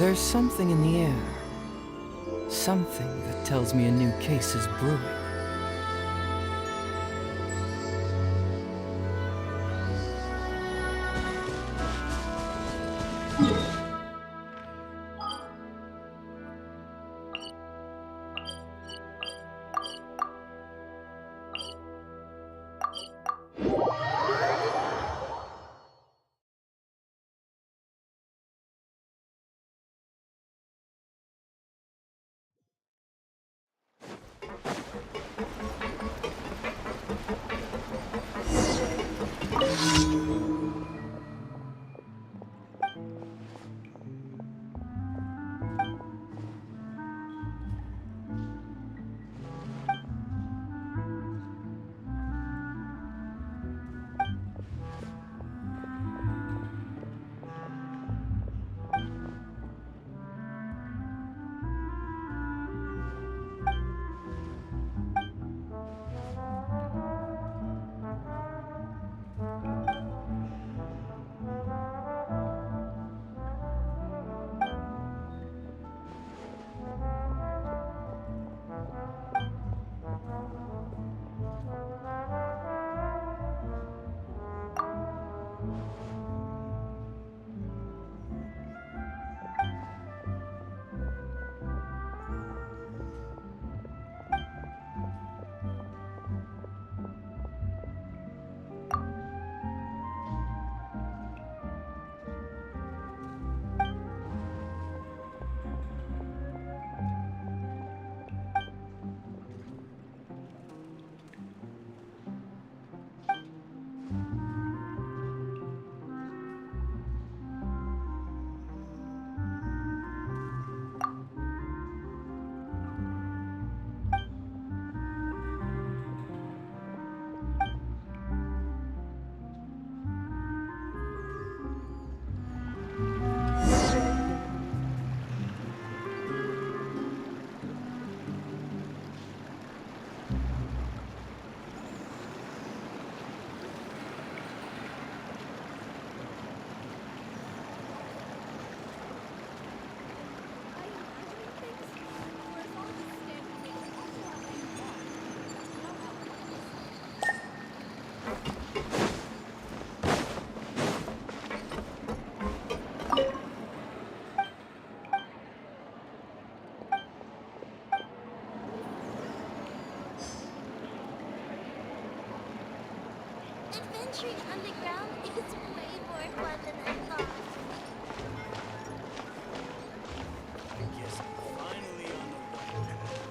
There's something in the air. Something that tells me a new case is brewing. Adventuring underground is way more fun than I thought. Guess I'm finally on the right path.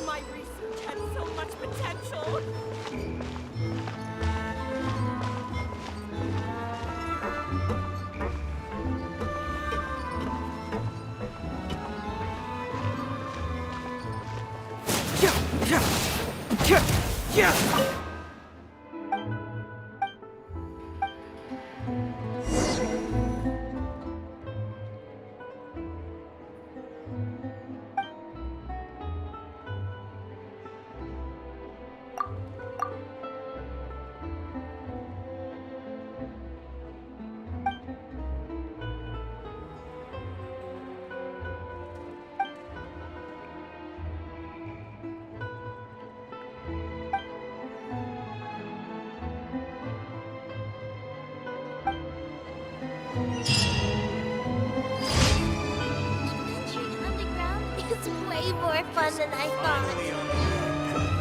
My research had so much potential. Adventuring underground is way more fun than I thought. Finally on the right path.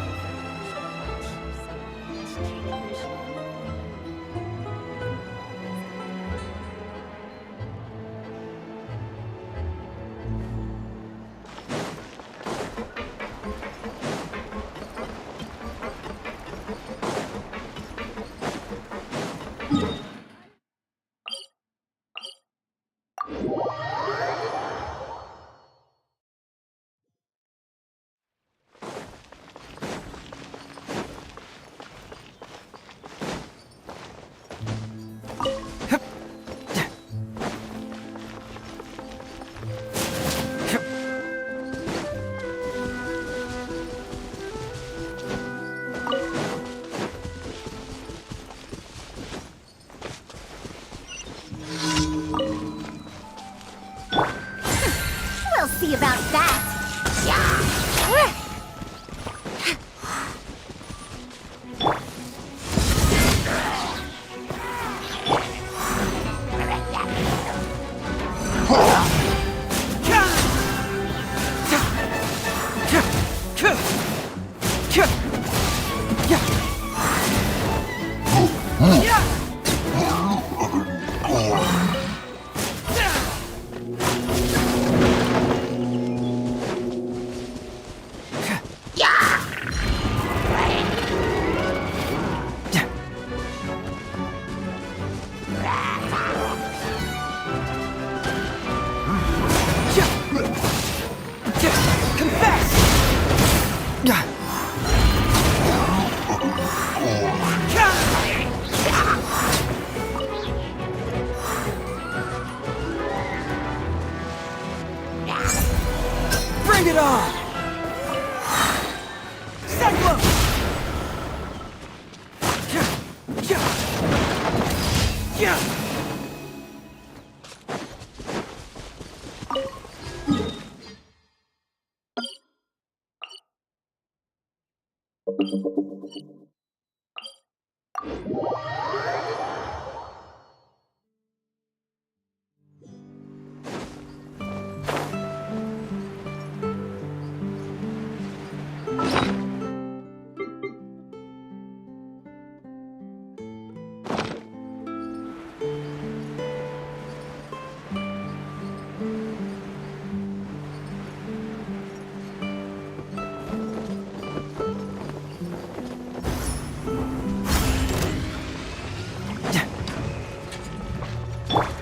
Bring it on! Cyclone!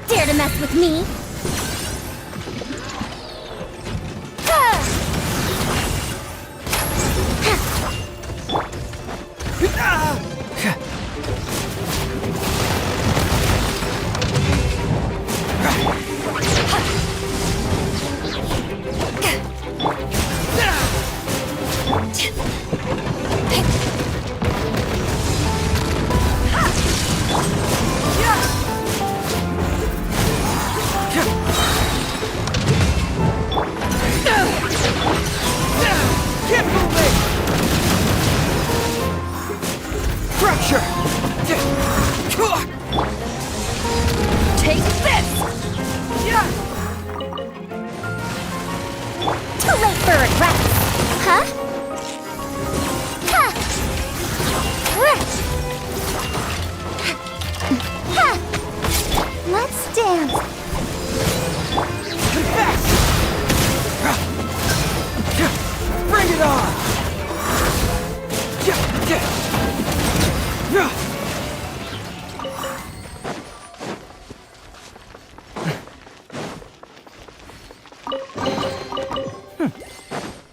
Dare to mess with me? Ha! Fracture! Take this! Too late for regrets! Huh? Ha! Rush! Ha! Let's dance! Confess! Bring it on!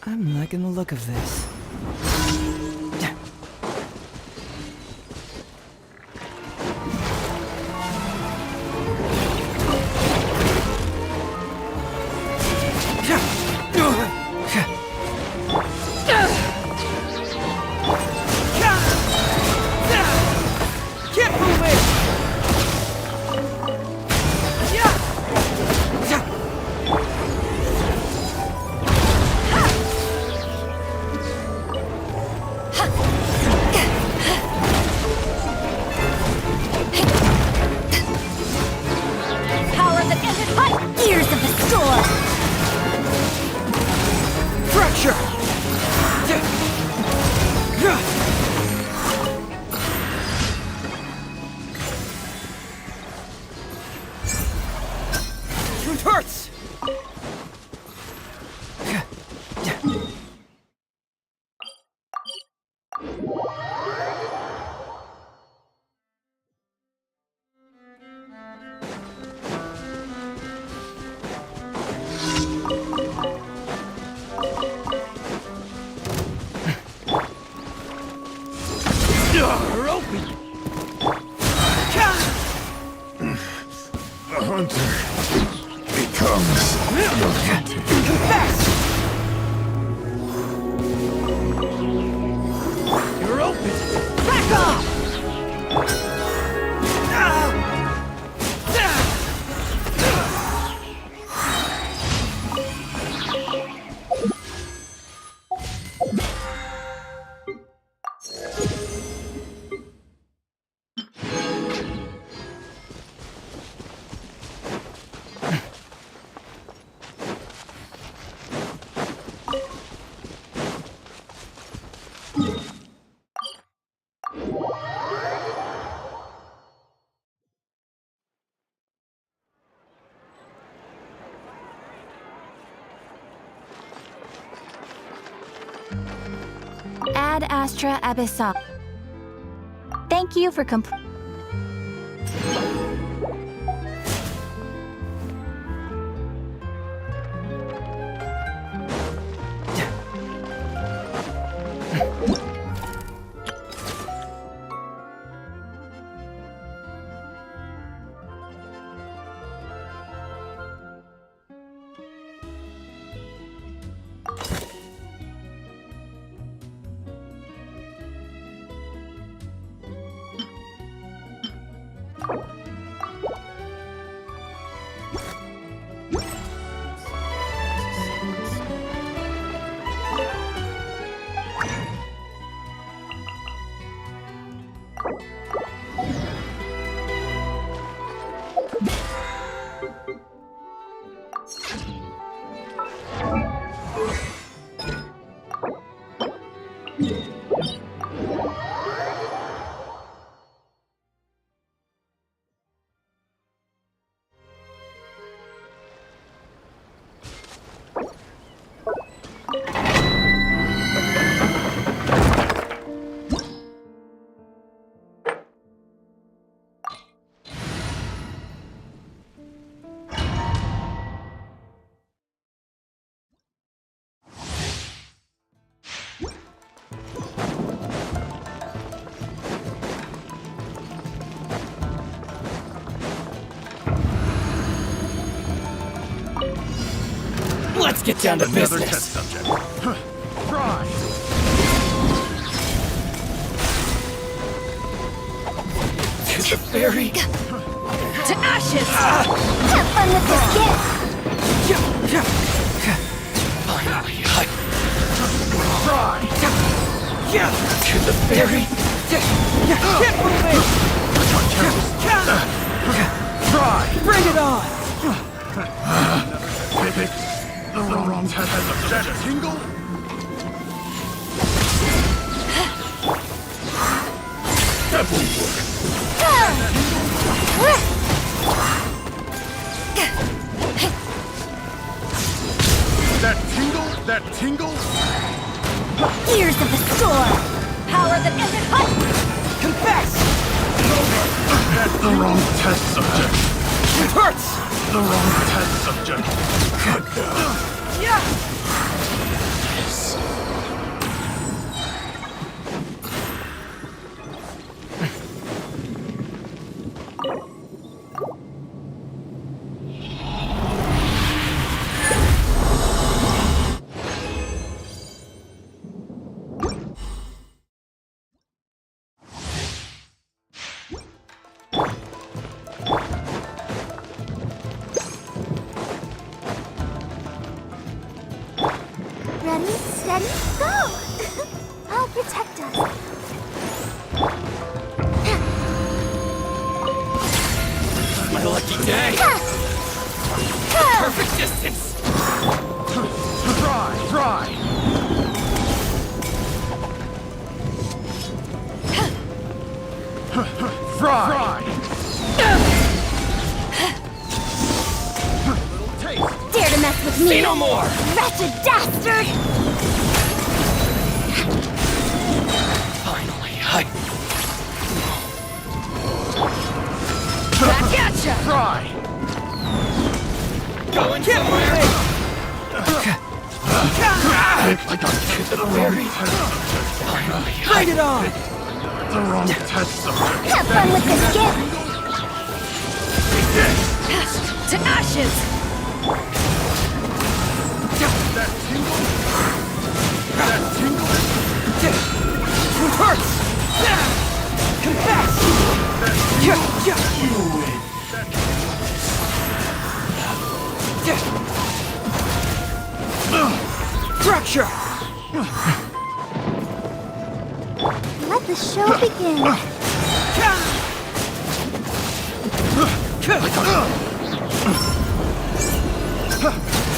I'm liking the look of this. Can't move it! Power that ended high gears of the storm! Fracture! It hurts! Ropey! The hunter becomes your hunted. Confess! You're open! Back off! Chores.etc. Thank you for Let's get down to Another business. test subject. Try. To the very To ashes! have fun with this gift. finally, Try. to the very Keep moving! Try. bring it on. Pick the wrong test subject. That tingle? That won't work. That tingle? That tingle? Ears of the storm. Power that isn't hot! Confess. That's the wrong test subject. It hurts. The wrong test subject. Ready, steady, go! I'll protect us. My lucky day. Perfect distance. Try. Fry. Little taste. Dare to mess with me? Say no more. Wretched dastard! Finally, Back at ya! Fry. going somewhere. I got kicked to the wrong test subject. Finally, Bring it on. The wrong test subject. Have fun with this gift! To ashes! That tingle. That tingle. it hurts. Confess. You win. Fracture. Let the show begin.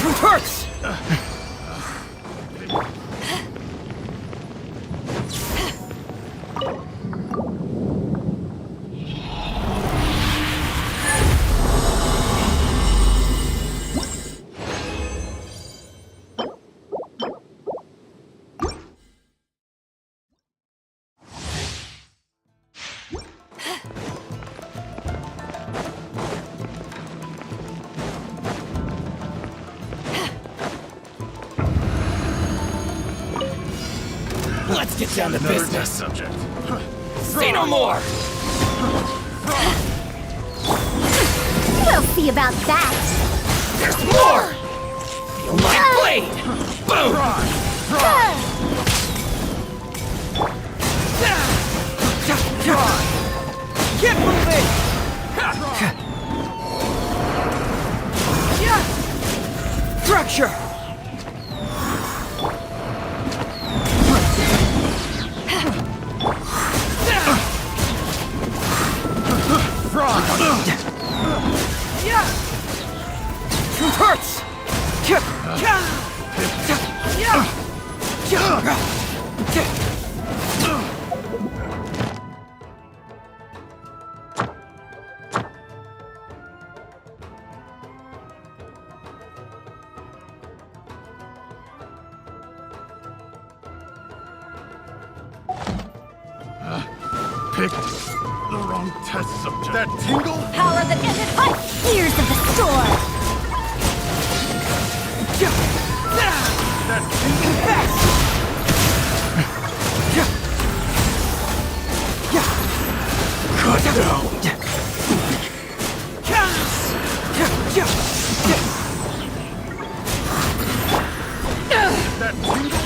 It hurts. get down to Another business. test subject. Say no more! We'll see about that. There's more! Feel my blade! Boom! Keep moving! Structure! Hurts! Picked the wrong test subject. That tingle? Power that ended height! Gears of the sword. That tingle? Cut down. That tingle? Go. That tingle?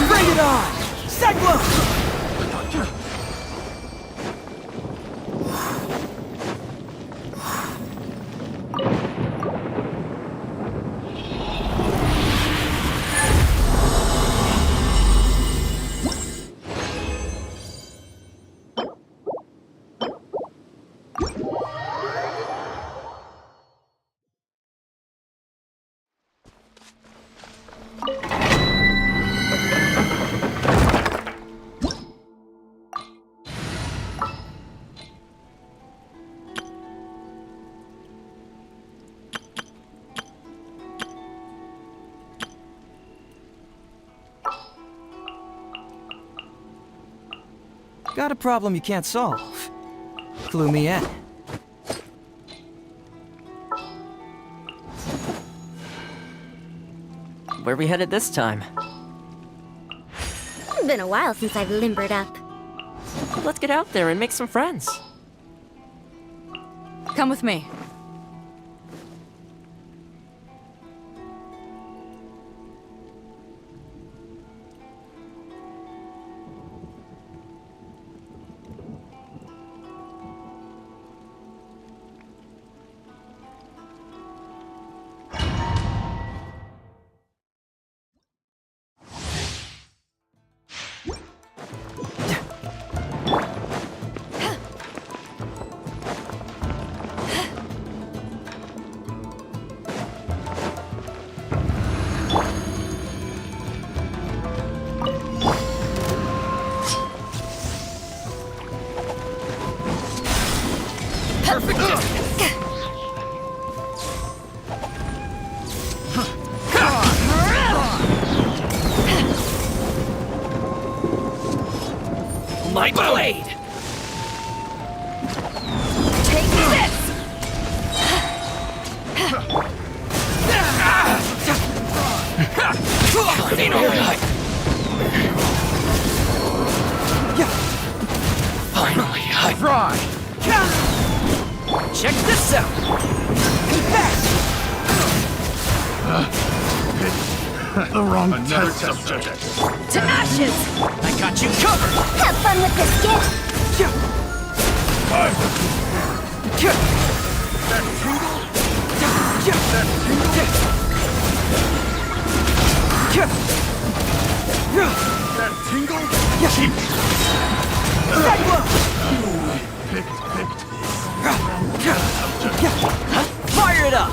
Bring it on! Cyclone! Got a problem you can't solve. Clue me in. Where we headed this time? Been a while since I've limbered up. Let's get out there and make some friends. Come with me. Perfect distance! My blade! Take this! Say no more! Finally, I... Fry! Check this out! Picked the wrong test subject. To ashes! I got you covered! Have fun with this gift. That tingle? That tingle? That tingle? Picked. Fire it up!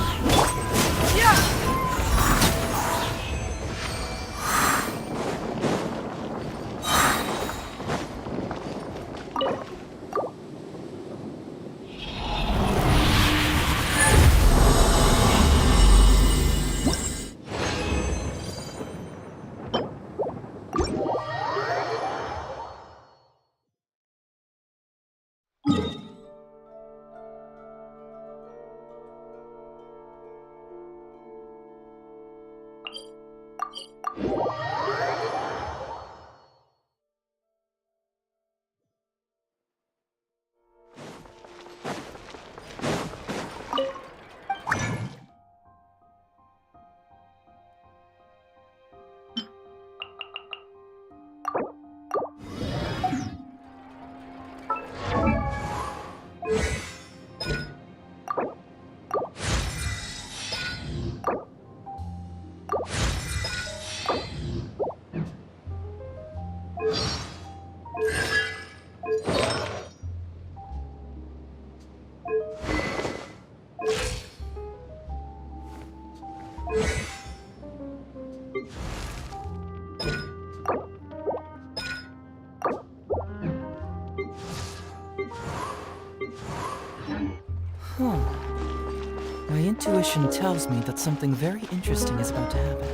Huh. My intuition tells me that something very interesting is about to happen.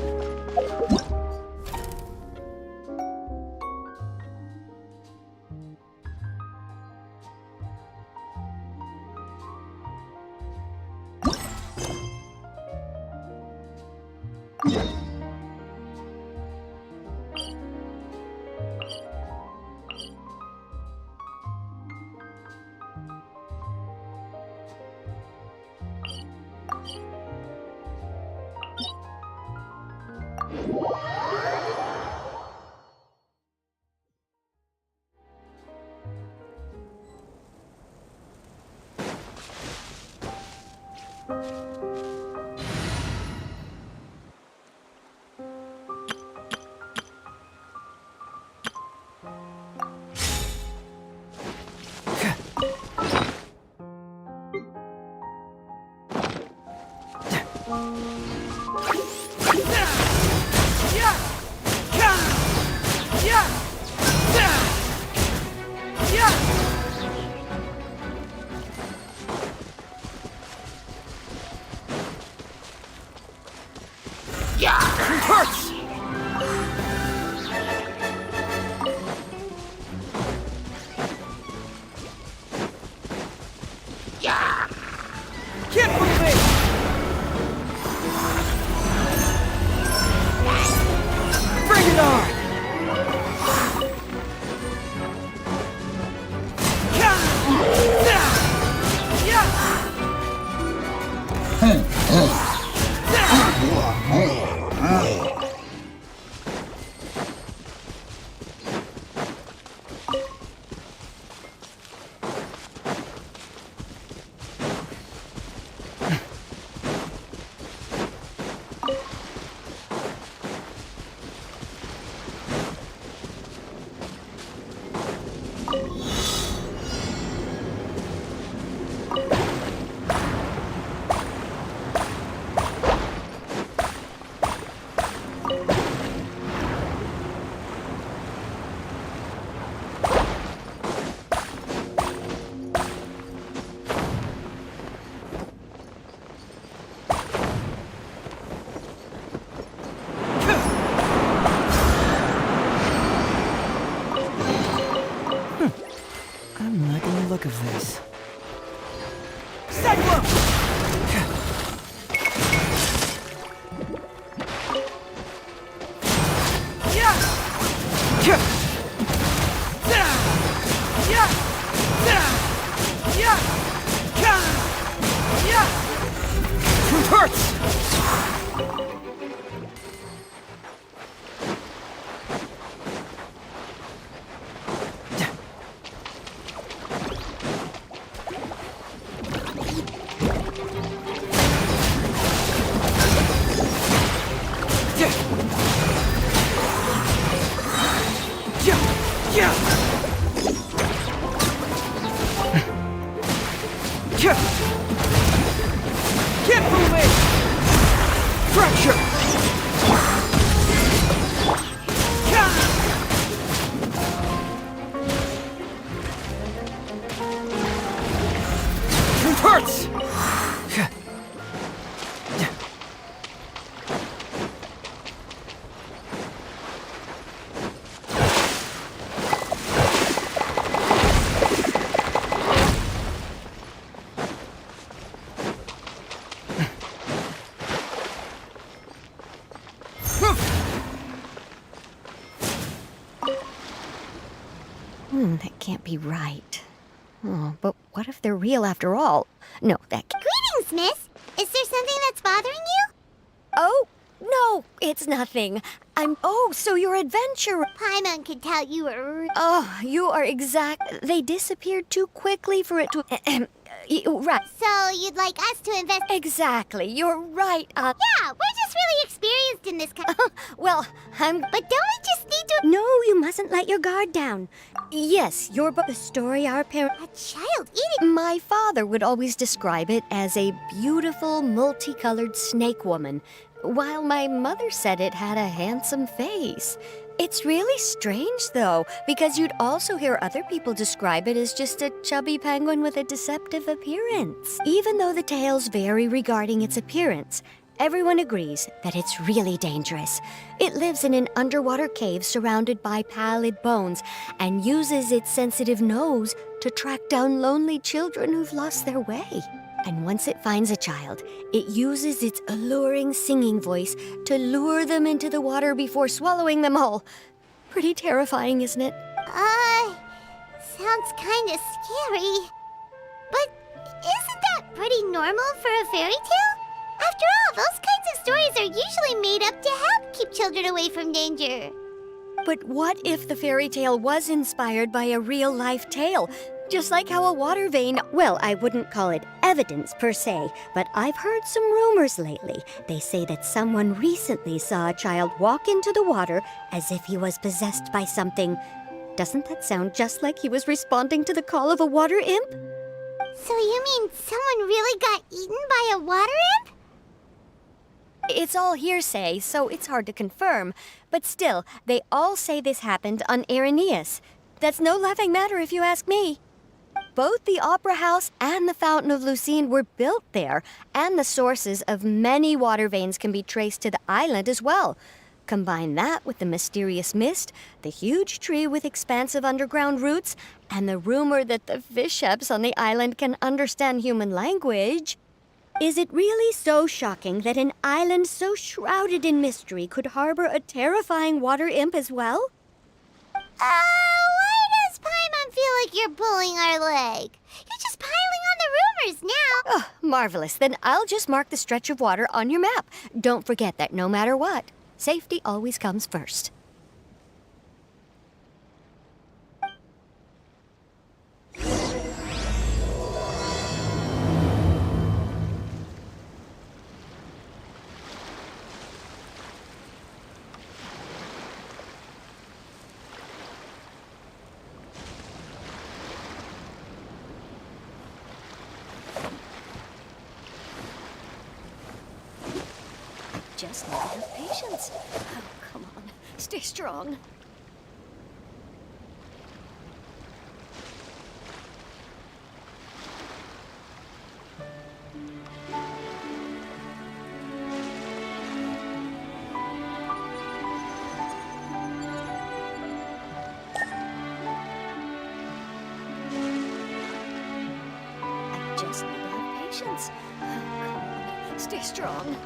I'm liking the look of this. Truth hurts! Keep moving! Fracture! Truth hurts! That can't be right. Oh, but what if they're real after all? No, that can't. Greetings, miss. Is there something that's bothering you? Oh, no, it's nothing. Oh, so you're adventurer. Paimon could tell you were... Oh, you are exact. They disappeared too quickly for it to... Right. So you'd like us to invest... Exactly. You're right. Yeah, we're just really experienced in this kind. Well, But don't we just need to? No, you mustn't let your guard down. Yes, your book, the story our parents... A child eating. My father would always describe it as a beautiful, multicolored snake woman, while my mother said it had a handsome face. It's really strange, though, because you'd also hear other people describe it as just a chubby penguin with a deceptive appearance. Even though the tales vary regarding its appearance, everyone agrees that it's really dangerous. It lives in an underwater cave surrounded by pallid bones and uses its sensitive nose to track down lonely children who've lost their way. And once it finds a child, it uses its alluring singing voice to lure them into the water before swallowing them all. Pretty terrifying, isn't it? Sounds kind of scary. But isn't that pretty normal for a fairy tale? After all, those kinds of stories are usually made up to help keep children away from danger. But what if the fairy tale was inspired by a real-life tale? Just like how a water vein, well, I wouldn't call it evidence per se, but I've heard some rumors lately. They say that someone recently saw a child walk into the water as if he was possessed by something. Doesn't that sound just like he was responding to the call of a water imp? So you mean someone really got eaten by a water imp? It's all hearsay, so it's hard to confirm. But still, they all say this happened on Irenaeus. That's no laughing matter if you ask me. Both the Opera House and the Fountain of Lucine were built there, and the sources of many water veins can be traced to the island as well. Combine that with the mysterious mist, the huge tree with expansive underground roots, and the rumor that the fisheps on the island can understand human language. Is it really so shocking that an island so shrouded in mystery could harbor a terrifying water imp as well? Why does Paimon feel like you're pulling our leg? You're just piling on the rumors now. Oh, marvelous. Then I'll just mark the stretch of water on your map. Don't forget that no matter what, safety always comes first. Just need to have patience. Oh, come on. Stay strong. I just need to have patience. Oh, come on. Stay strong.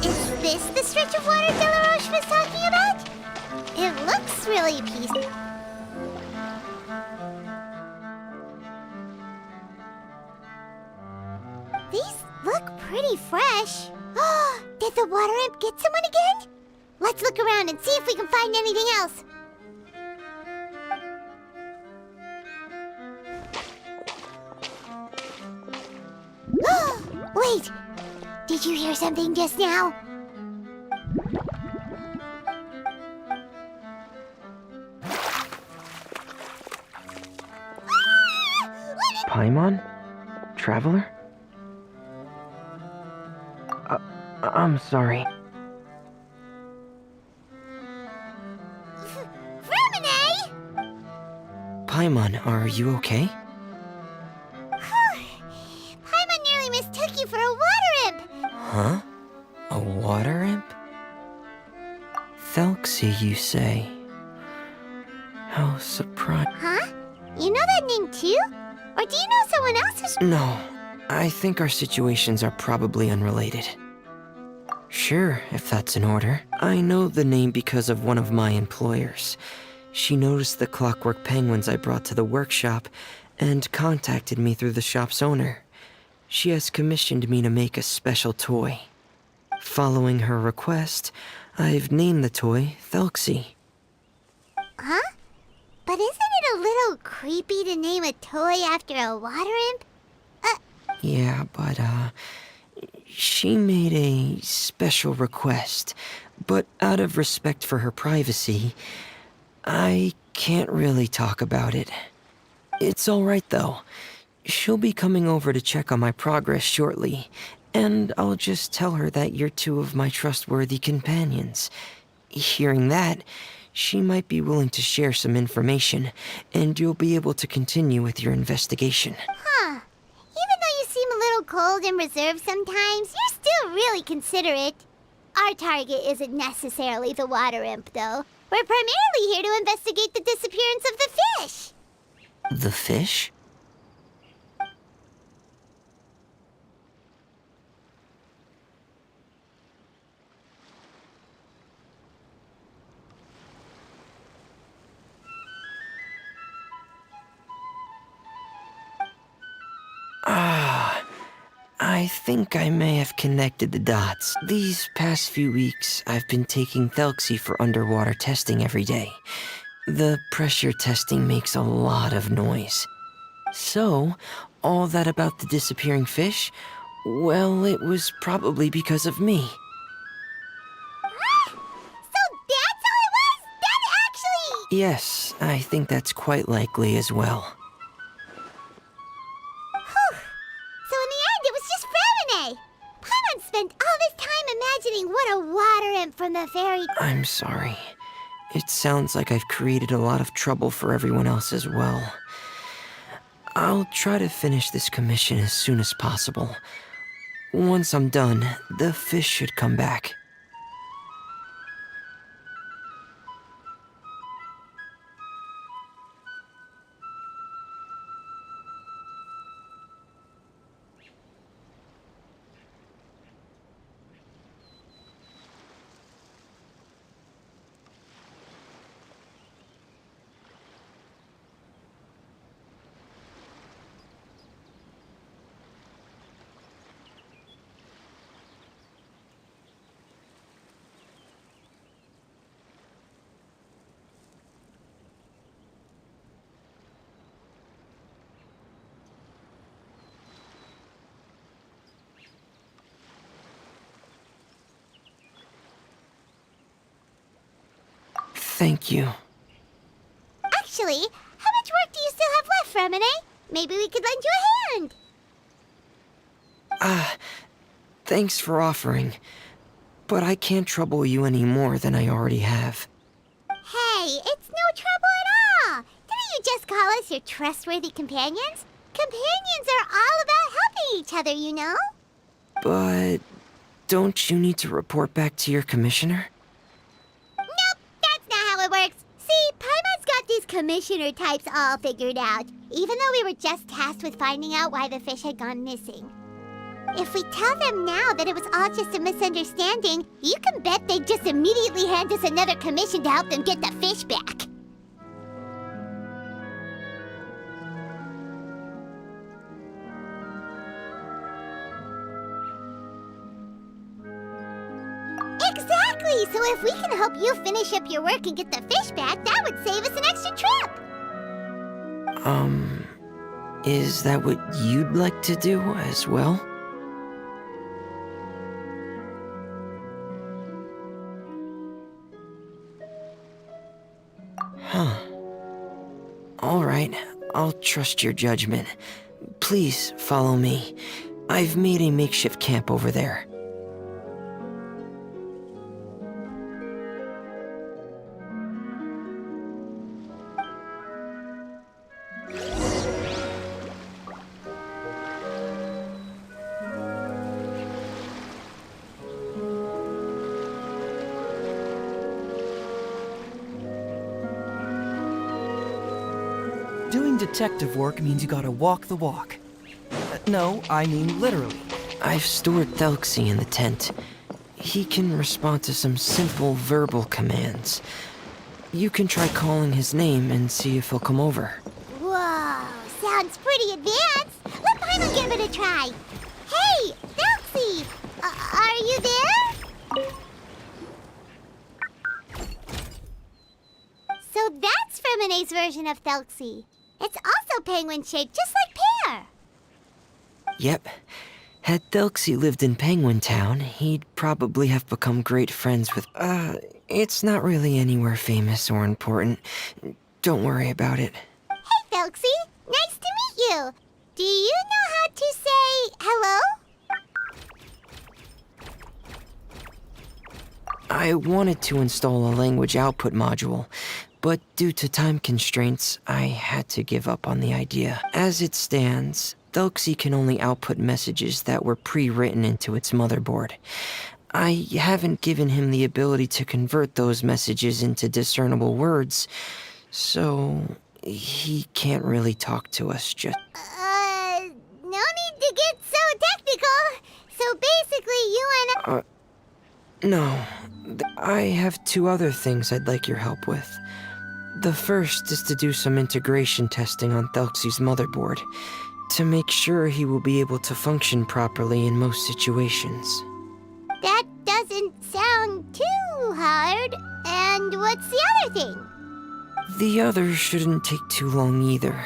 Is this the stretch of water Delaroche was talking about? It looks really peaceful. These look pretty fresh. Oh, did the water imp get someone again? Let's look around and see if we can find anything else. Wait, did you hear something just now? Paimon? Traveler? I'm sorry. Vermine! Paimon, are you okay? Paimon nearly mistook you for a water imp. Huh? A water imp? Thelxie, you say? How surprised. Huh? You know that name too? Or do you know someone else's? No, I think our situations are probably unrelated. Sure, if that's in order. I know the name because of one of my employers. She noticed the clockwork penguins I brought to the workshop and contacted me through the shop's owner. She has commissioned me to make a special toy. Following her request, I've named the toy Thelxie. Huh? But isn't it a little creepy to name a toy after a water imp? Yeah, but, she made a special request, but out of respect for her privacy, I can't really talk about it. It's alright though. She'll be coming over to check on my progress shortly, and I'll just tell her that you're two of my trustworthy companions. Hearing that, she might be willing to share some information, and you'll be able to continue with your investigation. Huh. Even though you seem a little cold and reserved sometimes, you're still really considerate. Our target isn't necessarily the water imp, though. We're primarily here to investigate the disappearance of the fish. The fish? I think I may have connected the dots. These past few weeks, I've been taking Thelxie for underwater testing every day. The pressure testing makes a lot of noise. So, all that about the disappearing fish? Well, it was probably because of me. So that's how it was? That actually... Yes, I think that's quite likely as well. So in the end, it was just Fremine. Paimon spent all this time imagining what a water imp from the fairy... I'm sorry. It sounds like I've created a lot of trouble for everyone else as well. I'll try to finish this commission as soon as possible. Once I'm done, the fish should come back. Thank you. Actually, how much work do you still have left, Fremine? Maybe we could lend you a hand. Thanks for offering. But I can't trouble you any more than I already have. Hey, it's no trouble at all. Didn't you just call us your trustworthy companions? Companions are all about helping each other, you know? But don't you need to report back to your commissioner? Nope, that's not how it works. See, Paimon's got these commissioner types all figured out, even though we were just tasked with finding out why the fish had gone missing. If we tell them now that it was all just a misunderstanding, you can bet they'd just immediately hand us another commission to help them get the fish back. Exactly! So if we can help you finish up your work and get the fish back, that would save us an extra trip! Is that what you'd like to do as well? Huh. Alright, I'll trust your judgment. Please follow me. I've made a makeshift camp over there. Doing detective work means you gotta walk the walk. No, I mean literally. I've stored Thelxie in the tent. he can respond to some simple verbal commands. You can try calling his name and see if he'll come over. Whoa, sounds pretty advanced. Let Paimon give it a try. Hey, Felxie! Are you there? So that's Fremine's version of Felxie. It's also penguin-shaped, just like Pear. Yep. Had Thelxie lived in Penguin Town, he'd probably have become great friends with... it's not really anywhere famous or important. Don't worry about it. Hey, Felxie. Nice to meet you. Do you know how to say hello? I wanted to install a language output module, but due to time constraints, I had to give up on the idea. As it stands, Thelxie can only output messages that were pre-written into its motherboard. I haven't given him the ability to convert those messages into discernible words, so he can't really talk to us just... No need to get so technical. So basically, you and No. I have two other things I'd like your help with. The first is to do some integration testing on Thelxie's motherboard, to make sure he will be able to function properly in most situations. That doesn't sound too hard. And what's the other thing? The other shouldn't take too long either.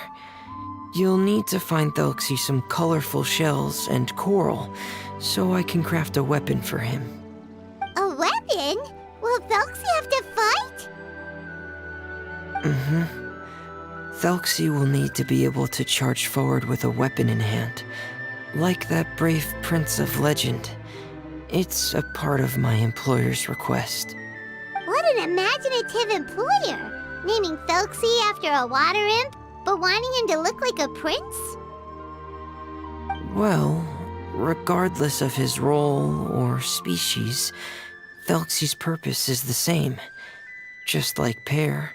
You'll need to find Thelxie some colorful shells and coral, so I can craft a weapon for him. A weapon? Will Felxie have to fight? Thelxie will need to be able to charge forward with a weapon in hand, like that brave prince of legend. It's a part of my employer's request. What an imaginative employer! Naming Felxie after a water imp, but wanting him to look like a prince? Well, regardless of his role or species, Thelxie's purpose is the same. Just like Pear,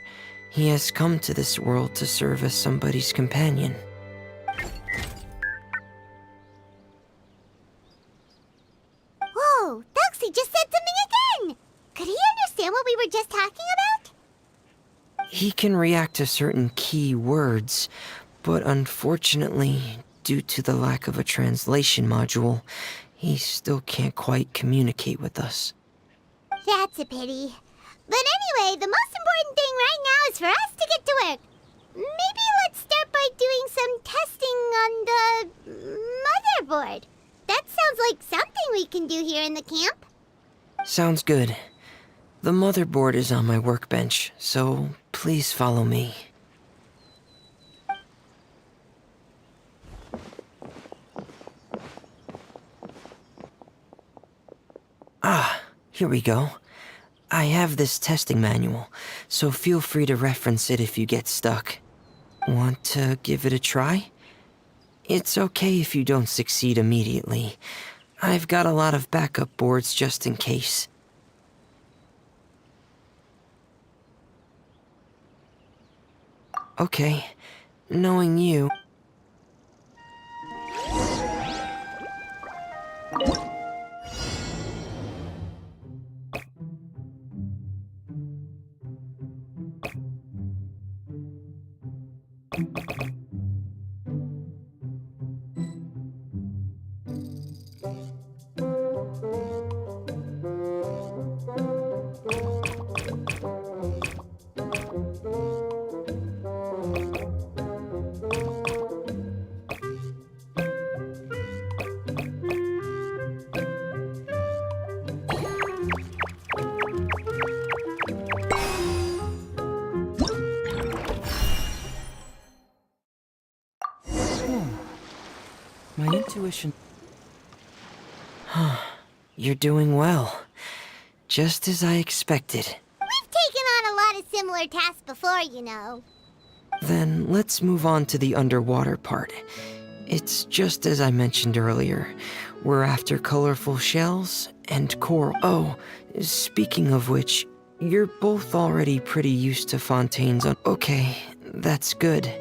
he has come to this world to serve as somebody's companion. Whoa, Felxie just said something again! Could he understand what we were just talking about? He can react to certain key words, but unfortunately, due to the lack of a translation module, he still can't quite communicate with us. That's a pity. But anyway, the most important thing right now is for us to get to work. Maybe let's start by doing some testing on the motherboard. That sounds like something we can do here in the camp. Sounds good. The motherboard is on my workbench, so please follow me. Ah, here we go. I have this testing manual, so feel free to reference it if you get stuck. Want to give it a try? It's okay if you don't succeed immediately. I've got a lot of backup boards just in case. Okay, knowing you... My intuition... You're doing well. Just as I expected. We've taken on a lot of similar tasks before, you know. Then let's move on to the underwater part. It's just as I mentioned earlier. We're after colorful shells and coral. Oh, speaking of which, you're both already pretty used to fontaines on... Okay, that's good.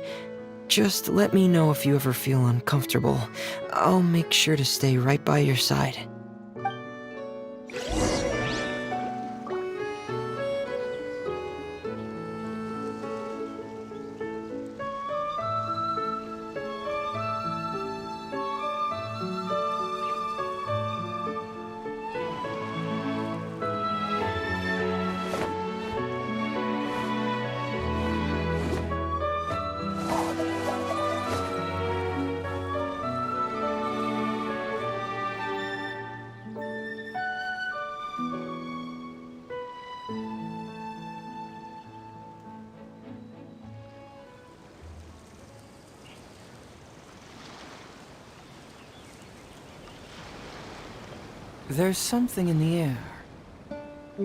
Just let me know if you ever feel uncomfortable. I'll make sure to stay right by your side. There's something in the air.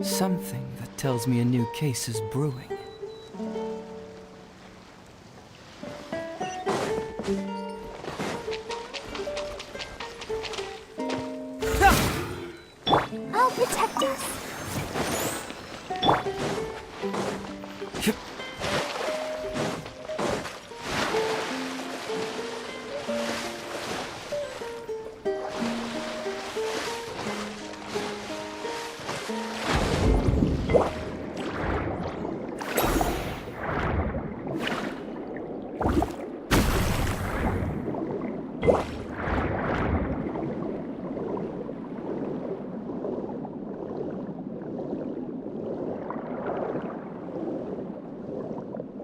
Something that tells me a new case is brewing. I'll protect us.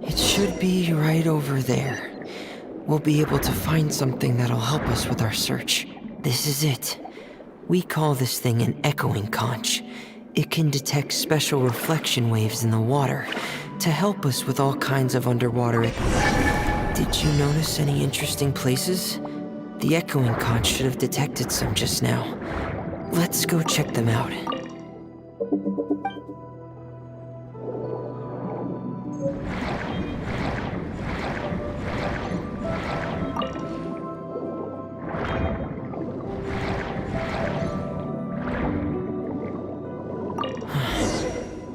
It should be right over there. We'll be able to find something that'll help us with our search. This is it. We call this thing an echoing conch. It can detect special reflection waves in the water to help us with all kinds of underwater. Did you notice any interesting places? The echoing conch should have detected some just now. Let's go check them out.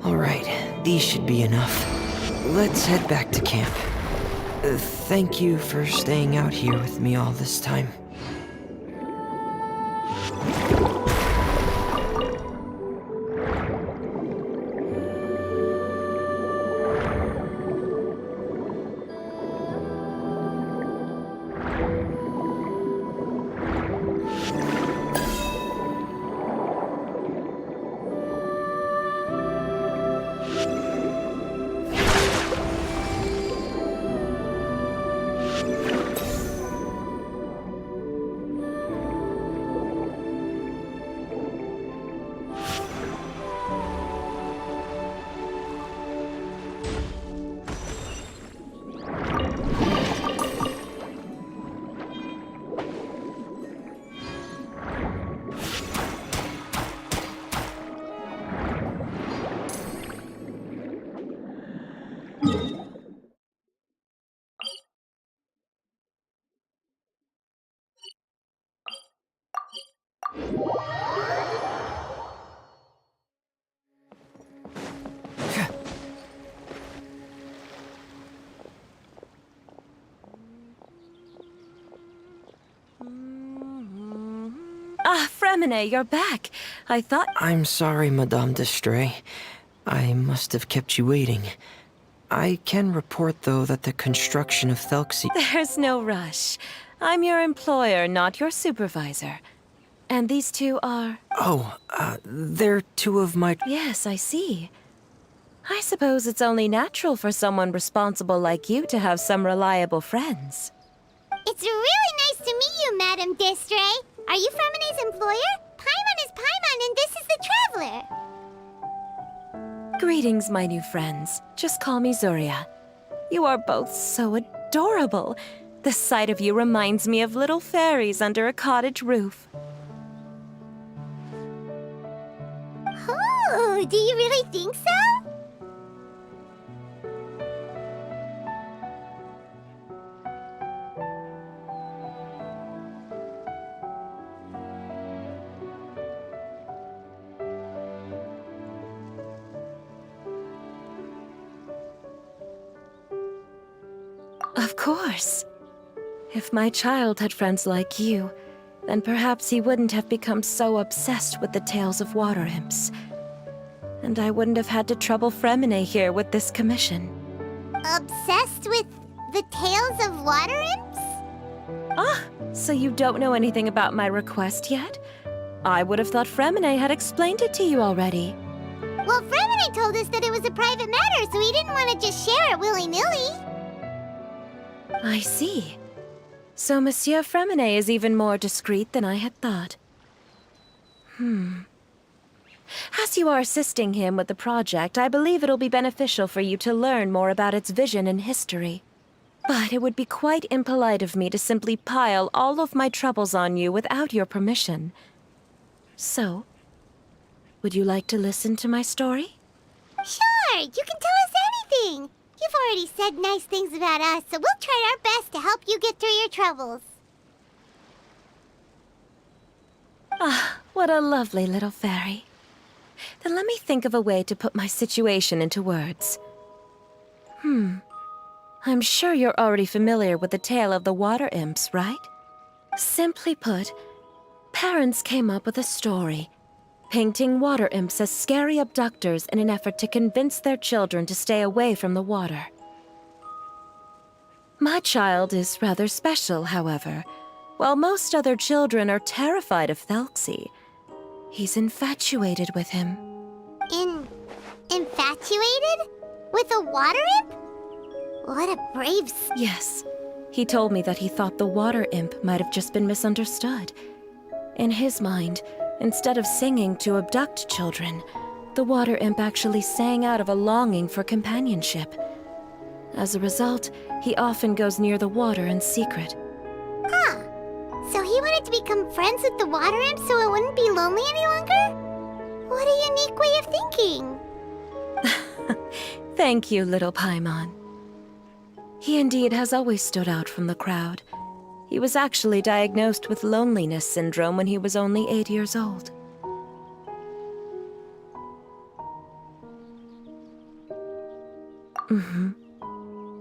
Alright, these should be enough. Let's head back to camp. Thank you for staying out here with me all this time. Ah, Fremine, you're back. I thought... I'm sorry, Madame d'Estray. I must have kept you waiting. I can report, though, that the construction of Thelxie... There's no rush. I'm your employer, not your supervisor. And these two are... Oh, they're two of my... Yes, I see. I suppose it's only natural for someone responsible like you to have some reliable friends. It's really nice to meet you, Madame Destray. Are you Fremine's employer? Paimon is Paimon, and this is the Traveler. Greetings, my new friends. Just call me Zuria. You are both so adorable. The sight of you reminds me of little fairies under a cottage roof. Oh, do you really think so? Of course. If my child had friends like you, then perhaps he wouldn't have become so obsessed with the tales of water imps. And I wouldn't have had to trouble Fremine here with this commission. Obsessed with the tales of water imps? Ah, so you don't know anything about my request yet? I would have thought Fremine had explained it to you already. Well, Fremine told us that it was a private matter, so we didn't want to just share it willy-nilly. I see. So Monsieur Fremine is even more discreet than I had thought. As you are assisting him with the project, I believe it'll be beneficial for you to learn more about its vision and history. But it would be quite impolite of me to simply pile all of my troubles on you without your permission. So, Would you like to listen to my story? Sure, you can tell us anything. You've already said nice things about us, so we'll try our best to help you get through your troubles. Ah, what a lovely little fairy. Then let me think of a way to put my situation into words. I'm sure you're already familiar with the tale of the water imps, right? Simply put, parents came up with a story, painting water imps as scary abductors in an effort to convince their children to stay away from the water. My child is rather special, however. While most other children are terrified of Thelxie, he's infatuated with him. Infatuated? With a water imp? What a brave Yes, he told me that he thought the water imp might have just been misunderstood. In his mind, instead of singing to abduct children, the water imp actually sang out of a longing for companionship. As a result, he often goes near the water in secret. Huh. So he wanted to become friends with the water imp so it wouldn't be lonely any longer? What a unique way of thinking. Thank you, little Paimon. He indeed has always stood out from the crowd. He was actually diagnosed with loneliness syndrome when he was only 8 years old.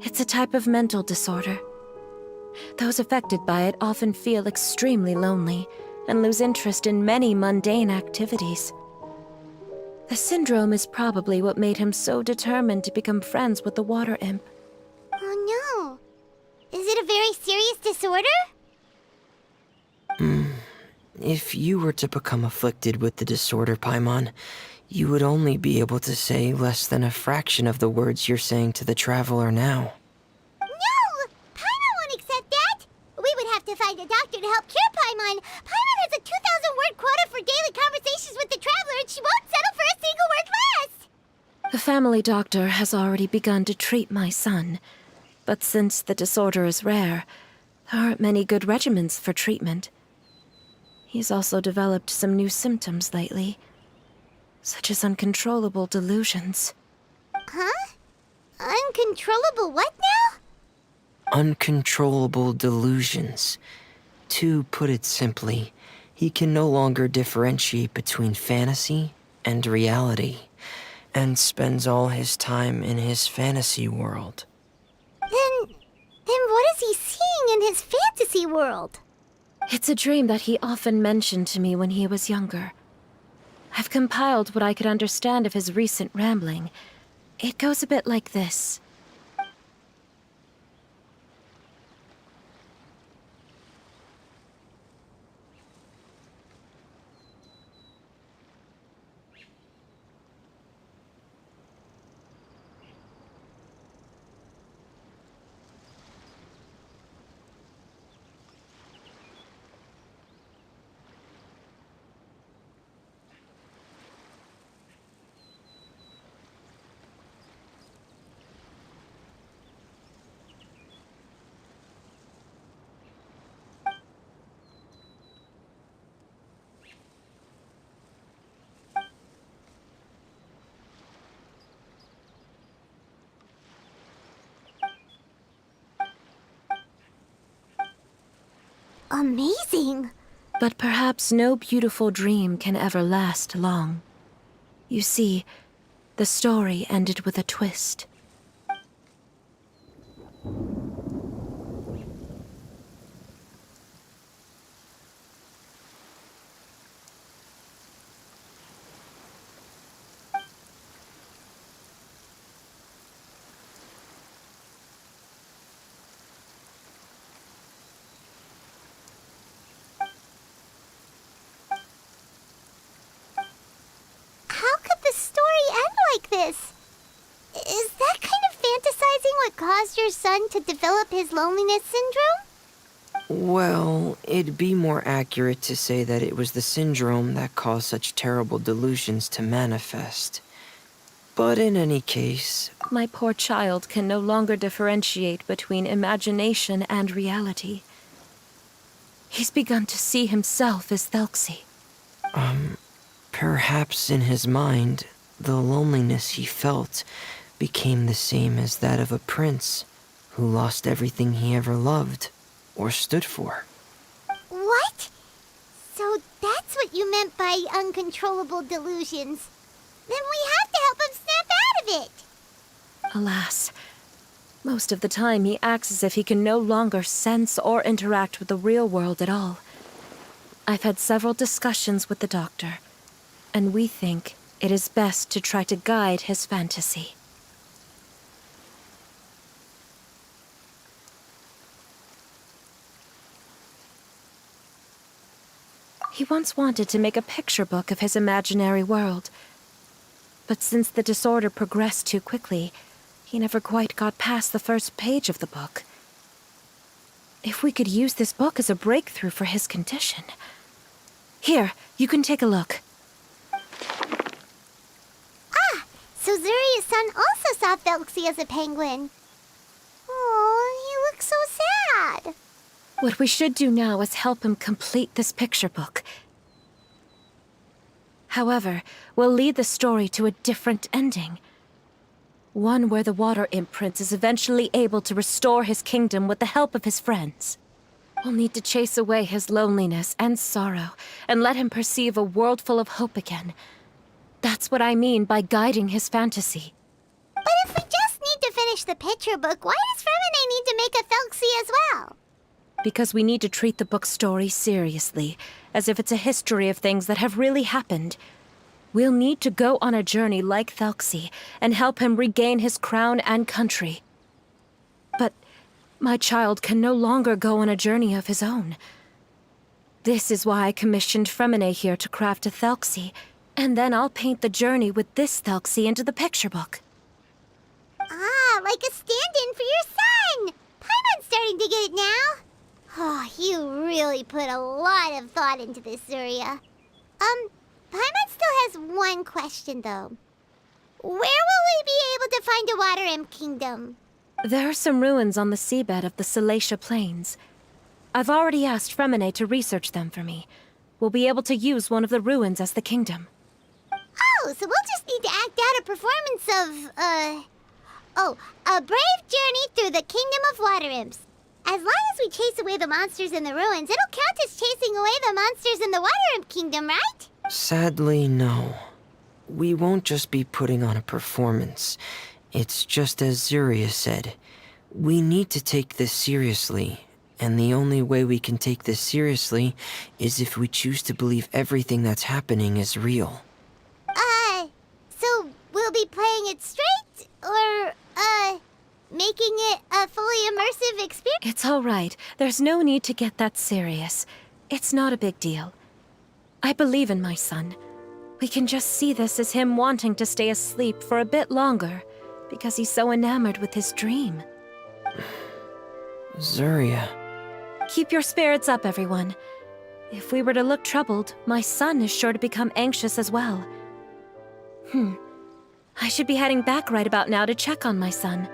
It's a type of mental disorder. Those affected by it often feel extremely lonely and lose interest in many mundane activities. The syndrome is probably what made him so determined to become friends with the water imp. Oh no. Is it a very serious disorder? If you were to become afflicted with the disorder, Paimon, you would only be able to say less than a fraction of the words you're saying to the traveler now. No! Paimon won't accept that! We would have to find a doctor to help cure Paimon. Paimon has a 2,000-word quota for daily conversations with the traveler, and she won't settle for a single word less! The family doctor has already begun to treat my son, but since the disorder is rare, there aren't many good regimens for treatment. He's also developed some new symptoms lately, such as uncontrollable delusions. Huh? Uncontrollable what now? Uncontrollable delusions. To put it simply, he can no longer differentiate between fantasy and reality, and spends all his time in his fantasy world. Then what is he seeing in his fantasy world? It's a dream that he often mentioned to me when he was younger. I've compiled what I could understand of his recent rambling. It goes a bit like this. Amazing! But perhaps no beautiful dream can ever last long. You see, the story ended with a twist. How could the story end like this? Is that kind of fantasizing what caused your son to develop his loneliness syndrome? Well, it'd be more accurate to say that it was the syndrome that caused such terrible delusions to manifest. But in any case... My poor child can no longer differentiate between imagination and reality. He's begun to see himself as Thelxie. Perhaps in his mind, the loneliness he felt became the same as that of a prince who lost everything he ever loved or stood for. What? So that's what you meant by uncontrollable delusions. Then we have to help him snap out of it. Alas, most of the time he acts as if he can no longer sense or interact with the real world at all. I've had several discussions with the doctor, and we think it is best to try to guide his fantasy. He once wanted to make a picture book of his imaginary world, but since the disorder progressed too quickly, he never quite got past the first page of the book. If we could use this book as a breakthrough for his condition. Here, you can take a look. Ah, so Zuria's son also saw Felxie as a penguin. Oh, he looks so sad. What we should do now is help him complete this picture book. However, we'll lead the story to a different ending. One where the Water Imp Prince is eventually able to restore his kingdom with the help of his friends. We'll need to chase away his loneliness and sorrow, and let him perceive a world full of hope again. That's what I mean by guiding his fantasy. But if we just need to finish the picture book, why does Fremine need to make a Felxie as well? Because we need to treat the book's story seriously, as if it's a history of things that have really happened. We'll need to go on a journey like Felxie and help him regain his crown and country. But my child can no longer go on a journey of his own. This is why I commissioned Fremine here to craft a Felxie, and then I'll paint the journey with this Felxie into the picture book. Ah, like a stand-in for your son! Paimon's starting to get it now. Oh, you really put a lot of thought into this, Zuria. Paimon still has one question, though. Where will we be able to find a Water Imp Kingdom? There are some ruins on the seabed of the Salacia Plains. I've already asked Fremine to research them for me. We'll be able to use one of the ruins as the kingdom. Oh, so we'll just need to act out a performance of, a brave journey through the Kingdom of Water Imps. As long as we chase away the monsters in the ruins, it'll count as chasing away the monsters in the Water Imp Kingdom, right? Sadly, no. We won't just be putting on a performance. It's just as Zuria said. We need to take this seriously, and the only way we can take this seriously is if we choose to believe everything that's happening is real. So we'll be playing it straight, or, making it a fully immersive experience? It's all right. There's no need to get that serious. It's not a big deal. I believe in my son. We can just see this as him wanting to stay asleep for a bit longer, because he's so enamored with his dream. Zuria. Keep your spirits up, everyone. If we were to look troubled, my son is sure to become anxious as well. I should be heading back right about now to check on my son.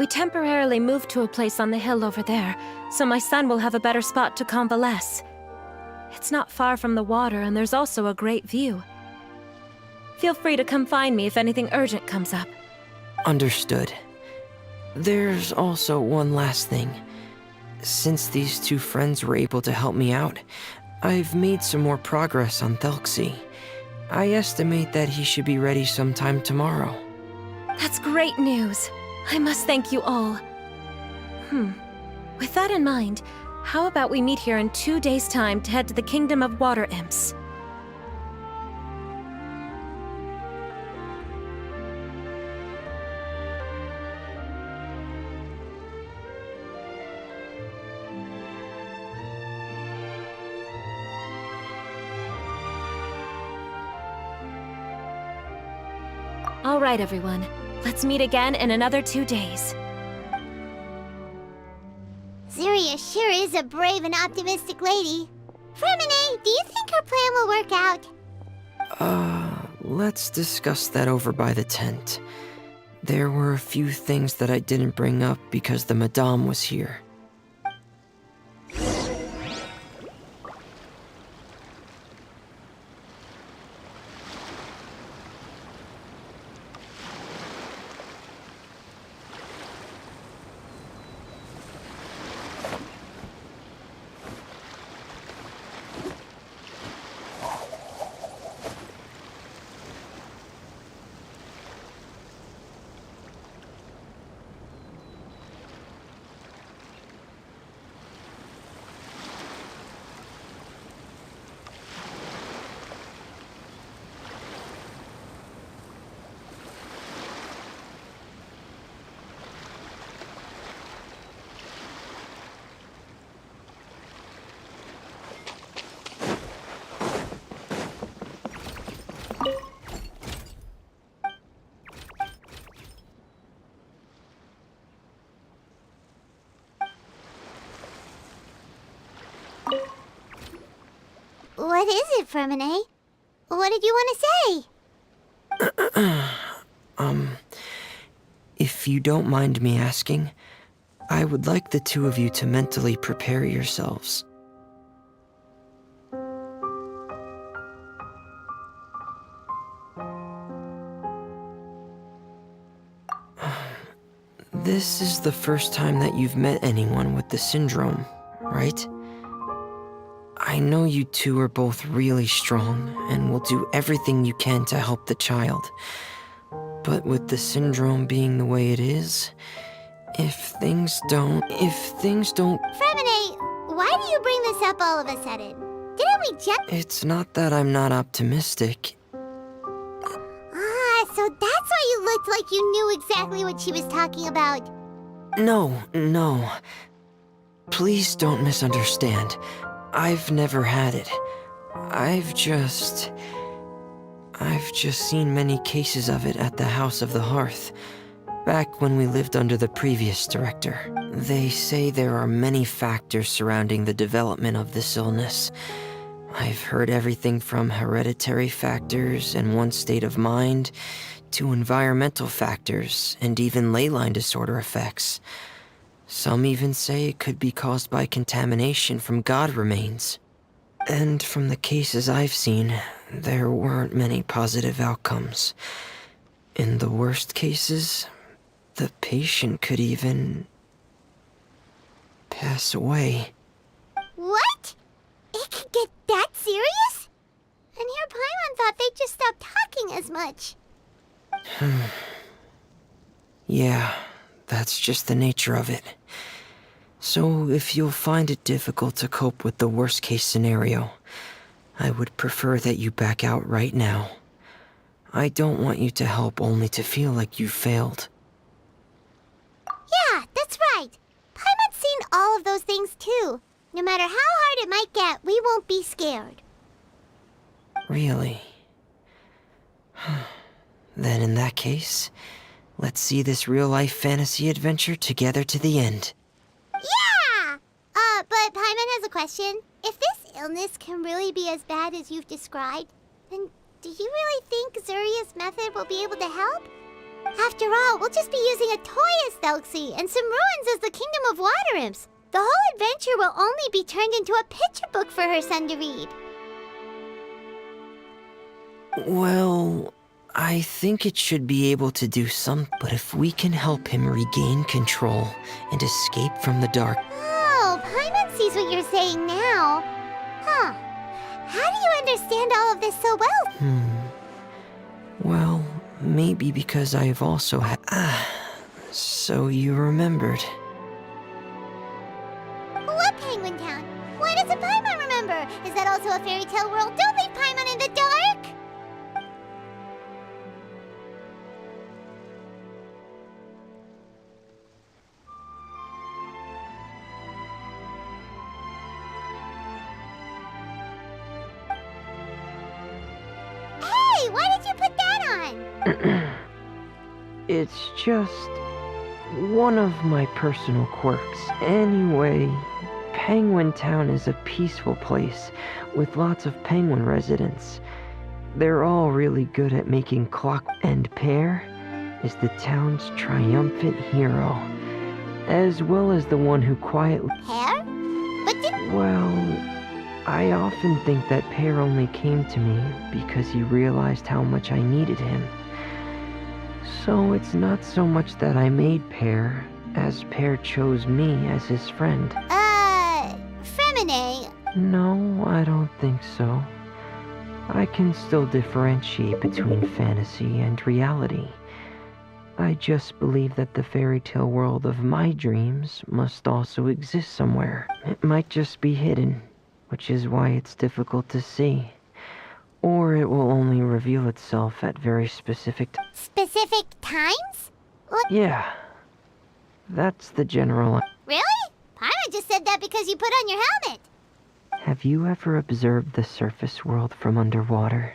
We temporarily moved to a place on the hill over there, so my son will have a better spot to convalesce. It's not far from the water, and there's also a great view. Feel free to come find me if anything urgent comes up. Understood. There's also one last thing. Since these two friends were able to help me out, I've made some more progress on Felxie. I estimate that he should be ready sometime tomorrow. That's great news. I must thank you all. With that in mind, how about we meet here in 2 days' time to head to the Kingdom of Water Imps? All right, everyone. Let's meet again in another 2 days. Zuria sure is a brave and optimistic lady. Fremine, do you think her plan will work out? Let's discuss that over by the tent. There were a few things that I didn't bring up because the Madame was here. What is it, Fermine? What did you want to say? If you don't mind me asking, I would like the two of you to mentally prepare yourselves. This is the first time that you've met anyone with the syndrome, right? I know you two are both really strong and will do everything you can to help the child. But with the syndrome being the way it is, if things don't... Fermine, why do you bring this up all of a sudden? Didn't we just... It's not that I'm not optimistic. Ah, so that's why you looked like you knew exactly what she was talking about. No. Please don't misunderstand. I've never had it. I've just seen many cases of it at the House of the Hearth, back when we lived under the previous director. They say there are many factors surrounding the development of this illness. I've heard everything from hereditary factors and one's state of mind, to environmental factors and even ley line disorder effects. Some even say it could be caused by contamination from god remains. And from the cases I've seen, there weren't many positive outcomes. In the worst cases, the patient could even pass away. What? It could get that serious? And here Paimon thought they'd just stop talking as much. Yeah, that's just the nature of it. So if you'll find it difficult to cope with the worst case scenario, I would prefer that you back out right now. I don't want you to help only to feel like you failed. Yeah, that's right. Paimon's seen all of those things too. No matter how hard it might get, we won't be scared. Really? Then in that case, let's see this real-life fantasy adventure together to the end. Yeah! But Paimon has a question. If this illness can really be as bad as you've described, then do you really think Zuria's method will be able to help? After all, we'll just be using a toy as Thelxie and some ruins as the Kingdom of Water Imps. The whole adventure will only be turned into a picture book for her son to read. Well, I think it should be able to do some, but if we can help him regain control and escape from the dark... Oh, Paimon sees what you're saying now. Huh. How do you understand all of this so well? Well, maybe because I've also had... so you remembered. What Penguin Town? Why doesn't Paimon remember? Is that also a fairy tale world? Don't leave Paimon in the dark! Hey, why did you put that on? It's just one of my personal quirks. Anyway, Penguin Town is a peaceful place with lots of penguin residents. They're all really good at making clock, and Pear is the town's triumphant hero, as well as the one who quietly... Hair? But did... Well, I often think that Pear only came to me because he realized how much I needed him. So it's not so much that I made Pear, as Pear chose me as his friend. Femine. No, I don't think so. I can still differentiate between fantasy and reality. I just believe that the fairy tale world of my dreams must also exist somewhere. It might just be hidden, which is why it's difficult to see. Or it will only reveal itself at very specific Specific times? What? Yeah. That's the general... Really? Paimon just said that because you put on your helmet. Have you ever observed the surface world from underwater?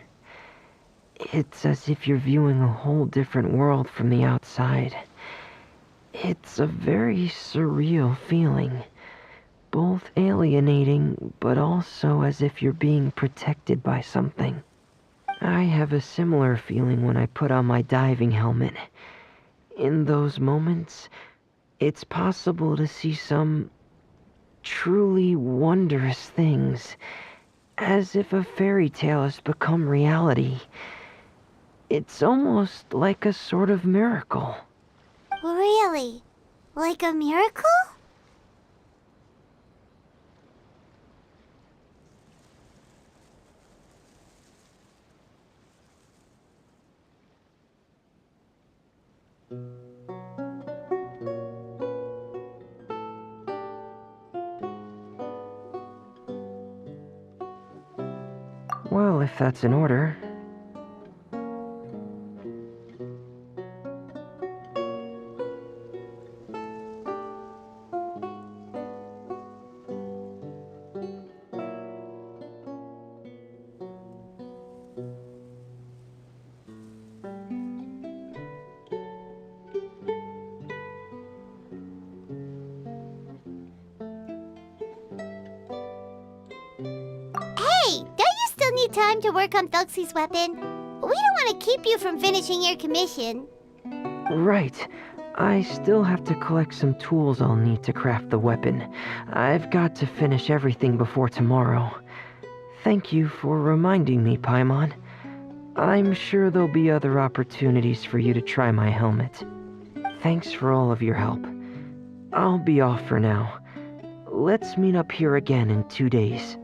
It's as if you're viewing a whole different world from the outside. It's a very surreal feeling. both alienating, but also as if you're being protected by something. I have a similar feeling when I put on my diving helmet. In those moments, it's possible to see some truly wondrous things, as if a fairy tale has become reality. It's almost like a sort of miracle. Really? Like a miracle? Well, if that's in order. Hey, don't you still need time to work on Thuxie's weapon? We don't want to keep you from finishing your commission. Right. I still have to collect some tools I'll need to craft the weapon. I've got to finish everything before tomorrow. Thank you for reminding me, Paimon. I'm sure there'll be other opportunities for you to try my helmet. Thanks for all of your help. I'll be off for now. Let's meet up here again in 2 days.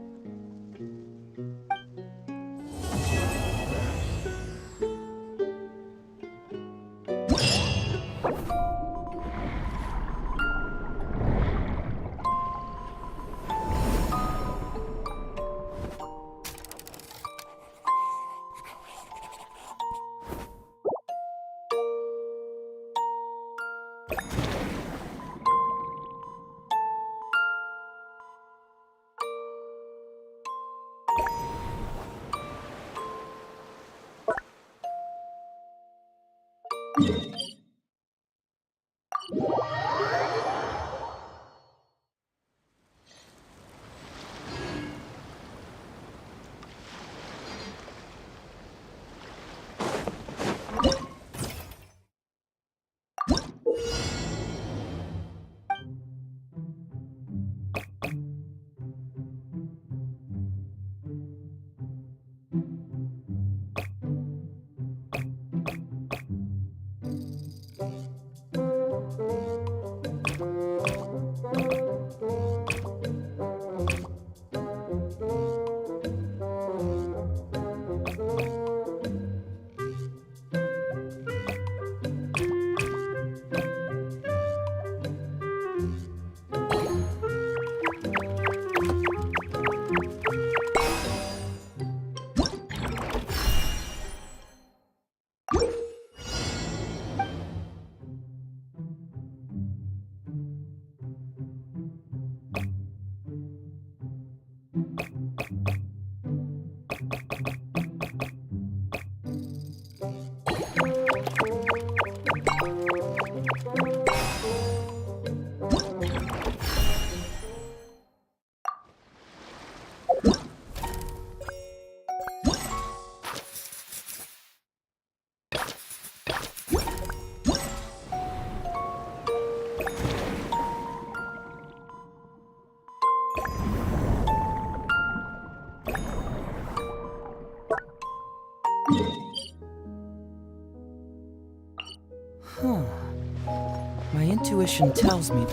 Huh. My intuition tells me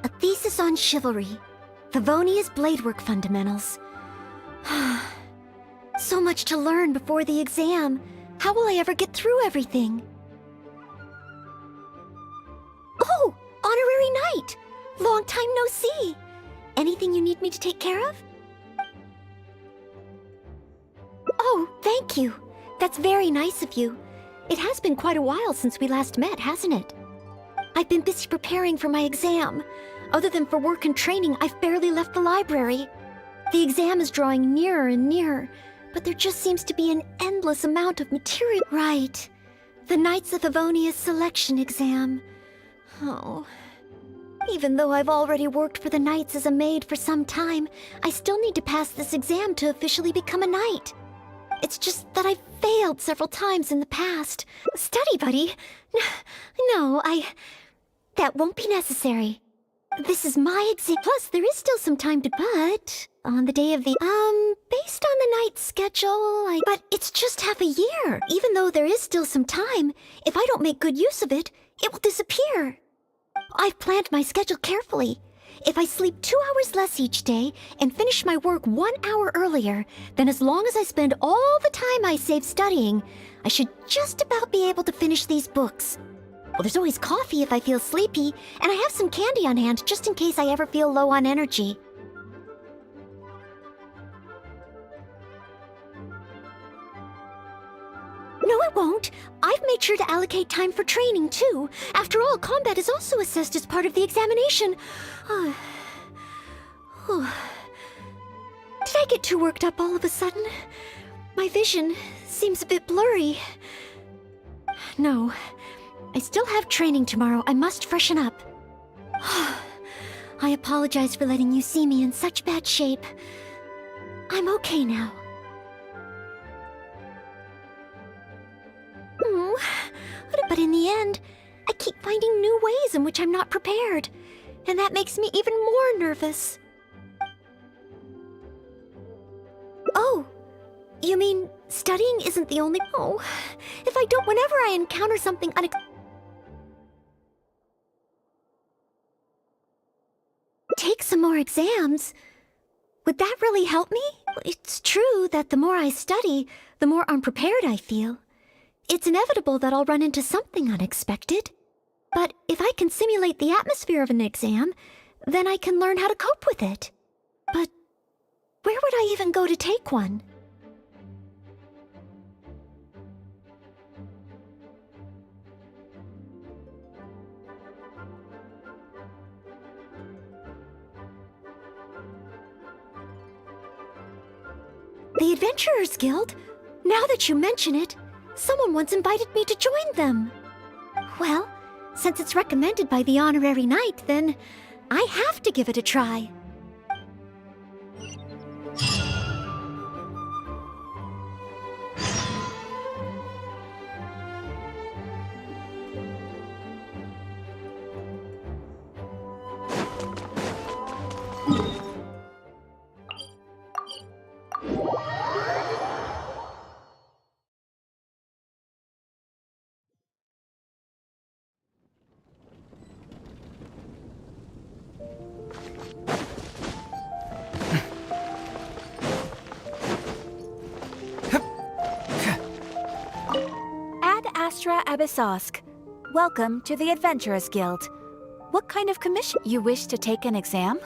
A thesis on chivalry. Favonia's bladework fundamentals. So much to learn before the exam. How will I ever get through everything? Oh, honorary knight! Long time no see. Anything you need me to take care of? Oh, thank you. That's very nice of you. It has been quite a while since we last met, hasn't it? I've been busy preparing for my exam. Other than for work and training, I've barely left the library. The exam is drawing nearer and nearer, but there just seems to be an endless amount of material. Right. The Knights of Favonia's selection exam. Oh. Even though I've already worked for the Knights as a maid for some time, I still need to pass this exam to officially become a knight. It's just that I've failed several times in the past. Study, buddy. No, that won't be necessary. This is my exam. Plus, there is still some time to, but on the day of the, based on the night's schedule, but it's just half a year. Even though there is still some time, if I don't make good use of it, it will disappear. I've planned my schedule carefully. If I sleep 2 hours less each day and finish my work 1 hour earlier, then as long as I spend all the time I save studying, I should just about be able to finish these books. Well, there's always coffee if I feel sleepy, and I have some candy on hand just in case I ever feel low on energy. No, it won't. I've made sure to allocate time for training, too. After all, combat is also assessed as part of the examination. Did I get too worked up all of a sudden? My vision seems a bit blurry. No, I still have training tomorrow. I must freshen up. I apologize for letting you see me in such bad shape. I'm okay now. But in the end, I keep finding new ways in which I'm not prepared. And that makes me even more nervous. Oh, you mean studying isn't the only... Oh, if I don't... Whenever I encounter something take some more exams. Would that really help me? It's true that the more I study, the more unprepared I feel. It's inevitable that I'll run into something unexpected. But if I can simulate the atmosphere of an exam, then I can learn how to cope with it. But where would I even go to take one? The Adventurers Guild? Now that you mention it, someone once invited me to join them. Well, since it's recommended by the honorary knight, then I have to give it a try. Ad Astra Abyssosk. Welcome to the Adventurers Guild. What kind of commission? You wish to take an exam?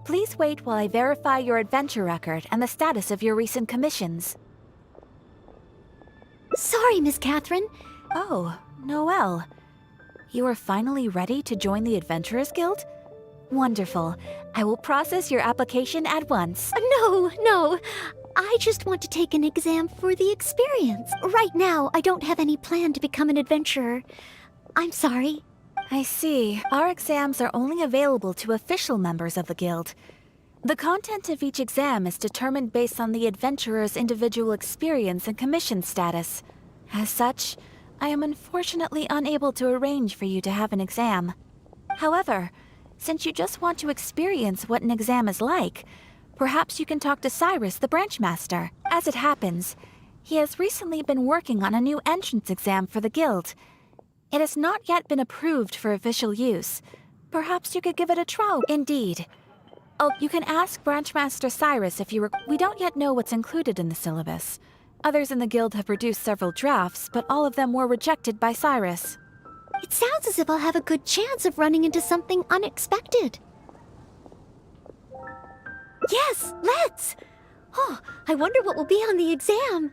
Please wait while I verify your adventure record and the status of your recent commissions. Sorry, Miss Catherine. Oh, Noelle. You are finally ready to join the Adventurers Guild? Wonderful. I will process your application at once. No. I just want to take an exam for the experience. Right now, I don't have any plan to become an adventurer. I'm sorry. I see. Our exams are only available to official members of the guild. The content of each exam is determined based on the adventurer's individual experience and commission status. As such, I am unfortunately unable to arrange for you to have an exam. However, since you just want to experience what an exam is like, perhaps you can talk to Cyrus, the branch master. As it happens, he has recently been working on a new entrance exam for the guild. It has not yet been approved for official use. Perhaps you could give it a try. Indeed. Oh, you can ask Branchmaster Cyrus if you We don't yet know what's included in the syllabus. Others in the guild have produced several drafts, but all of them were rejected by Cyrus. It sounds as if I'll have a good chance of running into something unexpected. Yes, let's! Oh, I wonder what will be on the exam.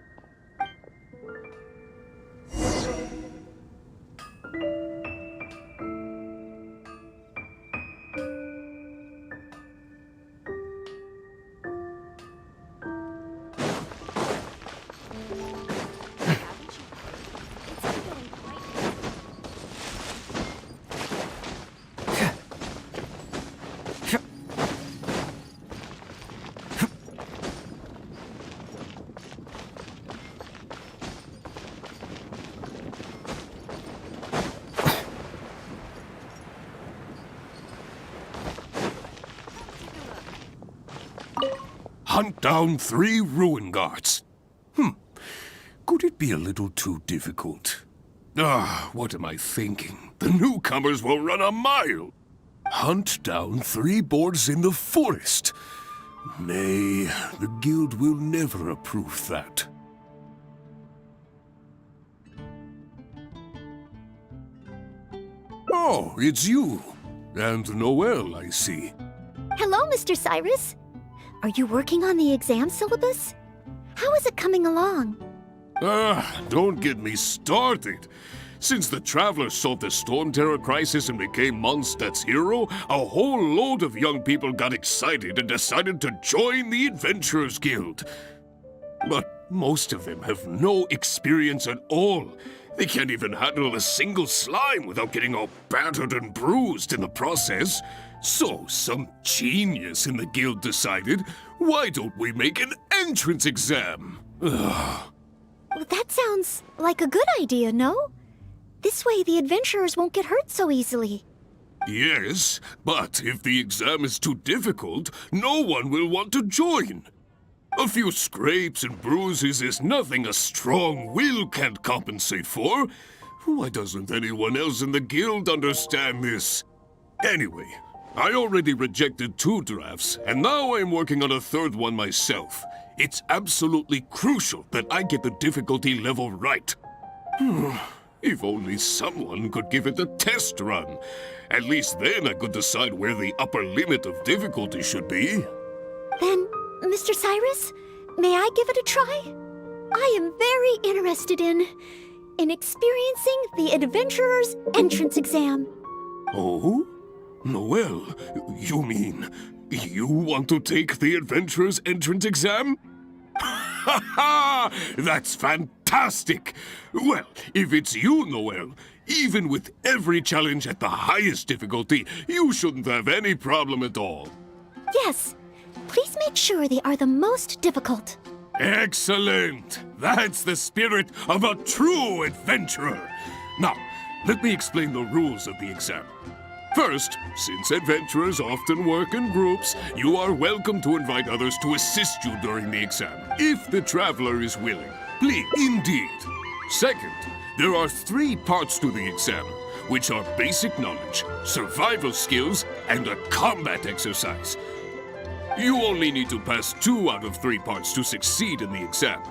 Hunt down 3 ruin guards. Could it be a little too difficult? What am I thinking? The newcomers will run a mile. Hunt down 3 boards in the forest. Nay, the guild will never approve that. Oh, it's you. And Noelle, I see. Hello, Mr. Cyrus. Are you working on the exam syllabus? How is it coming along? Don't get me started. Since the Travelers solved the Storm Terror crisis and became Mondstadt's hero, a whole load of young people got excited and decided to join the Adventurers Guild. But most of them have no experience at all. They can't even handle a single slime without getting all battered and bruised in the process. So some genius in the guild decided, why don't we make an entrance exam? Ugh. Well, that sounds like a good idea, no? This way the adventurers won't get hurt so easily. Yes, but if the exam is too difficult, no one will want to join. A few scrapes and bruises is nothing a strong will can't compensate for. Why doesn't anyone else in the guild understand this? Anyway, I already rejected 2 drafts, and now I'm working on a 3rd one myself. It's absolutely crucial that I get the difficulty level right. If only someone could give it a test run. At least then I could decide where the upper limit of difficulty should be. Then, Mr. Cyrus, may I give it a try? I am very interested in experiencing the adventurer's entrance exam. Oh? Noel, you mean you want to take the adventurer's entrance exam? Ha ha! That's fantastic! Well, if it's you, Noel, even with every challenge at the highest difficulty, you shouldn't have any problem at all. Yes, please make sure they are the most difficult. Excellent! That's the spirit of a true adventurer! Now, let me explain the rules of the exam. First, since adventurers often work in groups, you are welcome to invite others to assist you during the exam, if the traveler is willing. Please, indeed. Second, there are 3 parts to the exam, which are basic knowledge, survival skills, and a combat exercise. You only need to pass 2 out of 3 parts to succeed in the exam.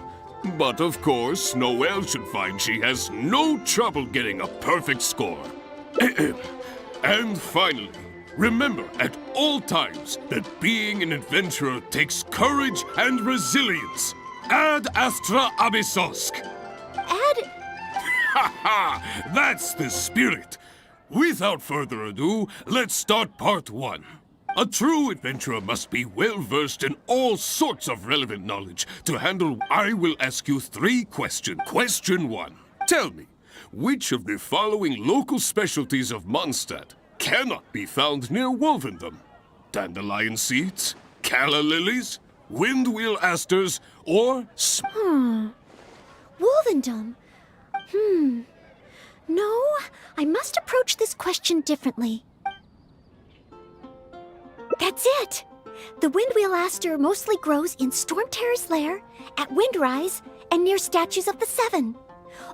But of course, Noelle should find she has no trouble getting a perfect score. And finally, remember at all times that being an adventurer takes courage and resilience. Ad astra abyssosk. Ad... Ha ha! That's the spirit. Without further ado, let's start part 1. A true adventurer must be well-versed in all sorts of relevant knowledge to handle. I will ask you 3 questions. Question 1. Tell me, which of the following local specialties of Mondstadt cannot be found near Wolvendom? Dandelion seeds, calla lilies, windwheel asters, or... Wolvendom. No, I must approach this question differently. That's it! The windwheel aster mostly grows in Storm Terror's lair, at Windrise, and near statues of the 7.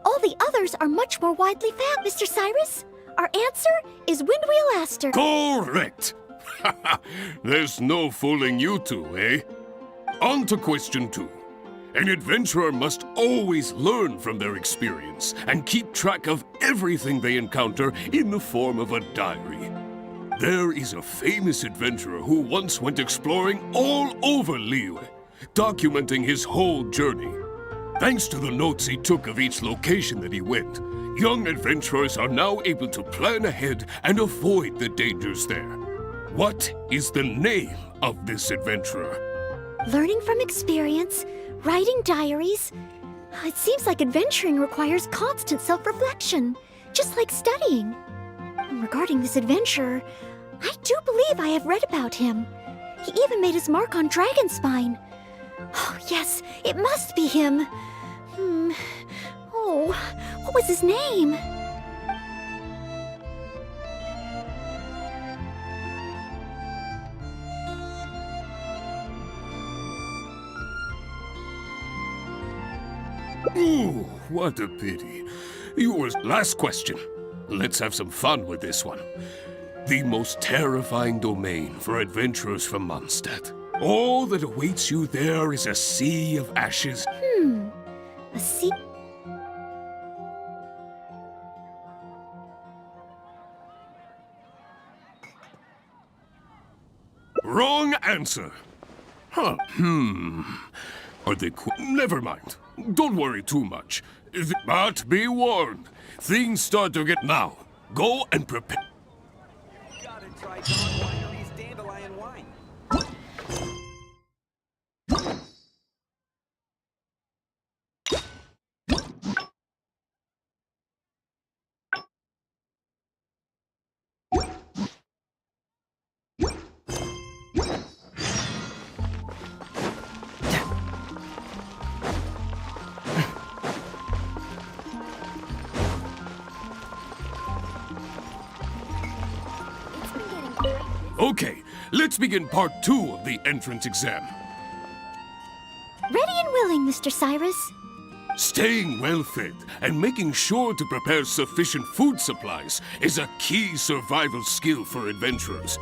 All the others are much more widely found, Mr. Cyrus. Our answer is windwheel aster. Correct! There's no fooling you two, eh? On to question 2. An adventurer must always learn from their experience and keep track of everything they encounter in the form of a diary. There is a famous adventurer who once went exploring all over Liyue, documenting his whole journey. Thanks to the notes he took of each location that he went, young adventurers are now able to plan ahead and avoid the dangers there. What is the name of this adventurer? Learning from experience, writing diaries. It seems like adventuring requires constant self-reflection, just like studying. Regarding this adventurer, I do believe I have read about him. He even made his mark on Dragonspine. Oh, yes, it must be him. Oh, what was his name? Ooh, what a pity. Yours, last question. Let's have some fun with this one. The most terrifying domain for adventurers from Mondstadt. All that awaits you there is a sea of ashes. A sea... Wrong answer. Huh. Are they never mind. Don't worry too much. But be warned, things start to get now. Go and prepare. Gotta try Dawn Winery's dandelion wine. Okay, let's begin part 2 of the entrance exam. Ready and willing, Mr. Cyrus. Staying well fed and making sure to prepare sufficient food supplies is a key survival skill for adventurers.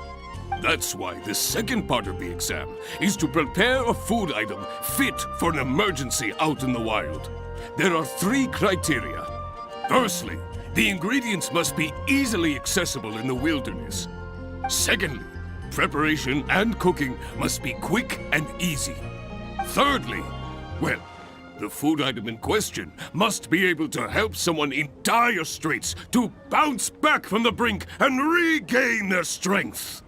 That's why the second part of the exam is to prepare a food item fit for an emergency out in the wild. There are 3 criteria. Firstly, the ingredients must be easily accessible in the wilderness. Secondly, preparation and cooking must be quick and easy. Thirdly, well, the food item in question must be able to help someone in dire straits to bounce back from the brink and regain their strength.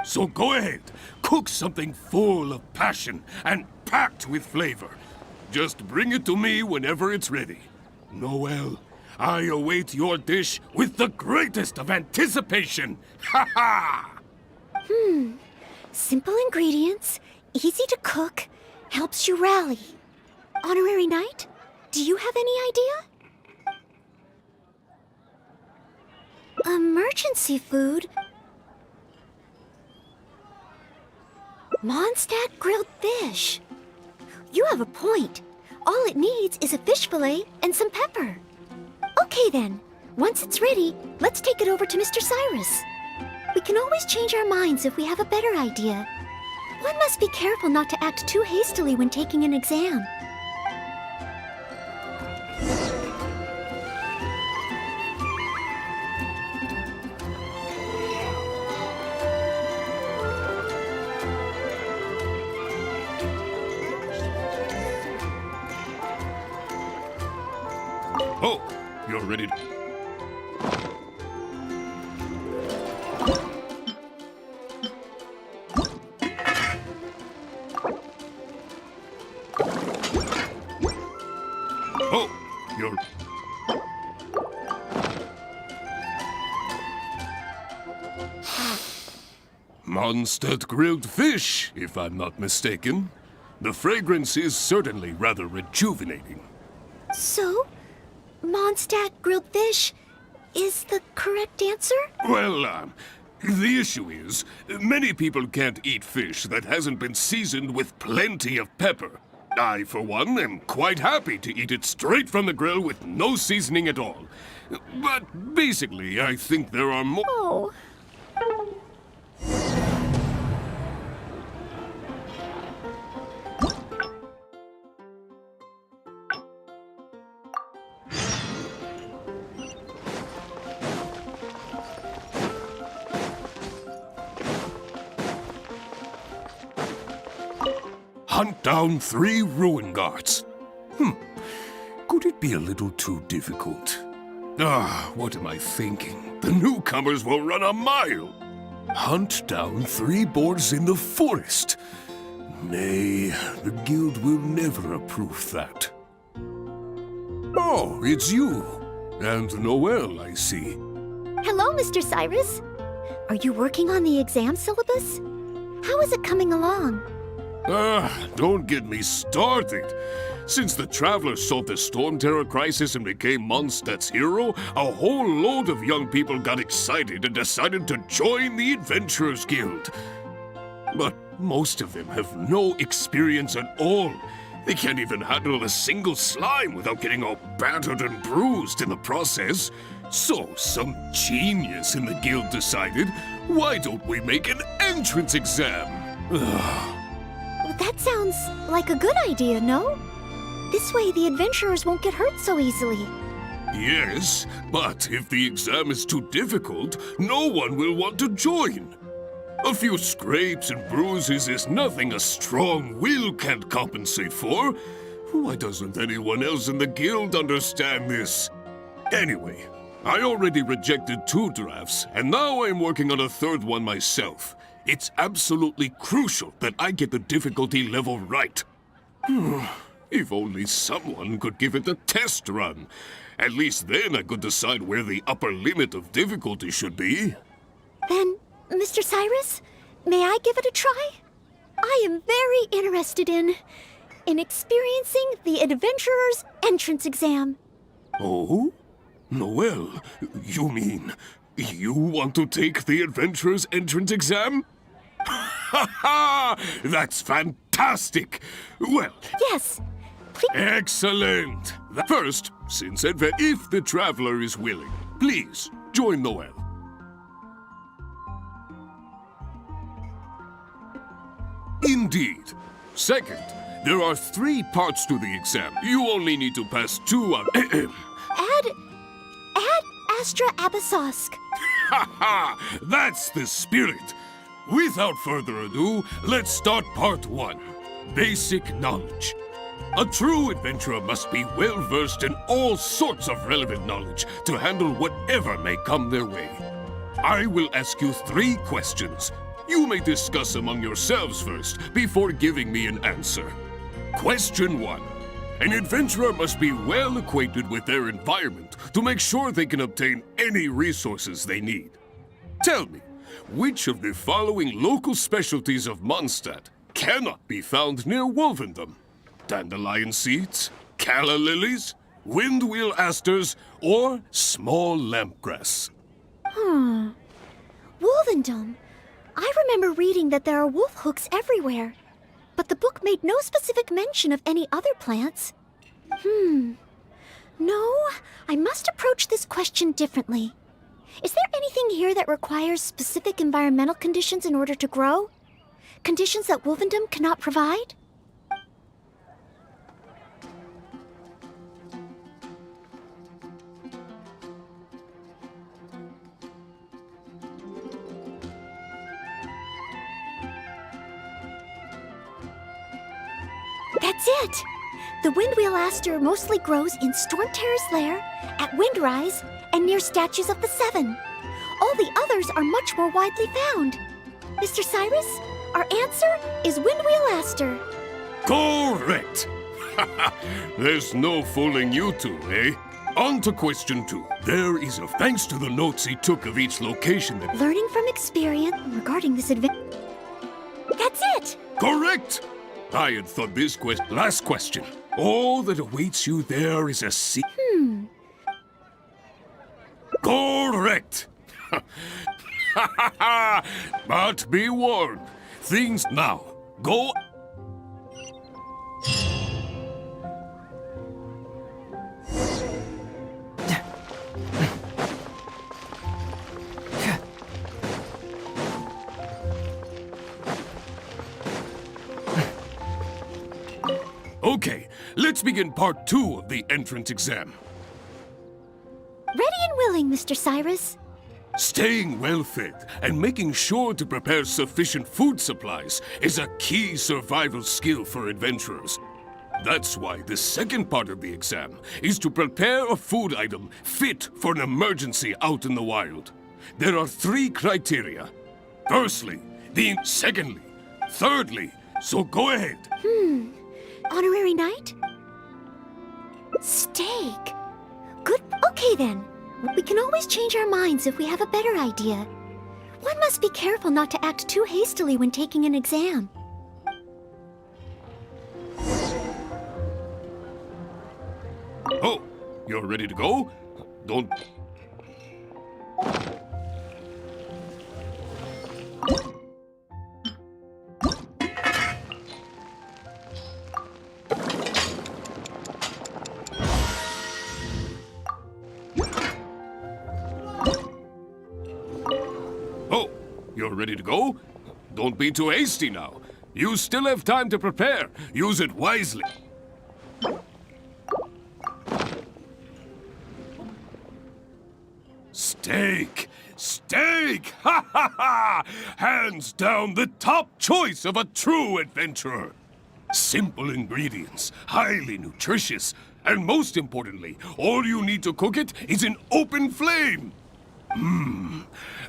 So go ahead, cook something full of passion and packed with flavor. Just bring it to me whenever it's ready. Noel, I await your dish with the greatest of anticipation. Ha ha! Simple ingredients, easy to cook, helps you rally. Honorary Knight, do you have any idea? Emergency food? Mondstadt grilled fish. You have a point. All it needs is a fish fillet and some pepper. Okay then, once it's ready, let's take it over to Mr. Cyrus. We can always change our minds if we have a better idea. One must be careful not to act too hastily when taking an exam. Oh, you're ready to... Oh, you're... Mondstadt grilled fish, if I'm not mistaken. The fragrance is certainly rather rejuvenating. So, Mondstadt grilled fish is the correct answer? Well, the issue is, many people can't eat fish that hasn't been seasoned with plenty of pepper. I, for one, am quite happy to eat it straight from the grill with no seasoning at all. But basically, I think there are more... Oh. Hunt down 3 ruin guards. Could it be a little too difficult? What am I thinking? The newcomers will run a mile. Hunt down 3 boars in the forest. Nay, the guild will never approve that. Oh, it's you. And Noel, I see. Hello, Mr. Cyrus. Are you working on the exam syllabus? How is it coming along? Don't get me started. Since the Travelers solved the Storm Terror crisis and became Mondstadt's hero, a whole load of young people got excited and decided to join the Adventurers Guild. But most of them have no experience at all. They can't even handle a single slime without getting all battered and bruised in the process. So some genius in the guild decided, why don't we make an entrance exam? Well, that sounds like a good idea, no? This way the adventurers won't get hurt so easily. Yes, but if the exam is too difficult, no one will want to join. A few scrapes and bruises is nothing a strong will can't compensate for. Why doesn't anyone else in the guild understand this? Anyway, I already rejected 2 drafts, and now I'm working on a 3rd one myself. It's absolutely crucial that I get the difficulty level right. If only someone could give it a test run. At least then I could decide where the upper limit of difficulty should be. Then, Mr. Cyrus, may I give it a try? I am very interested in experiencing the Adventurer's Entrance Exam. Oh? Well, you mean you want to take the Adventurer's Entrance Exam? Ha ha! That's fantastic! Well, Yes, please. excellent! First, since if the traveler is willing, please join Noel. Indeed. Second, there are 3 parts to the exam. You only need to pass 2 out. Add Astra Abyssosque. Ha ha! That's the spirit! Without further ado, let's start part 1. Basic knowledge. A true adventurer must be well versed in all sorts of relevant knowledge to handle whatever may come their way. I will ask you 3 questions. You may discuss among yourselves first before giving me an answer. Question 1. An adventurer must be well acquainted with their environment to make sure they can obtain any resources they need. Tell me, which of the following local specialties of Mondstadt cannot be found near Wolvendom? Dandelion seeds, calla lilies, windwheel asters, or small lampgrass? Wolvendom. I remember reading that there are wolf hooks everywhere, but the book made no specific mention of any other plants. No, I must approach this question differently. Is there anything here that requires specific environmental conditions in order to grow? Conditions that Wolvendom cannot provide? That's it! The windwheel aster mostly grows in Storm Terror's lair, at Windrise, and near statues of the Seven. All the others are much more widely found. Mr. Cyrus, our answer is windwheel aster. Correct! There's no fooling you two, eh? On to question 2. There is a thanks to the notes he took of each location that... Learning from experience regarding this adventure. That's it! Correct! I had thought this last question. All that awaits you there is a Correct! But be warned. Things now. Go... Okay, let's begin part 2 of the entrance exam. Ready and willing, Mr. Cyrus. Staying well fed and making sure to prepare sufficient food supplies is a key survival skill for adventurers. That's why the second part of the exam is to prepare a food item fit for an emergency out in the wild. There are 3 criteria. Firstly, secondly, thirdly, so go ahead. Honorary knight? Steak. Good. Okay then. We can always change our minds if we have a better idea. One must be careful not to act too hastily when taking an exam. Oh, you're ready to go? Don't... Oh, you're ready to go? Don't be too hasty now. You still have time to prepare. Use it wisely. Steak! Steak! Ha ha ha! Hands down the top choice of a true adventurer. Simple ingredients, highly nutritious, and most importantly, all you need to cook it is an open flame.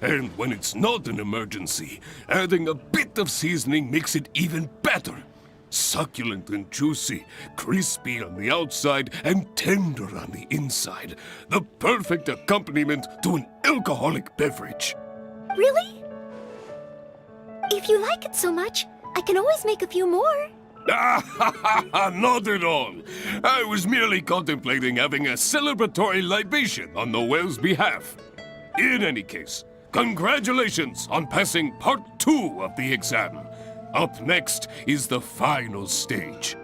And when it's not an emergency, adding a bit of seasoning makes it even better. Succulent and juicy, crispy on the outside and tender on the inside. The perfect accompaniment to an alcoholic beverage. Really? If you like it so much, I can always make a few more. Not at all. I was merely contemplating having a celebratory libation on the whale's behalf. In any case, congratulations on passing part 2 of the exam. Up next is the final stage.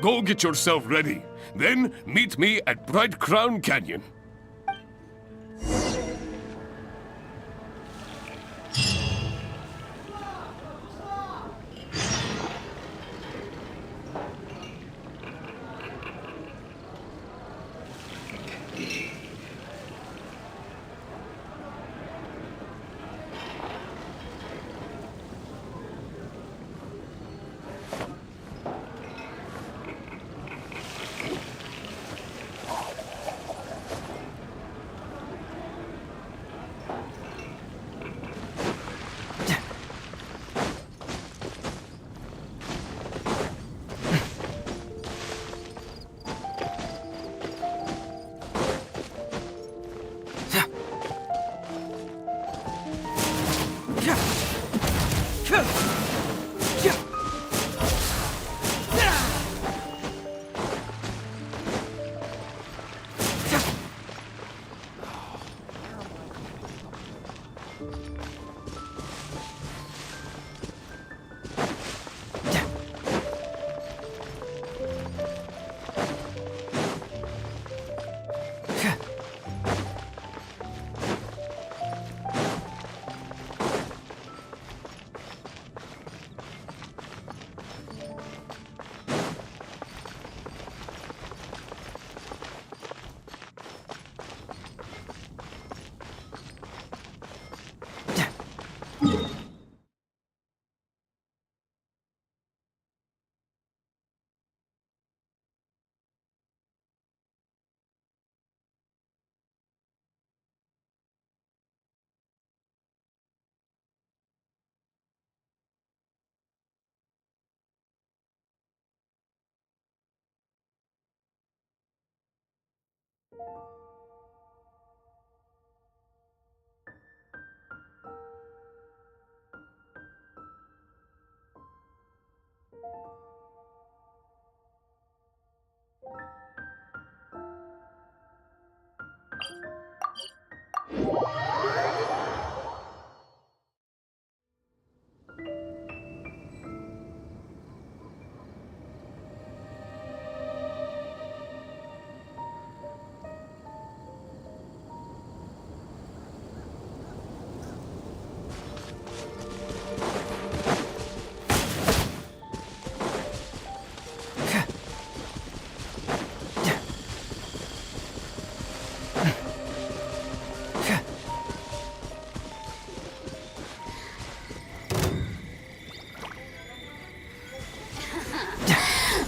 Go get yourself ready. Then meet me at Bright Crown Canyon.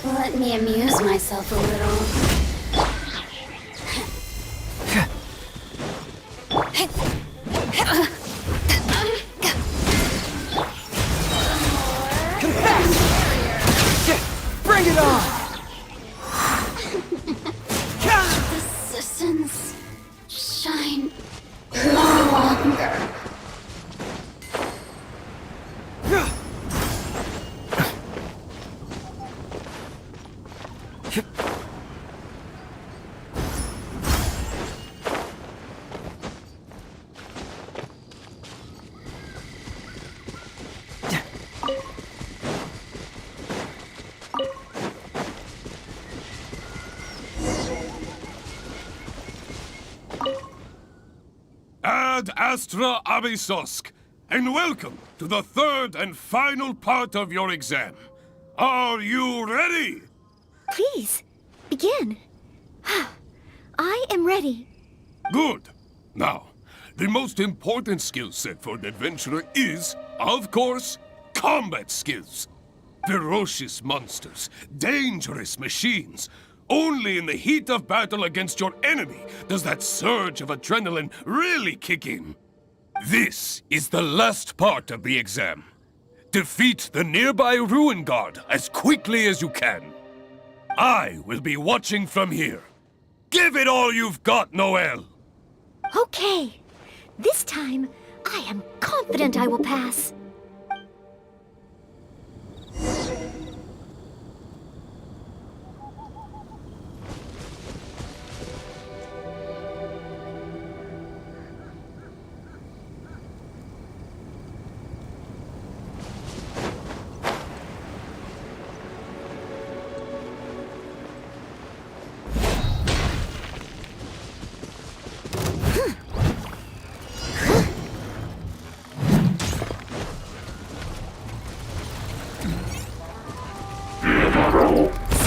Let me amuse myself a little. Bring it on! The citizens shine no longer. Ad Astra Abysosk, and welcome to the third and final part of your exam. Are you ready? Please, begin. I am ready. Good. Now, the most important skill set for an adventurer is, of course, combat skills. Ferocious monsters, dangerous machines. Only in the heat of battle against your enemy does that surge of adrenaline really kick in. This is the last part of the exam. Defeat the nearby Ruin Guard as quickly as you can. I will be watching from here. Give it all you've got, Noelle! Okay. This time, I am confident I will pass.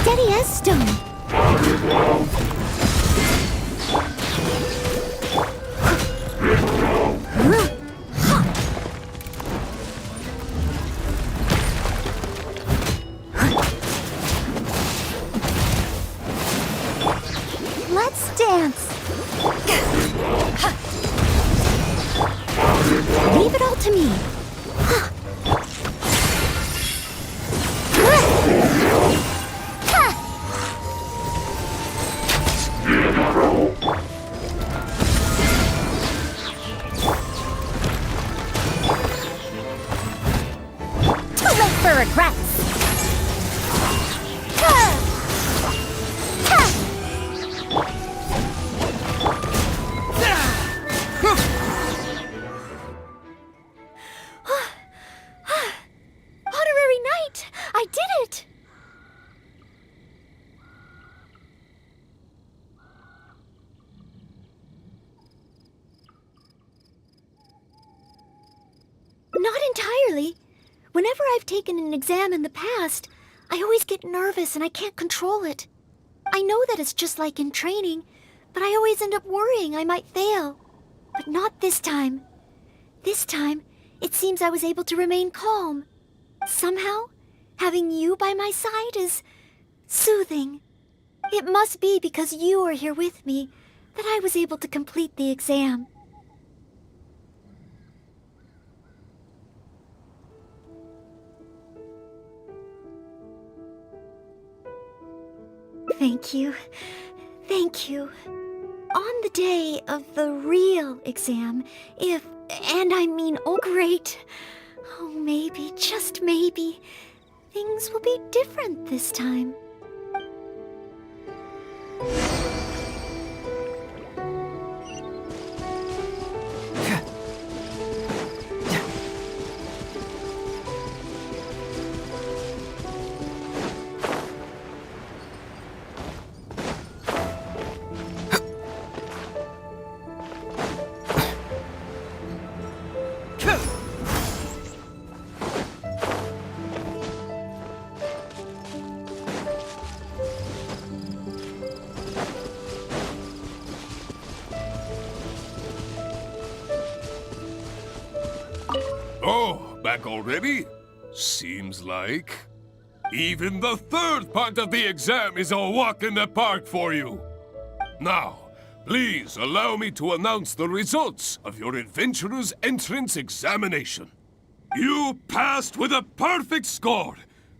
Steady as stone. Let's dance. Leave it all to me. Too late for regrets. Honorary Knight! I did it! Not entirely. Whenever I've taken an exam in the past, I always get nervous and I can't control it. I know that it's just like in training, but I always end up worrying I might fail. But not this time. This time, it seems I was able to remain calm. Somehow, having you by my side is soothing. It must be because you are here with me that I was able to complete the exam. Thank you. Thank you. On the day of the real exam, and I mean, oh great, oh maybe, just maybe, things will be different this time. Oh, back already? Seems like. Even the third part of the exam is a walk in the park for you. Now, please allow me to announce the results of your adventurer's entrance examination. You passed with a perfect score.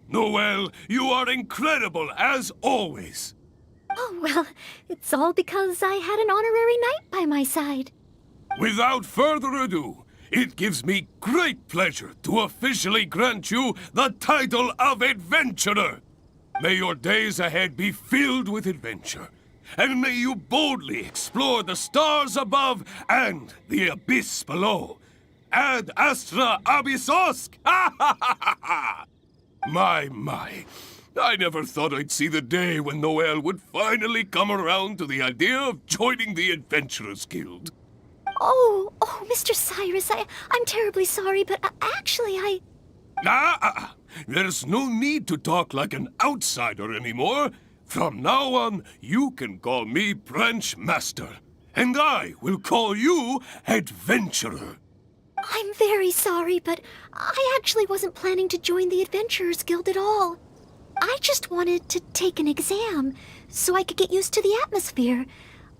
Noelle, you are incredible as always. Oh, well, it's all because I had an honorary knight by my side. Without further ado, it gives me great pleasure to officially grant you the title of Adventurer. May your days ahead be filled with adventure, and may you boldly explore the stars above and the abyss below. Ad astra abyssosk! My. I never thought I'd see the day when Noelle would finally come around to the idea of joining the Adventurers Guild. Oh, Mr. Cyrus, I'm terribly sorry, but actually There's no need to talk like an outsider anymore. From now on, you can call me Branch Master, and I will call you Adventurer. I'm very sorry, but I actually wasn't planning to join the Adventurers Guild at all. I just wanted to take an exam so I could get used to the atmosphere.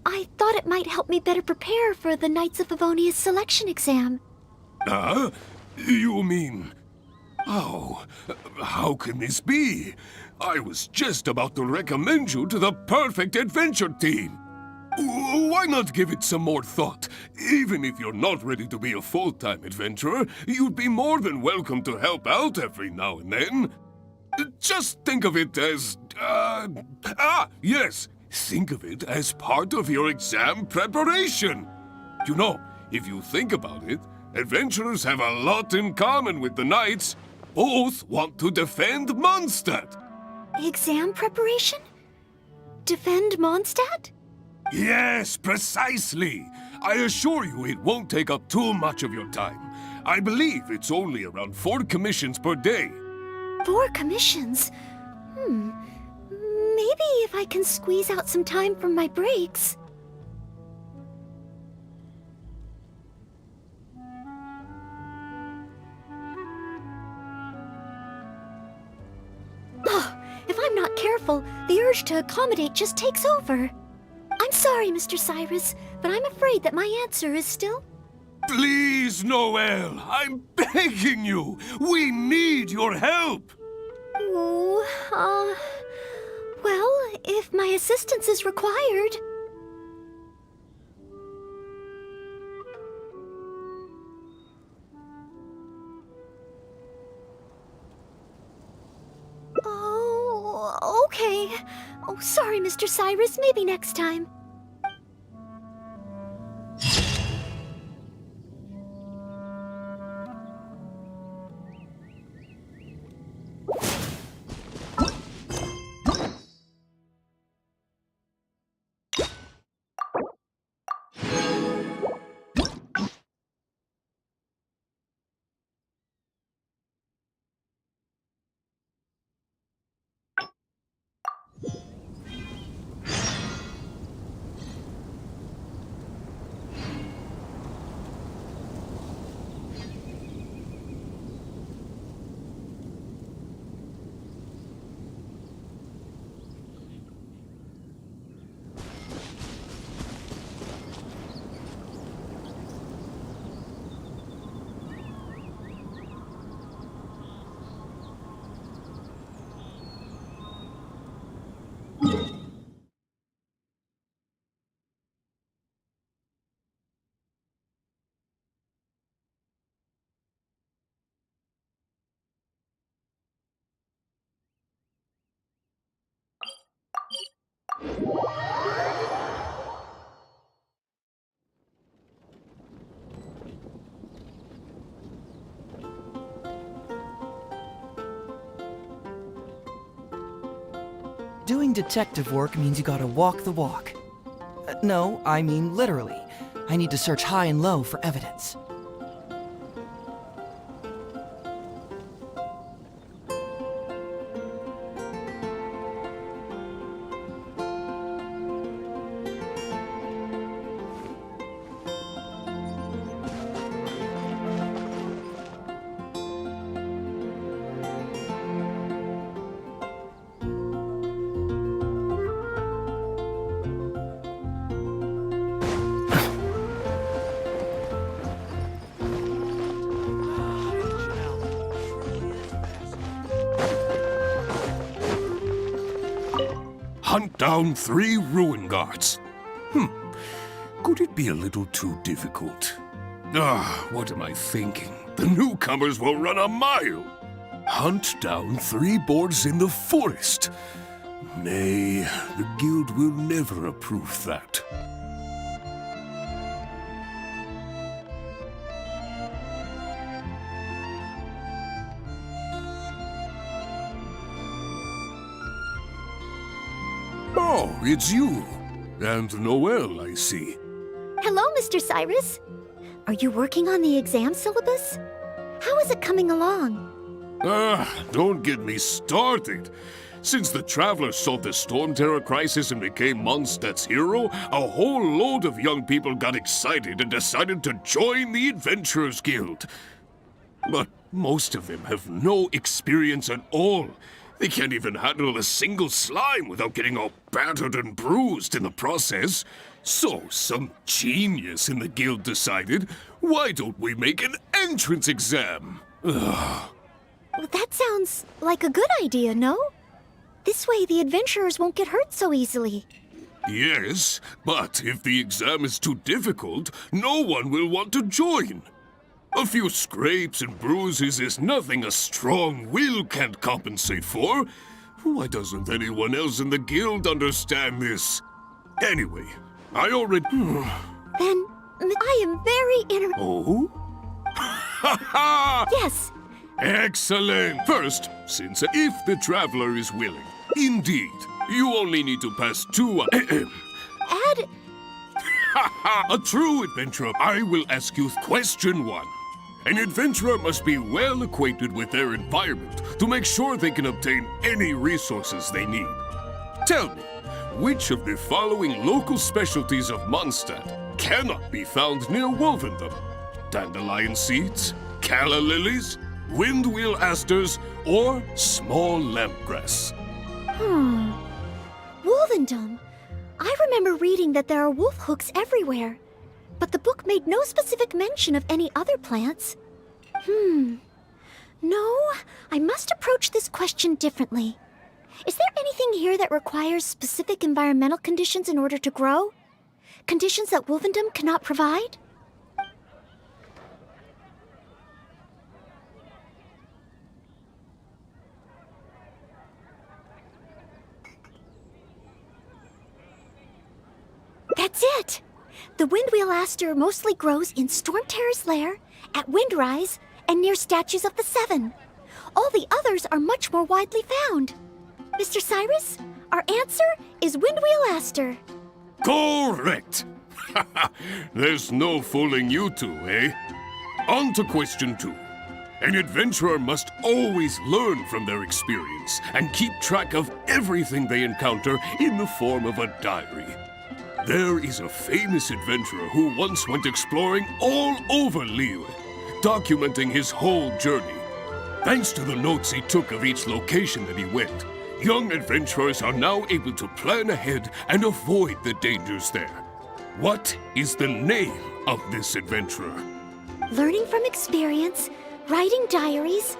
I thought it might help me better prepare for the Knights of Favonia's selection exam. Huh? You mean... Oh, how can this be? I was just about to recommend you to the perfect adventure team. Why not give it some more thought? Even if you're not ready to be a full-time adventurer, you'd be more than welcome to help out every now and then. Just think of it as... yes! Think of it as part of your exam preparation. You know, if you think about it, adventurers have a lot in common with the knights. Both want to defend Mondstadt. Exam preparation? Defend Mondstadt? Yes, precisely. I assure you it won't take up too much of your time. I believe it's only around 4 commissions per day. 4 commissions? Maybe if I can squeeze out some time from my breaks. If I'm not careful, the urge to accommodate just takes over. I'm sorry, Mr. Cyrus, but I'm afraid that my answer is still... Please, Noel, I'm begging you. We need your help. Oh, well, if my assistance is required... Oh, okay. Oh, sorry, Mr. Cyrus. Maybe next time. Doing detective work means you gotta walk the walk. No, I mean literally. I need to search high and low for evidence. Hunt down 3 ruin guards. Could it be a little too difficult? What am I thinking? The newcomers will run a mile. Hunt down 3 boards in the forest. Nay, the guild will never approve that. Oh, it's you. And Noel, I see. Hello, Mr. Cyrus. Are you working on the exam syllabus? How is it coming along? Don't get me started. Since the Travelers solved the Storm Terror crisis and became Mondstadt's hero, a whole load of young people got excited and decided to join the Adventurers Guild. But most of them have no experience at all. They can't even handle a single slime without getting all battered and bruised in the process. So some genius in the guild decided, why don't we make an entrance exam? Ugh. Well, that sounds like a good idea, no? This way the adventurers won't get hurt so easily. Yes, but if the exam is too difficult, no one will want to join. A few scrapes and bruises is nothing a strong will can't compensate for. Why doesn't anyone else in the guild understand this? Anyway, I already... Then I am very Oh? Ha ha! Yes, Excellent! First, since if the Traveler is willing, indeed, you only need to pass two... add... A true adventurer. I will ask you question 1. An adventurer must be well acquainted with their environment to make sure they can obtain any resources they need. Tell me, which of the following local specialties of Mondstadt cannot be found near Wolvendom? Dandelion seeds, calla lilies, windwheel asters, or small lampgrass? Wolvendom. I remember reading that there are wolf hooks everywhere, but the book made no specific mention of any other plants. No, I must approach this question differently. Is there anything here that requires specific environmental conditions in order to grow? Conditions that Wolvendom cannot provide? That's it! The windwheel aster mostly grows in Storm Terror's lair, at Windrise, and near statues of the Seven. All the others are much more widely found. Mr. Cyrus, our answer is windwheel aster. Correct! There's no fooling you two, eh? On to question 2. An adventurer must always learn from their experience and keep track of everything they encounter in the form of a diary. There is a famous adventurer who once went exploring all over Lille, documenting his whole journey. Thanks to the notes he took of each location that he went, young adventurers are now able to plan ahead and avoid the dangers there. What is the name of this adventurer? Learning from experience, writing diaries.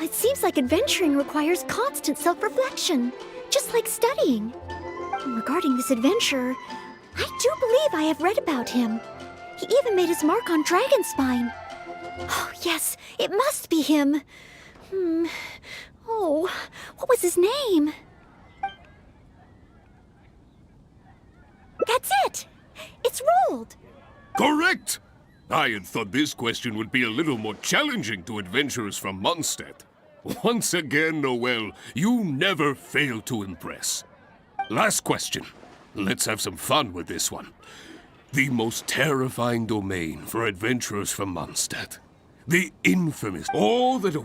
It seems like adventuring requires constant self-reflection, just like studying. Regarding this adventurer, I do believe I have read about him. He even made his mark on Dragonspine. Oh, yes, it must be him. Oh, what was his name? That's it! It's rolled! Correct! I had thought this question would be a little more challenging to adventurers from Mondstadt. Once again, Noel, you never fail to impress. Last question. Let's have some fun with this one. The most terrifying domain for adventurers from Mondstadt. The infamous... all that...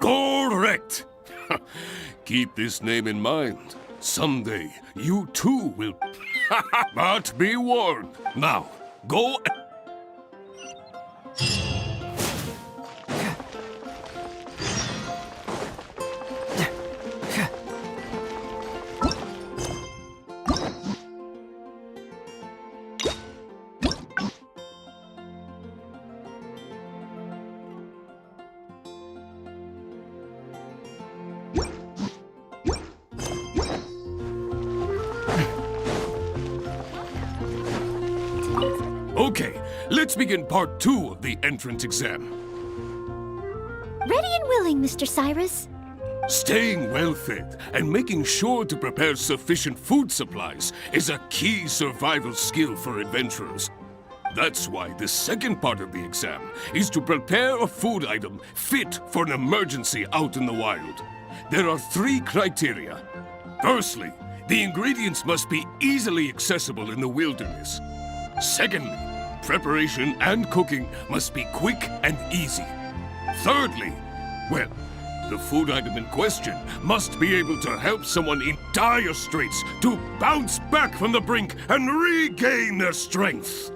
Correct! Keep this name in mind. Someday, you too will... But be warned. Now, go... Okay, let's begin part 2 of the entrance exam. Ready and willing, Mr. Cyrus. Staying well-fed and making sure to prepare sufficient food supplies is a key survival skill for adventurers. That's why the second part of the exam is to prepare a food item fit for an emergency out in the wild. There are 3 criteria. Firstly, the ingredients must be easily accessible in the wilderness. Secondly, preparation and cooking must be quick and easy. Thirdly, well, The food item in question must be able to help someone in dire straits to bounce back from the brink and regain their strength.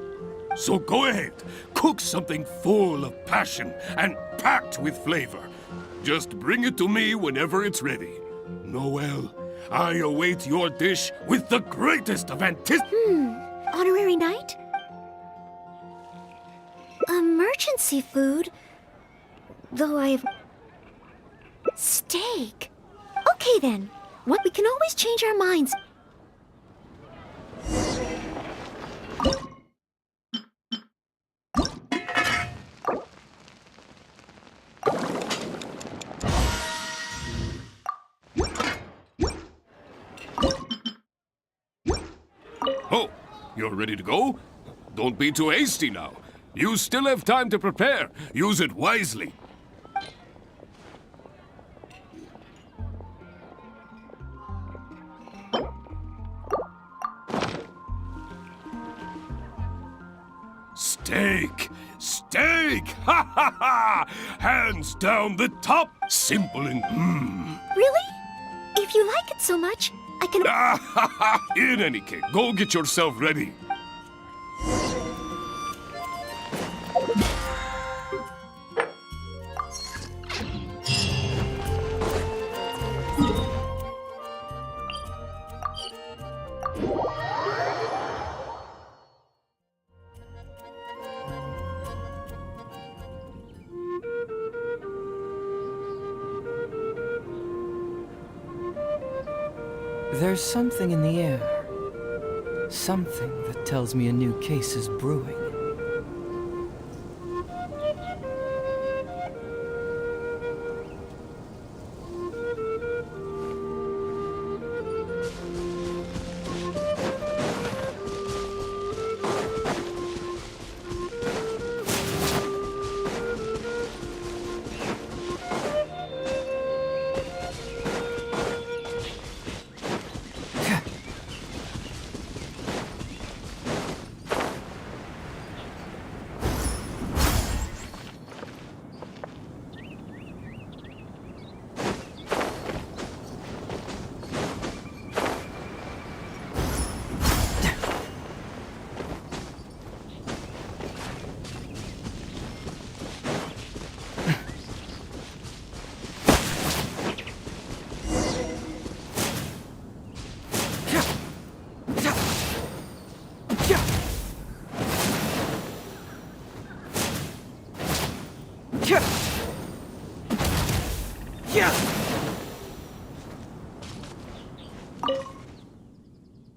So go ahead, cook something full of passion and packed with flavor. Just bring it to me whenever it's ready. Noel, I await your dish with the greatest of anticipation. Honorary knight? Emergency food? Though I've... Steak. Okay then. What, we can always change our minds. Oh, you're ready to go? Don't be too hasty now. You still have time to prepare. Use it wisely. Steak! Steak! Ha ha ha! Hands down the top! Simple and Really? If you like it so much, I can... Ah ha ha! In any case, go get yourself ready. There's something in the air. Something that tells me a new case is brewing.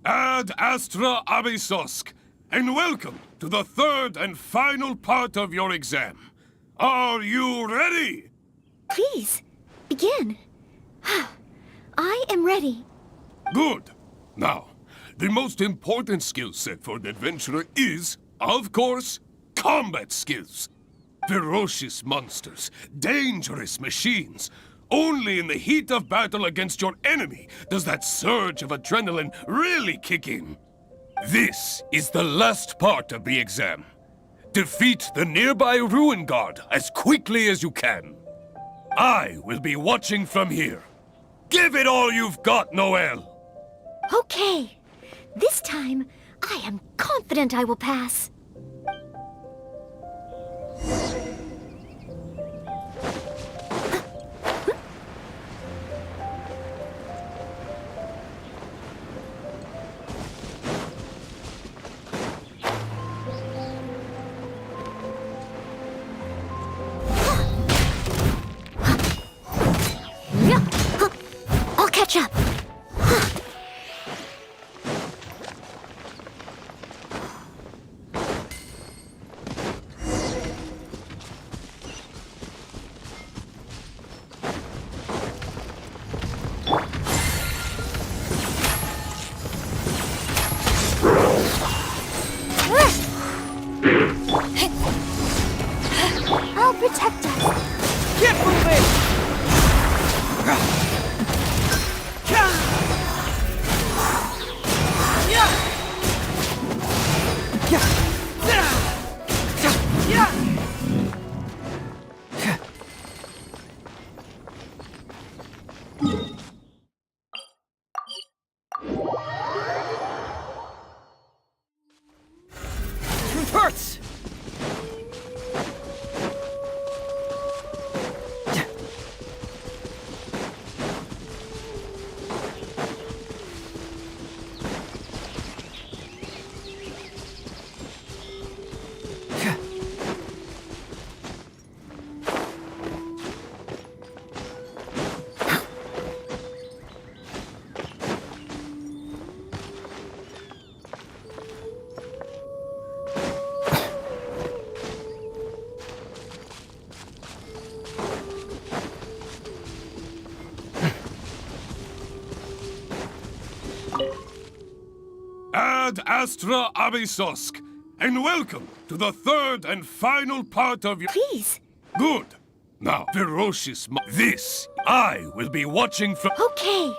Ad Astra Abysosk, and welcome to the third and final part of your exam. Are you ready? Please, begin. I am ready. Good. Now, the most important skill set for an adventurer is, of course, combat skills. Ferocious monsters, dangerous machines. Only in the heat of battle against your enemy does that surge of adrenaline really kick in. This is the last part of the exam. Defeat the nearby Ruin Guard as quickly as you can. I will be watching from here. Give it all you've got, Noel! Okay. This time, I am confident I will pass. I'll catch up. Ad Astra Abysosk, and welcome to the third and final part of your... Please. Good. Now, ferocious this, I will be watching from... Okay.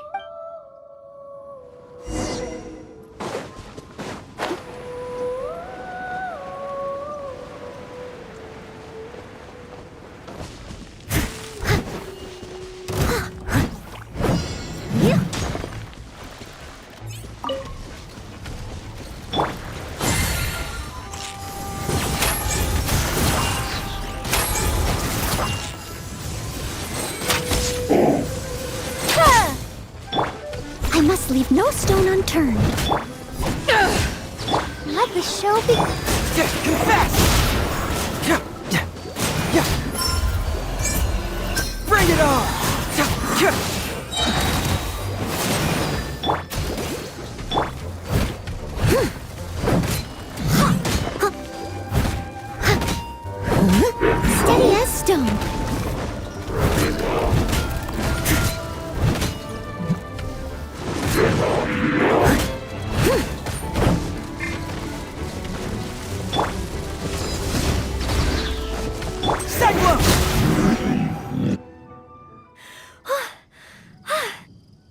I must leave no stone unturned. Let the show be... Bring it on! Steady as stone.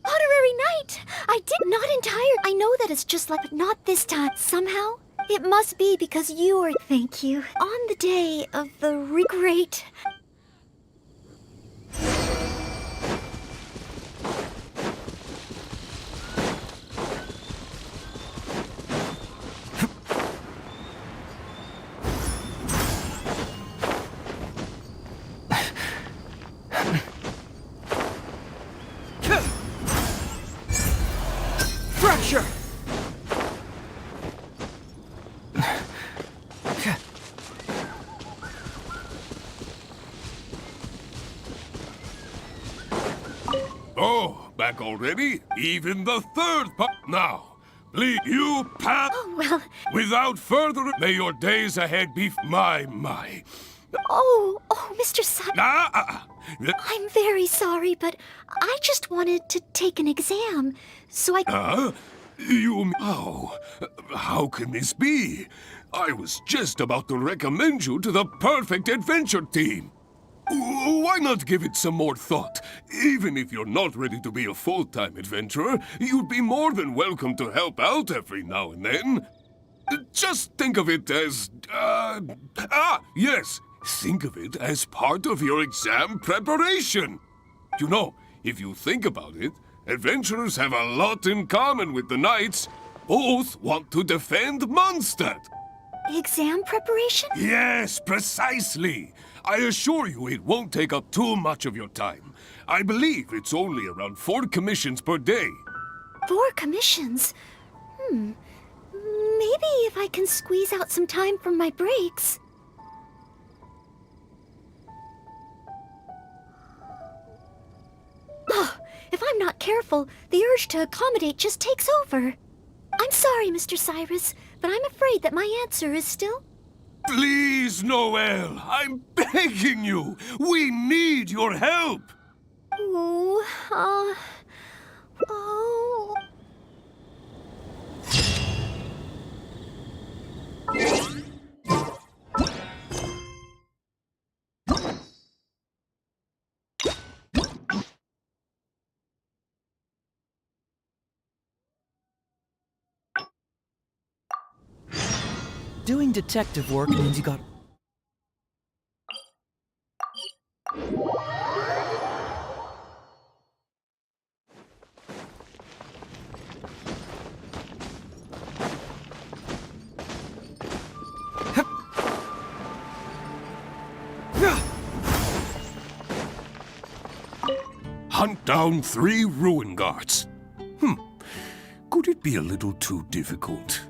Honorary Knight! I did not entire. I know that it's just like, but not this time. Somehow, it must be because you are. Thank you. On the day of the great. Fracture! Oh, back already? Even the third part. Now, please, you pat. Oh, well. Without further, may your days ahead be my. Oh, Mr. Sun. I'm I'm very sorry, but I just wanted to take an exam, so I. How can this be? I was just about to recommend you to the perfect adventure team. Why not give it some more thought? Even if you're not ready to be a full-time adventurer, you'd be more than welcome to help out every now and then. Just think of it as... yes. Think of it as part of your exam preparation. You know, if you think about it, adventurers have a lot in common with the knights. Both want to defend Mondstadt. Exam preparation? Yes, precisely. I assure you it won't take up too much of your time. I believe it's only around 4 commissions per day. 4 commissions? Maybe if I can squeeze out some time from my breaks. Oh, if I'm not careful, the urge to accommodate just takes over. I'm sorry, Mr. Cyrus, but I'm afraid that my answer is still... Please, Noel, I'm begging you. We need your help. Oh. Doing detective work means you got... Hunt down 3 ruin guards. Could it be a little too difficult?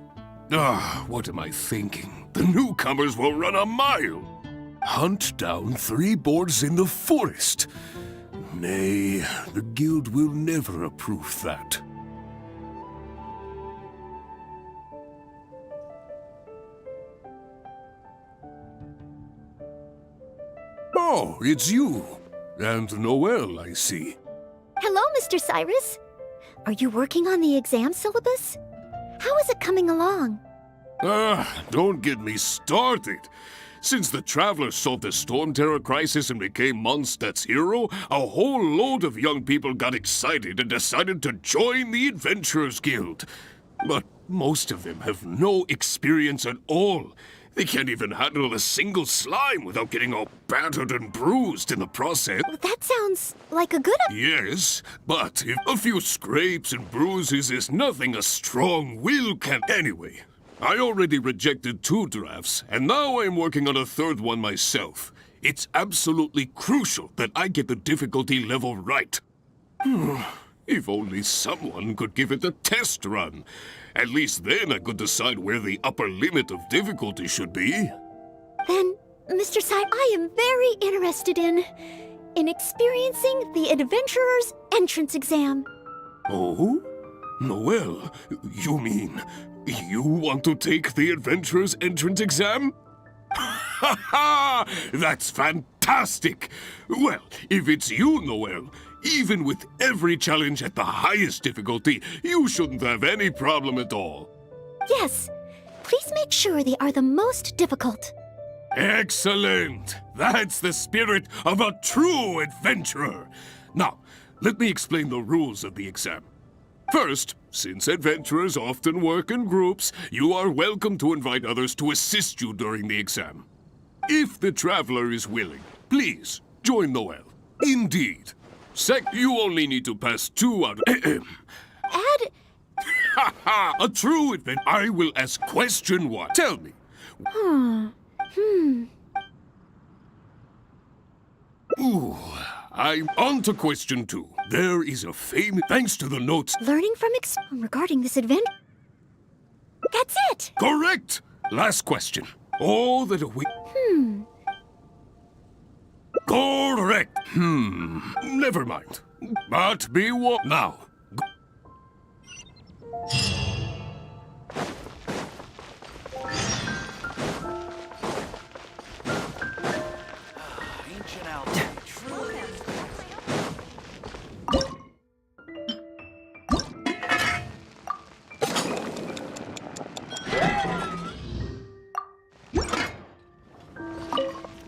What am I thinking? The newcomers will run a mile. Hunt down 3 boards in the forest. Nay, the guild will never approve that. Oh, it's you. And Noel, I see. Hello, Mr. Cyrus. Are you working on the exam syllabus? How is it coming along? Don't get me started. Since the Travelers solved the Storm Terror crisis and became Mondstadt's hero, a whole load of young people got excited and decided to join the Adventurers Guild. But most of them have no experience at all. They can't even handle a single slime without getting all battered and bruised in the process. That sounds like a good Yes, but if a few scrapes and bruises is nothing a strong will can. Anyway, I already rejected 2 drafts, and now I'm working on a 3rd one myself. It's absolutely crucial that I get the difficulty level right. If only someone could give it a test run. At least then I could decide where the upper limit of difficulty should be. Then, Mr. Sai, I am very interested in experiencing the Adventurer's entrance exam. Oh? Noel, you mean you want to take the Adventurer's entrance exam? Ha ha! That's fantastic! Well, if it's you, Noel, even with every challenge at the highest difficulty, you shouldn't have any problem at all. Yes, please make sure they are the most difficult. Excellent! That's the spirit of a true adventurer. Now, let me explain the rules of the exam. First, since adventurers often work in groups, you are welcome to invite others to assist you during the exam. If the traveler is willing, please join Noel. Indeed. You only need to pass 2 out of... Add... Ha ha! A true adventurer. I will ask question 1. Tell me. Ooh, I'm on to question 2. There is a famous... Thanks to the notes... Learning from regarding this adventure. That's it! Correct! Last question. All that we... Correct! Never mind. But be warned. Now... Ancient alchemy, truly.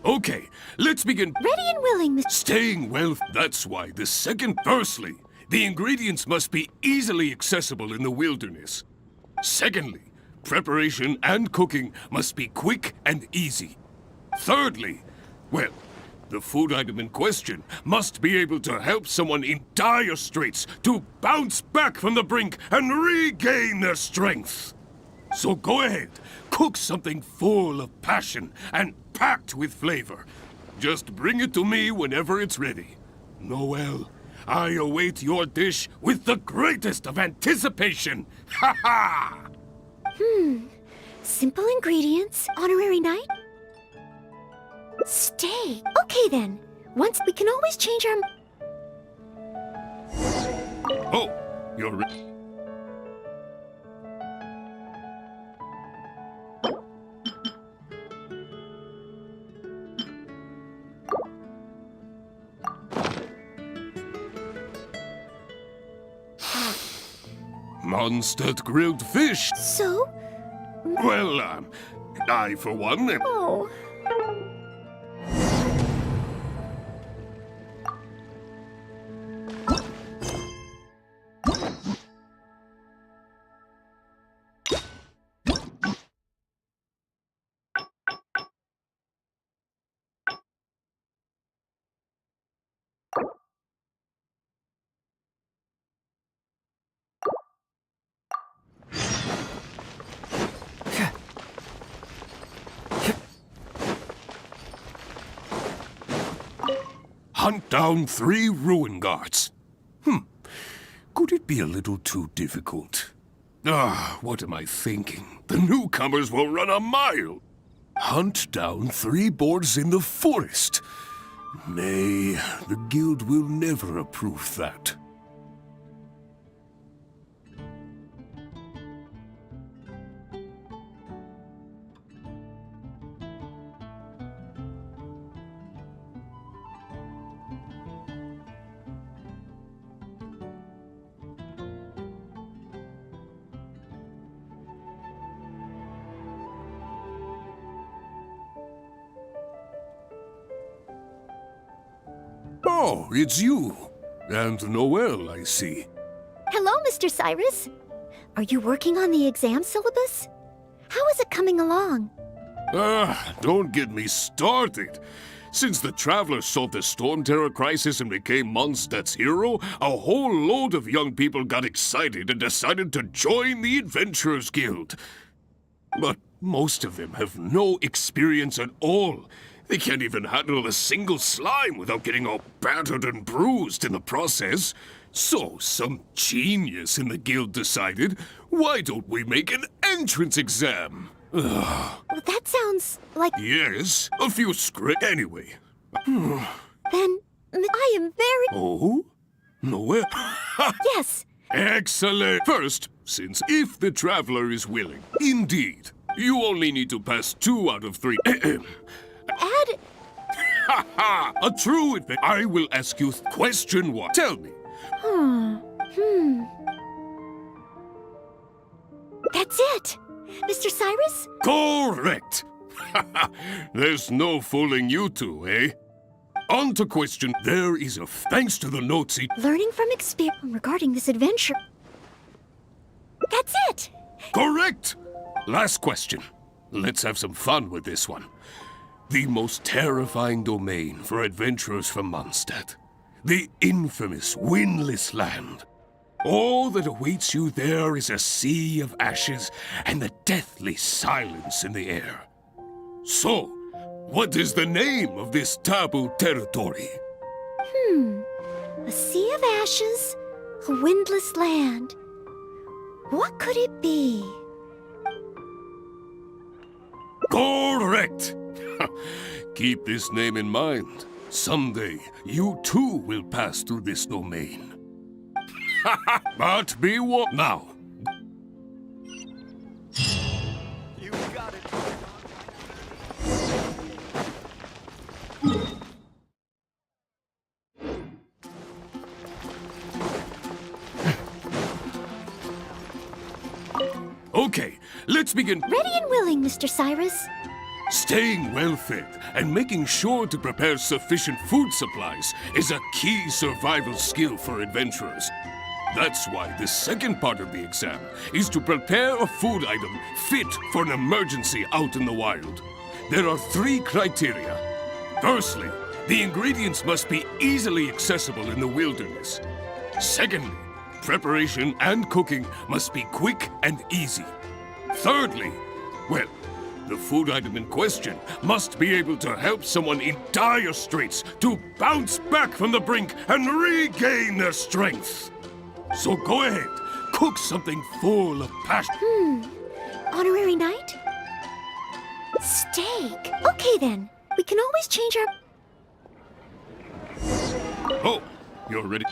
Okay, let's begin. Ready and willing, Mr. Staying well, that's why the second... Firstly, the ingredients must be easily accessible in the wilderness. Secondly, preparation and cooking must be quick and easy. Thirdly, well, the food item in question must be able to help someone in dire straits to bounce back from the brink and regain their strength. So go ahead, cook something full of passion and packed with flavor. Just bring it to me whenever it's ready. Noel, I await your dish with the greatest of anticipation. Ha ha! Simple ingredients, honorary knight? Stay. Okay then. Once we can always change our... Oh, you're ready. Mondstadt grilled fish. So? Well, I, for one, am... Oh. Hunt down 3 ruin guards. Could it be a little too difficult? What am I thinking? The newcomers will run a mile. Hunt down 3 boars in the forest. Nay, the guild will never approve that. Oh, it's you. And Noelle, I see. Hello, Mr. Cyrus. Are you working on the exam syllabus? How is it coming along? Don't get me started. Since the Travelers solved the Storm Terror crisis and became Mondstadt's hero, a whole load of young people got excited and decided to join the Adventurers Guild. But most of them have no experience at all. They can't even handle a single slime without getting all battered and bruised in the process. So some genius in the guild decided, why don't we make an entrance exam? Well, that sounds like... Yes, a few script. Anyway. Then I am very... Oh? Noelle? Yes. Excellent. First, since if the traveler is willing, indeed, you only need to pass 2 out of 3. Add... Ha ha! A true adventure. I will ask you question 1. Tell me. That's it. Mr. Cyrus? Correct! There's no fooling you two, eh? On to question. There is a thanks to the notes he... Learning from experience regarding this adventure. That's it. Correct! Last question. Let's have some fun with this one. The most terrifying domain for adventurers from Mondstadt. The infamous Windless Land. All that awaits you there is a sea of ashes and the deathly silence in the air. So, what is the name of this taboo territory? A sea of ashes, a windless land. What could it be? Correct! Keep this name in mind. Someday, you too will pass through this domain. But be warned now. You got it. Okay, let's begin. Ready and willing, Mr. Cyrus. Staying well-fed and making sure to prepare sufficient food supplies is a key survival skill for adventurers. That's why the second part of the exam is to prepare a food item fit for an emergency out in the wild. There are 3 criteria. Firstly, the ingredients must be easily accessible in the wilderness. Secondly, preparation and cooking must be quick and easy. Thirdly, well, the food item in question must be able to help someone in dire straits to bounce back from the brink and regain their strength. So go ahead, cook something full of passion. Honorary knight? Steak. Okay then. We can always change our... Oh, you're ready.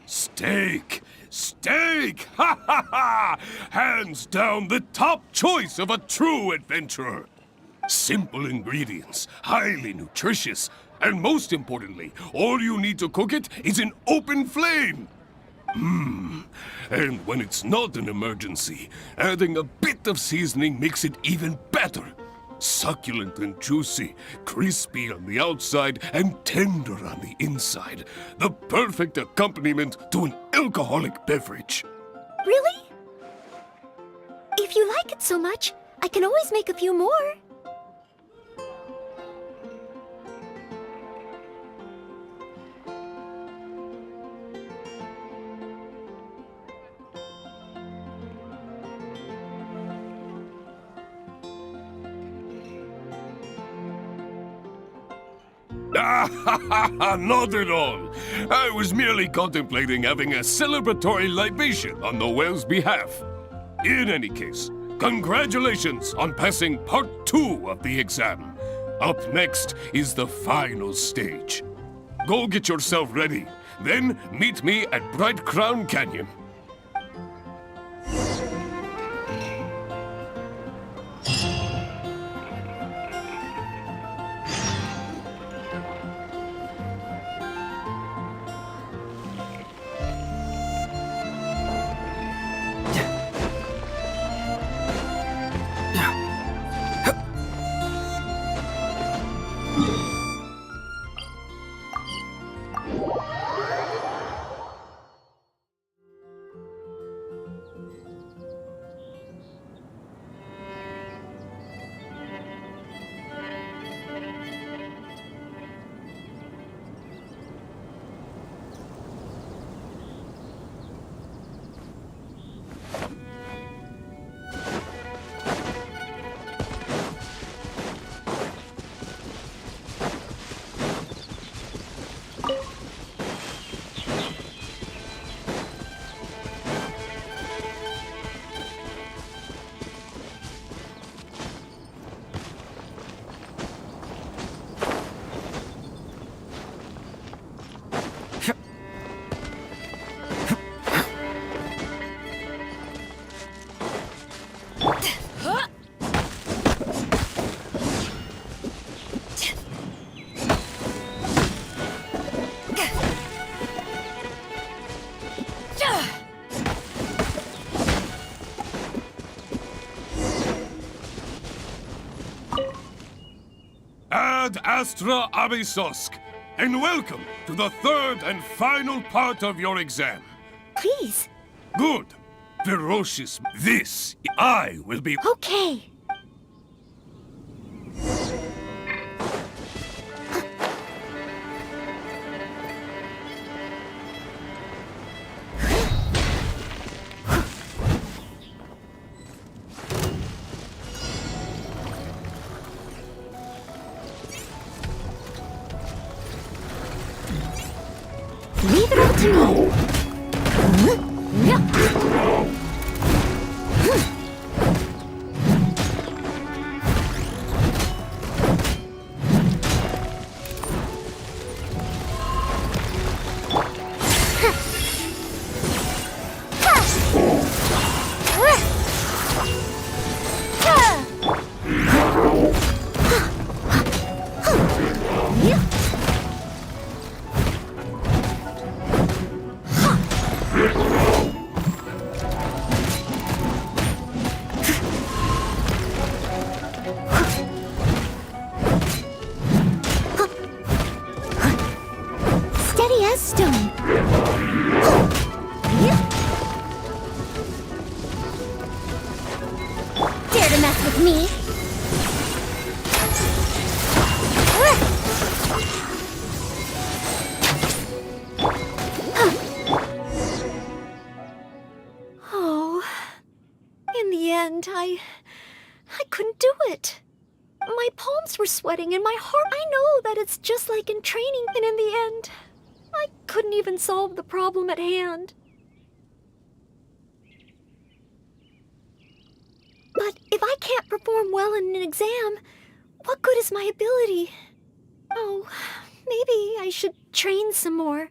Steak! Steak! Ha ha ha! Hands down the top choice of a true adventurer. Simple ingredients, highly nutritious, and most importantly, all you need to cook it is an open flame. And when it's not an emergency, adding a bit of seasoning makes it even better. Succulent and juicy, crispy on the outside and tender on the inside. The perfect accompaniment to an alcoholic beverage. Really? If you like it so much, I can always make a few more. Not at all. I was merely contemplating having a celebratory libation on Noelle's behalf. In any case, congratulations on passing part 2 of the exam. Up next is the final stage. Go get yourself ready. Then meet me at Bright Crown Canyon. Ad Astra Abysosk, and welcome to the third and final part of your exam. Please. Good. Ferocious. This, I will be... Okay. Leave it all to me. Steady as stone. Dare to mess with me? Oh, in the end, I couldn't do it. My palms were sweating and my heart. I know that it's just like in training, and in the end, I couldn't even solve the problem at hand. But if I can't perform well in an exam, what good is my ability? Oh, maybe I should train some more.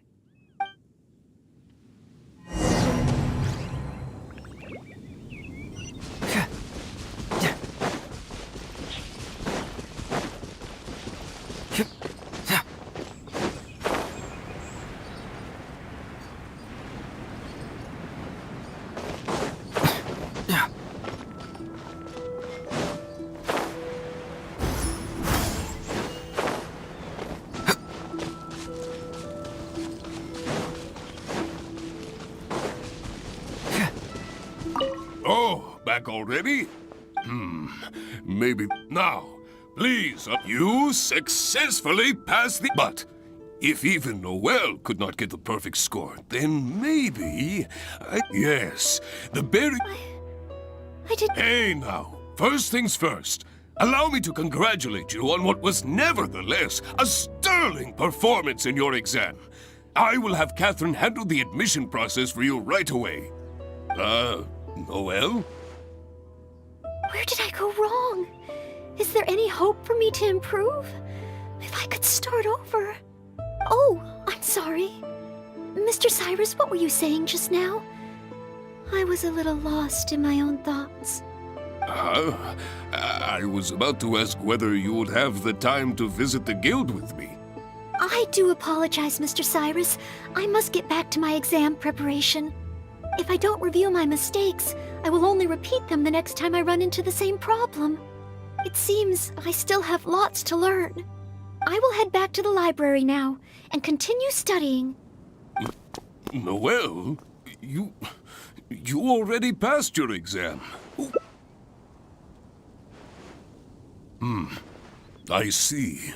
Oh, back already? Maybe now. Please, you successfully passed the... But if even Noel could not get the perfect score, then maybe... Yes, the berry... I did... Hey now, first things first. Allow me to congratulate you on what was nevertheless a sterling performance in your exam. I will have Catherine handle the admission process for you right away. Noel? Where did I go wrong? Is there any hope for me to improve? If I could start over. Oh, I'm sorry. Mr. Cyrus, what were you saying just now? I was a little lost in my own thoughts. I was about to ask whether you would have the time to visit the guild with me. I do apologize, Mr. Cyrus. I must get back to my exam preparation. If I don't review my mistakes, I will only repeat them the next time I run into the same problem. It seems I still have lots to learn. I will head back to the library now and continue studying. Noel, you already passed your exam. I see.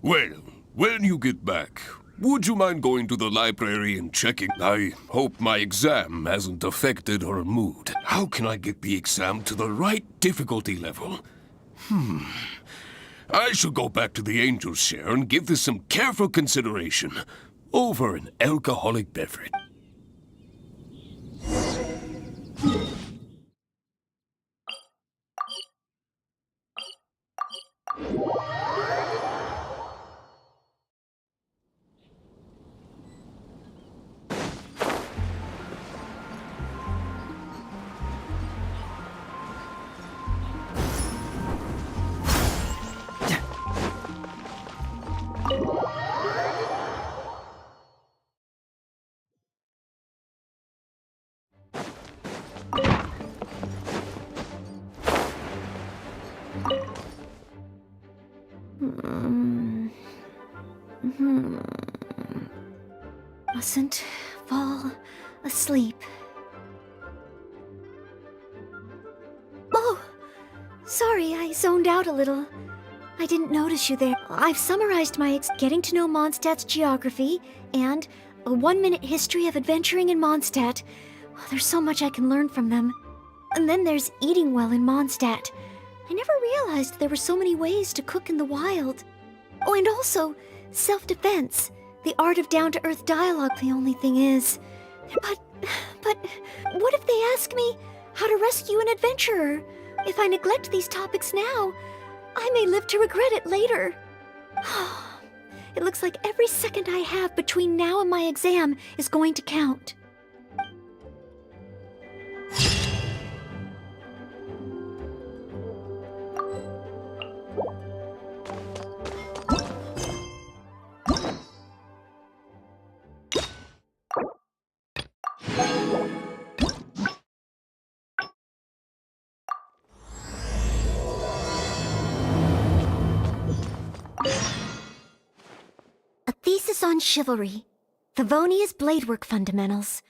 Well, when you get back, would you mind going to the library and checking? I hope my exam hasn't affected her mood. How can I get the exam to the right difficulty level? I should go back to the Angel's Share and give this some careful consideration over an alcoholic beverage. mustn't fall asleep. Oh, sorry, I zoned out a little. I didn't notice you there. I've summarized my getting to know Mondstadt's geography and a 1-minute history of adventuring in Mondstadt. Oh, there's so much I can learn from them. And then there's eating well in Mondstadt. I never realized there were so many ways to cook in the wild. Oh, and also self-defense, the art of down-to-earth dialogue. The only thing is, but what if they ask me how to rescue an adventurer? If I neglect these topics now, I may live to regret it later. It looks like every second I have between now and my exam is going to count. A thesis on chivalry. Favonia's bladework fundamentals.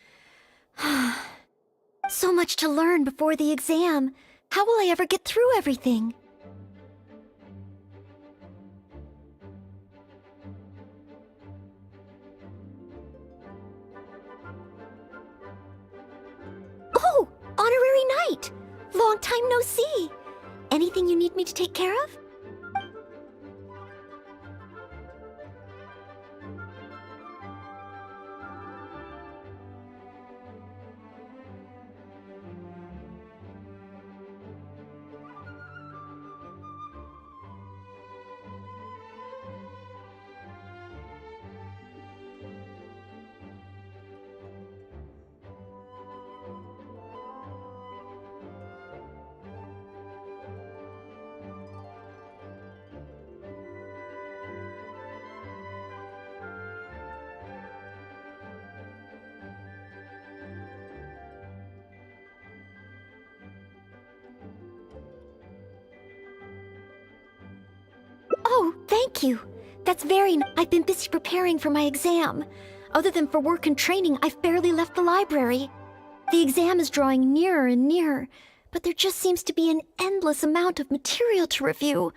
So much to learn before the exam. How will I ever get through everything? Oh, honorary knight! Long time no see. Anything you need me to take care of? Oh, thank you. That's I've been busy preparing for my exam. Other than for work and training, I've barely left the library. The exam is drawing nearer and nearer, but there just seems to be an endless amount of material to review.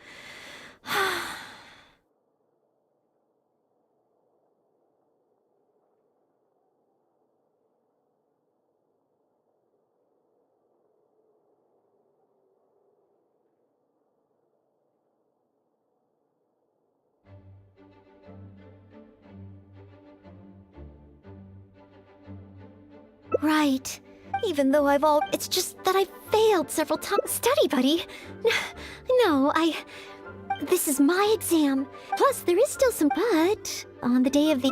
Right. Even though it's just that I failed several times. Study, buddy. No, this is my exam. Plus, there is still some, but on the day of the,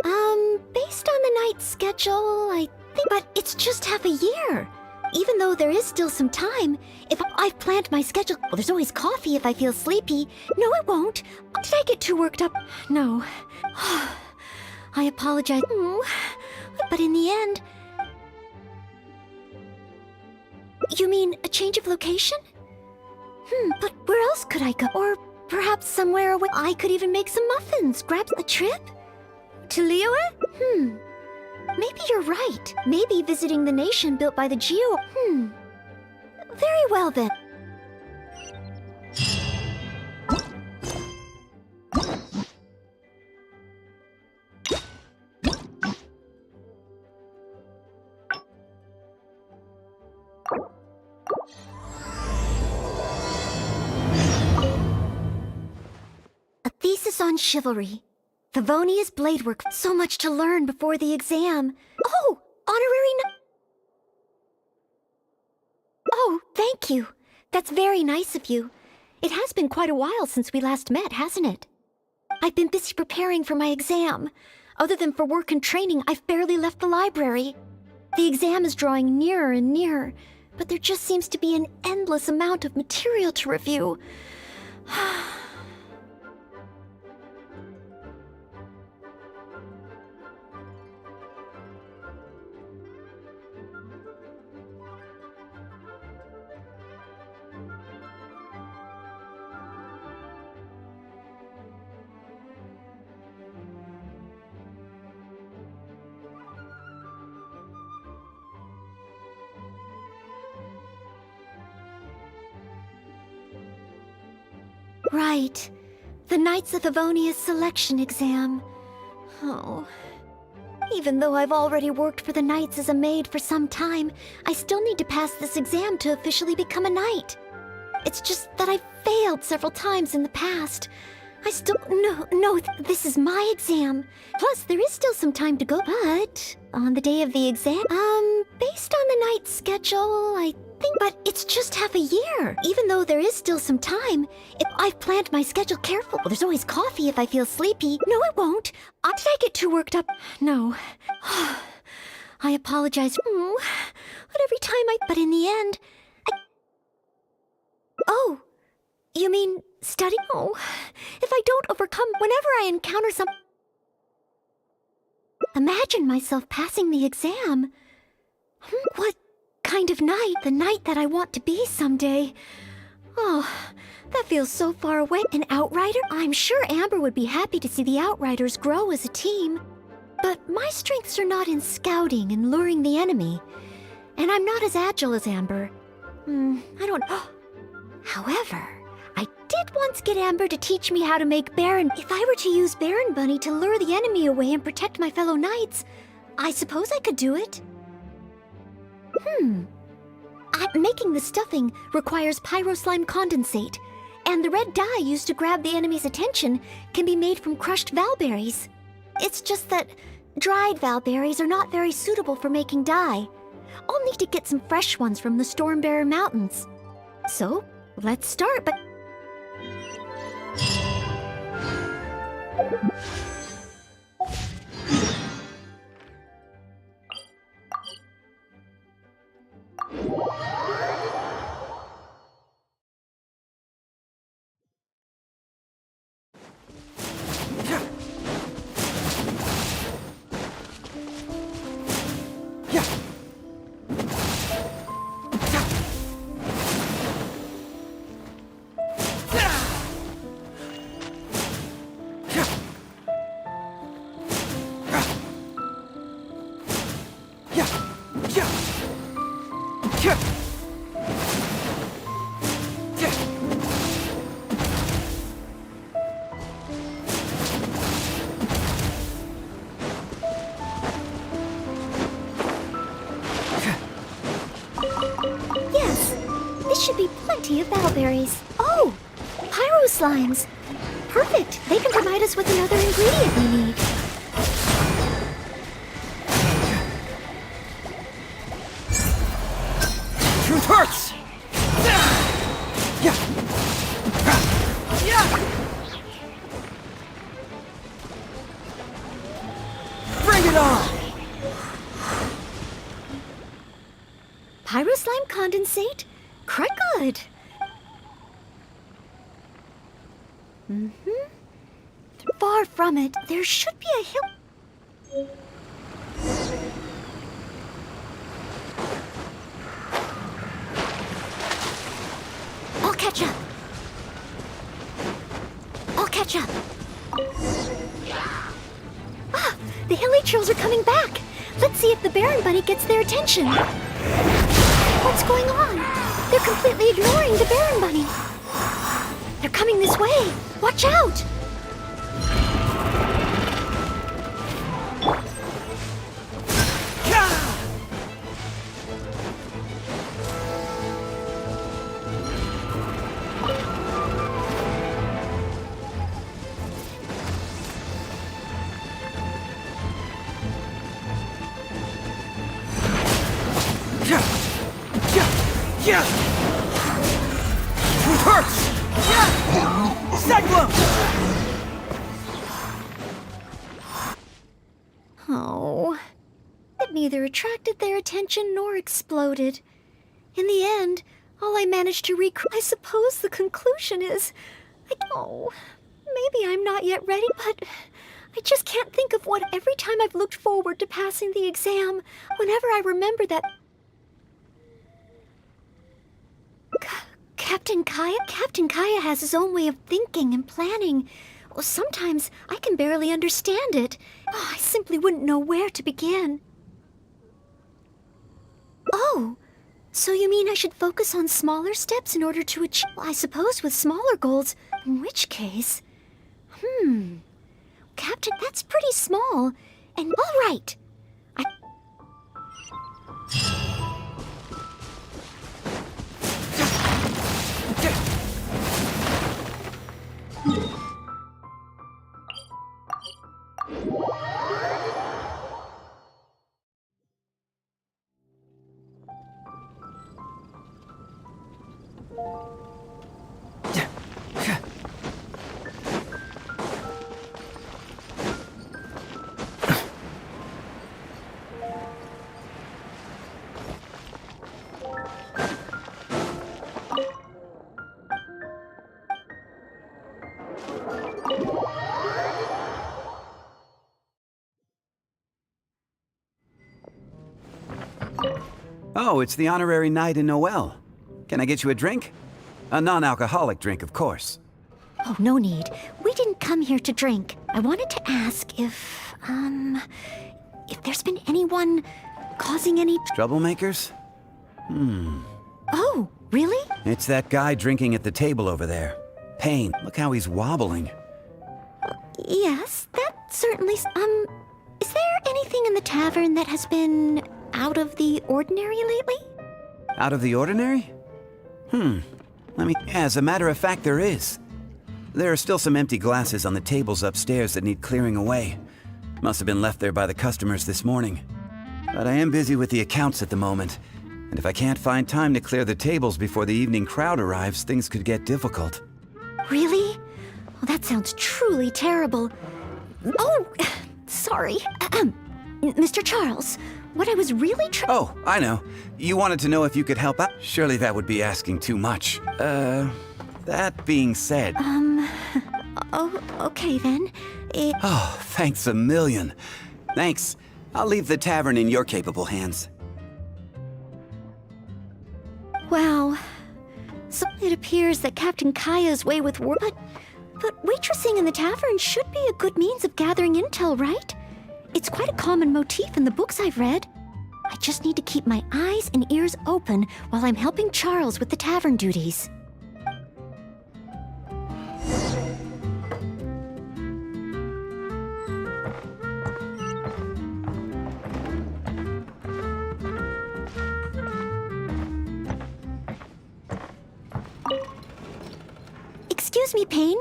based on the night schedule, I think, but it's just half a year. Even though there is still some time, if I've planned my schedule, well, there's always coffee if I feel sleepy. No, it won't. Did I get too worked up? No. I apologize. But in the end, you mean a change of location? But where else could I go? Or perhaps somewhere away. I could even make some muffins. Grab a trip? To Liyue? Maybe you're right. Maybe visiting the nation built by the Geo. Very well then. A thesis on chivalry. Favonia's bladework. So much to learn before the exam. Oh, honorary Oh, thank you. That's very nice of you. It has been quite a while since we last met, hasn't it? I've been busy preparing for my exam. Other than for work and training, I've barely left the library. The exam is drawing nearer and nearer, but there just seems to be an endless amount of material to review. Right. The Knights of Avonia's selection exam. Oh. Even though I've already worked for the Knights as a maid for some time, I still need to pass this exam to officially become a knight. It's just that I've failed several times in the past. I still... No, this is my exam. Plus, there is still some time to go, but... on the day of the exam... based on the night's schedule, I think... But it's just half a year. Even though there is still some time, if I've planned my schedule carefully... Well, there's always coffee if I feel sleepy. No, I won't. Did I get too worked up? No. I apologize. But every time But in the end... Oh, you mean study? Oh, if I don't overcome whenever I encounter some... Imagine myself passing the exam. What kind of knight? The knight that I want to be someday. Oh, that feels so far away. An outrider? I'm sure Amber would be happy to see the outriders grow as a team. But my strengths are not in scouting and luring the enemy. And I'm not as agile as Amber. I don't... However, I did once get Amber to teach me how to make Baron. If I were to use Baron Bunny to lure the enemy away and protect my fellow knights, I suppose I could do it. Making the stuffing requires pyroslime condensate, and the red dye used to grab the enemy's attention can be made from crushed valberries. It's just that dried valberries are not very suitable for making dye. I'll need to get some fresh ones from the Stormbearer Mountains. So, let's start, but... Should be plenty of valberries. Oh, pyro slimes. Perfect. They can provide us with another ingredient we need. Truth hurts! Bring it on! Pyro slime condensate? Quite good. Far from it, there should be a hill. I'll catch up. Ah, the hilly trolls are coming back. Let's see if the Baron Bunny gets their attention. What's going on? They're completely ignoring the Baron Bunny. They're coming this way. Watch out! Truth hurts! Cyclone! Oh, it neither attracted their attention nor exploded. In the end, all I managed to I suppose the conclusion is... maybe I'm not yet ready, but... I just can't think of what every time I've looked forward to passing the exam, whenever I remember that... Captain Kaya has his own way of thinking and planning. Well, sometimes I can barely understand it. I simply wouldn't know where to begin. Oh, so you mean I should focus on smaller steps in order to achieve... I suppose with smaller goals, In which case... Captain, that's pretty small. And all right. Oh, it's the honorary knight in Noel. Can I get you a drink? A non-alcoholic drink, of course. Oh, no need. We didn't come here to drink. I wanted to ask if there's been anyone causing any... Troublemakers? Oh, really? It's that guy drinking at the table over there. Payne, look how he's wobbling. Yes, that certainly... Is there anything in the tavern that has been out of the ordinary lately? Out of the ordinary? As a matter of fact, there is. There are still some empty glasses on the tables upstairs that need clearing away. Must have been left there by the customers this morning. But I am busy with the accounts at the moment, and if I can't find time to clear the tables before the evening crowd arrives, things could get difficult. Really? Well, that sounds truly terrible. Oh, sorry. Mr. Charles, what I was really Oh, I know. You wanted to know if you could help out? Surely that would be asking too much. That being said... Oh, okay then. Oh, thanks a million. Thanks. I'll leave the tavern in your capable hands. Wow. So it appears that Captain Kaya's way with work... But waitressing in the tavern should be a good means of gathering intel, right? It's quite a common motif in the books I've read. I just need to keep my eyes and ears open while I'm helping Charles with the tavern duties. Excuse me, Payne.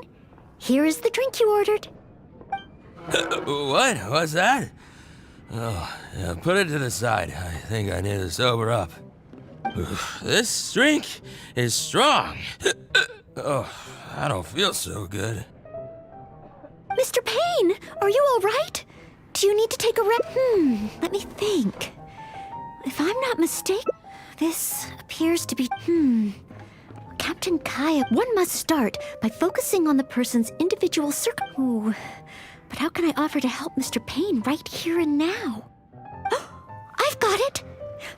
Here is the drink you ordered. What? What's that? Oh, yeah, put it to the side. I think I need to sober up. This drink is strong. Oh, I don't feel so good. Mr. Payne, are you all right? Do you need to take a let me think. If I'm not mistaken, this appears to be, Captain Kaya. One must start by focusing on the person's individual Ooh, but how can I offer to help Mr. Payne right here and now? I've got it!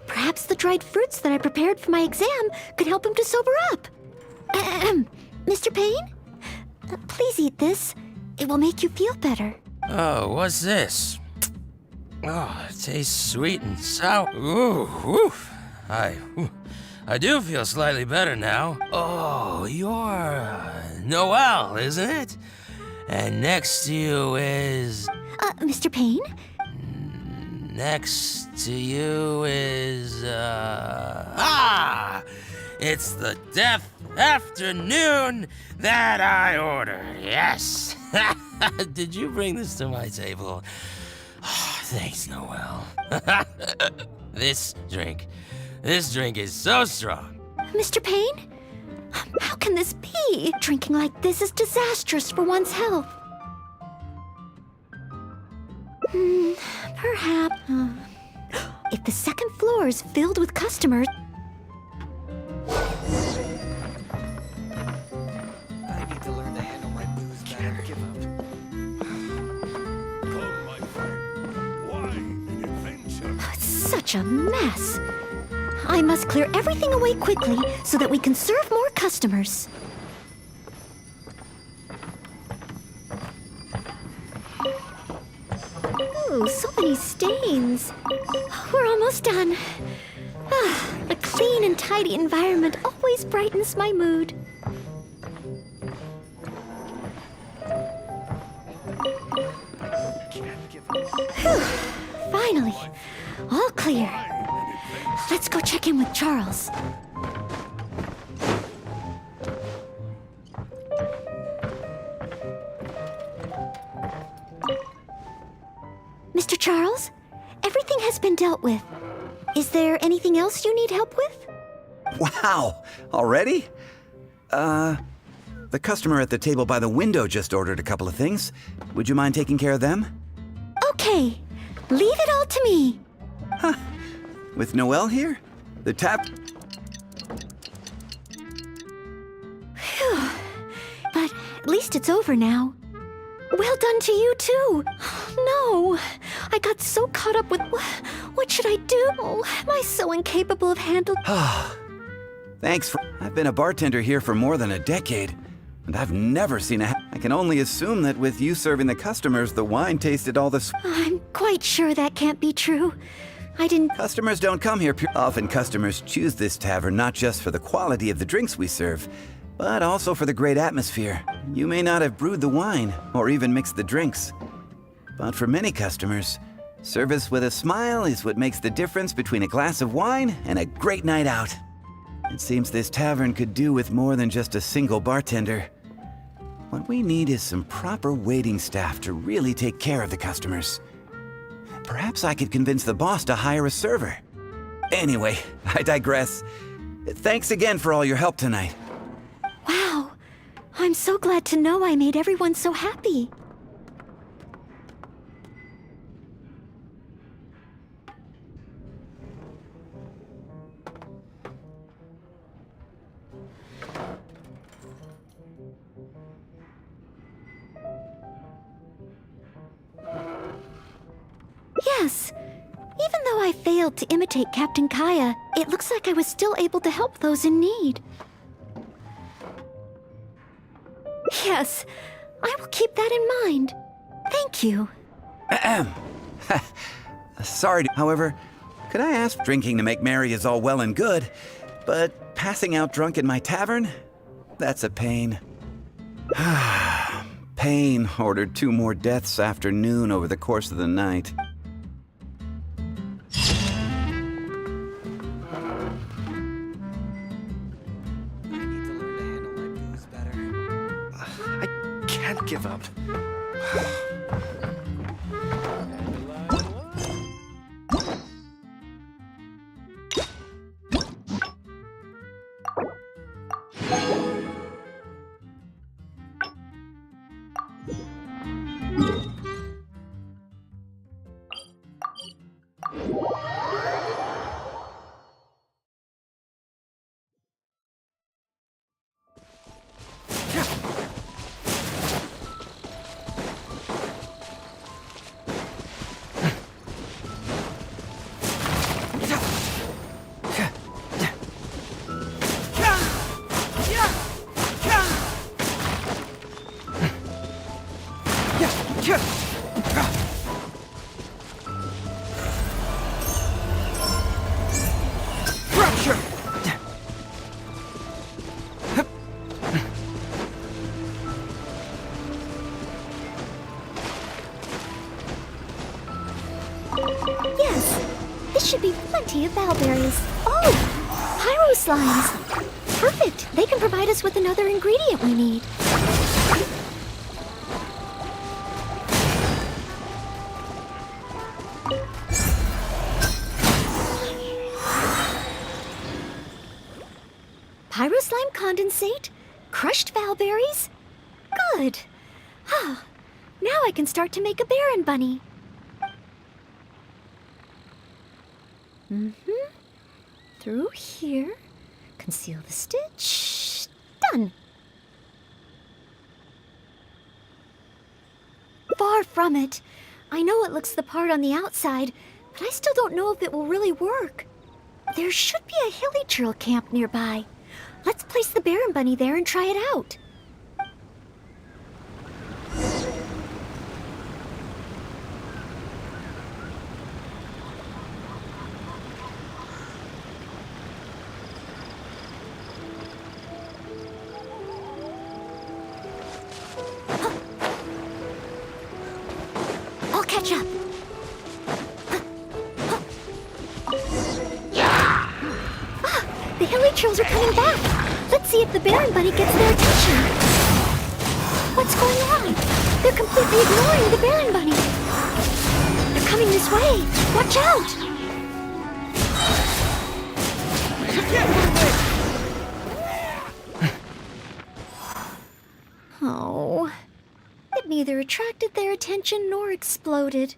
Perhaps the dried fruits that I prepared for my exam could help him to sober up. Mr. Payne? Please eat this. It will make you feel better. Oh, what's this? Oh, it tastes sweet and sour. Ooh, oof. I do feel slightly better now. Oh, you're Noel, isn't it? And next to you is... Mr. Payne? Next to you is, it's the death afternoon that I ordered, yes! Did you bring this to my table? Oh, thanks, Noel. This drink is so strong. Mr. Payne? How can this be? Drinking like this is disastrous for one's health. Perhaps... if the second floor is filled with customers... I need to learn to handle my booze better. Give up. Come, my friend. Wine and adventure. It's such a mess. I must clear everything away quickly so that we can serve more customers. Ooh, so many stains. We're almost done. A clean and tidy environment always brightens my mood. Finally, all clear. Let's go check in with Charles. Mr. Charles, everything has been dealt with. Is there anything else you need help with? Wow! Already? The customer at the table by the window just ordered a couple of things. Would you mind taking care of them? Okay, leave it all to me. With Noelle here? The tap... Phew. But at least it's over now. Well done to you, too. No, I got so caught up with what should I do? Oh, am I so incapable of handling... Thanks for... I've been a bartender here for more than a decade, and I've never seen a... I can only assume that with you serving the customers, the wine tasted all the... I'm quite sure that can't be true. I didn't... Customers don't come here pure... Often customers choose this tavern not just for the quality of the drinks we serve, but also for the great atmosphere. You may not have brewed the wine, or even mixed the drinks. But for many customers, service with a smile is what makes the difference between a glass of wine and a great night out. It seems this tavern could do with more than just a single bartender. What we need is some proper waiting staff to really take care of the customers. Perhaps I could convince the boss to hire a server. Anyway, I digress. Thanks again for all your help tonight. Wow, I'm so glad to know I made everyone so happy. Yes. Even though I failed to imitate Captain Kaya, it looks like I was still able to help those in need. Yes, I will keep that in mind. Thank you. Ahem. Sorry, however, could I ask, drinking to make merry is all well and good, but passing out drunk in my tavern? That's a pain. Pain ordered 2 more deaths after noon over the course of the night. Can't give up. Yes, this should be plenty of bowberries. Oh, pyro slimes. Perfect. They can provide us with another ingredient we need. Pyro slime condensate, crushed bowberries. Good. Ah, now I can start to make a Baron bunny. Through here. Conceal the stitch. Done. Far from it. I know it looks the part on the outside, but I still don't know if it will really work. There should be a hilly churl camp nearby. Let's place the Baron bunny there and try it out. I'll catch up. hilly trolls are coming back. Let's see if the Baron Bunny gets their attention. What's going on? They're completely ignoring the Baron Bunny. They're coming this way. Watch out! Oh, it neither attracted their attention nor exploded.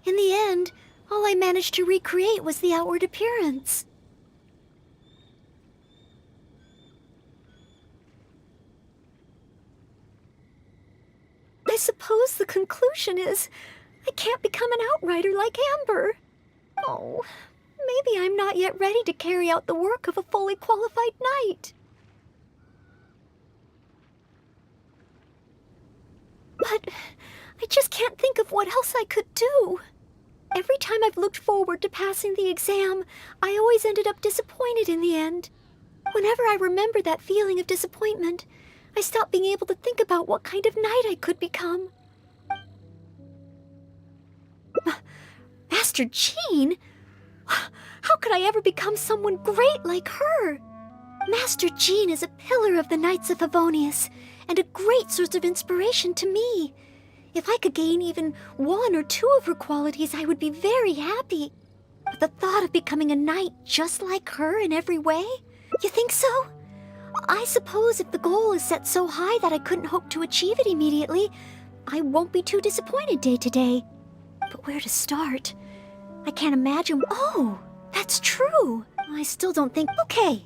In the end, all I managed to recreate was the outward appearance. I suppose the conclusion is I can't become an outrider like Amber. Oh, maybe I'm not yet ready to carry out the work of a fully qualified knight. But I just can't think of what else I could do. Every time I've looked forward to passing the exam, I always ended up disappointed in the end. Whenever I remember that feeling of disappointment, I stop being able to think about what kind of knight I could become. Master Jean? How could I ever become someone great like her? Master Jean is a pillar of the Knights of Favonius, and a great source of inspiration to me. If I could gain even one or two of her qualities, I would be very happy. But the thought of becoming a knight just like her in every way? You think so? I suppose if the goal is set so high that I couldn't hope to achieve it immediately, I won't be too disappointed day to day. But where to start? I can't imagine. Oh, that's true. I still don't think. Okay.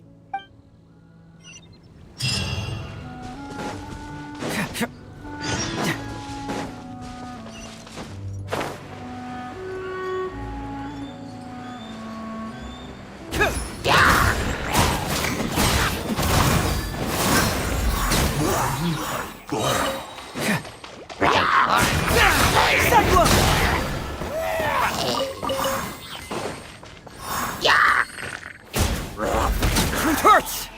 Hurts!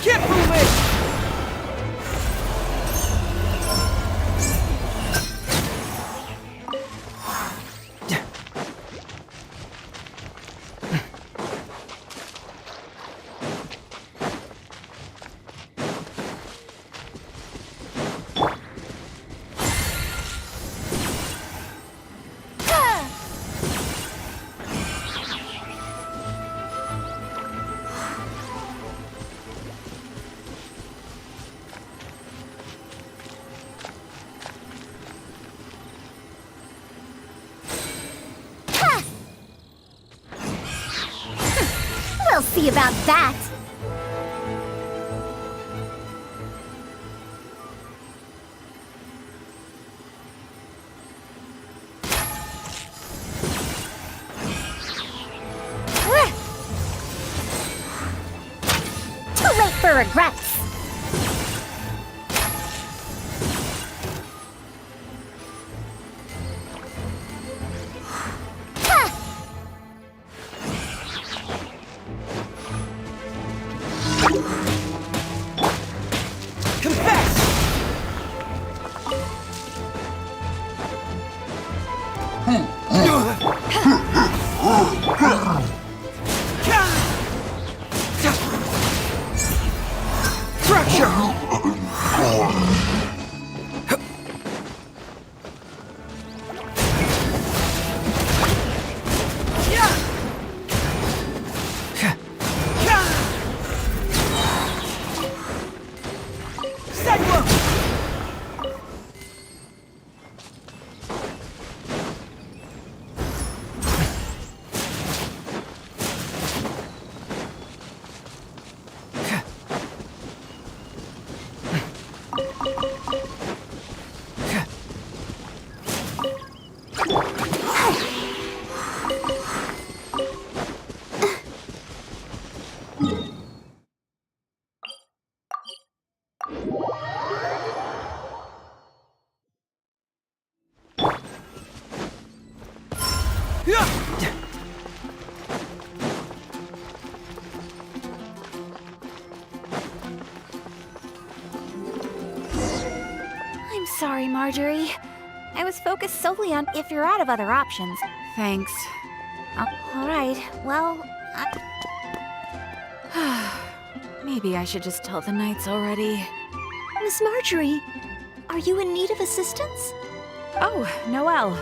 Get moving! We'll see about that. Too late for regrets. Sorry, Marjorie. I was focused solely on if you're out of other options. Thanks. Alright, well, maybe I should just tell the Knights already. Miss Marjorie, are you in need of assistance? Oh, Noelle.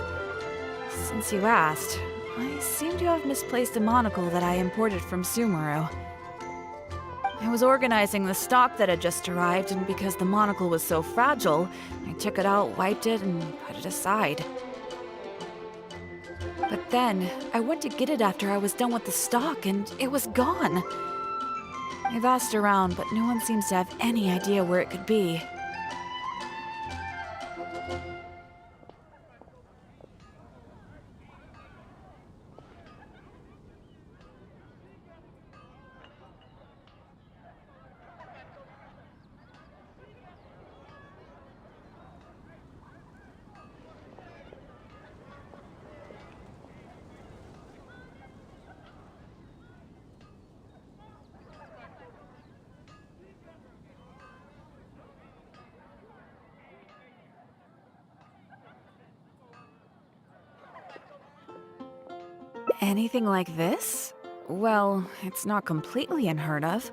Since you asked, I seem to have misplaced a monocle that I imported from Sumeru. I was organizing the stock that had just arrived, and because the monocle was so fragile, I took it out, wiped it, and put it aside. But then, I went to get it after I was done with the stock, and it was gone. I've asked around, but no one seems to have any idea where it could be. Anything like this? Well, it's not completely unheard of.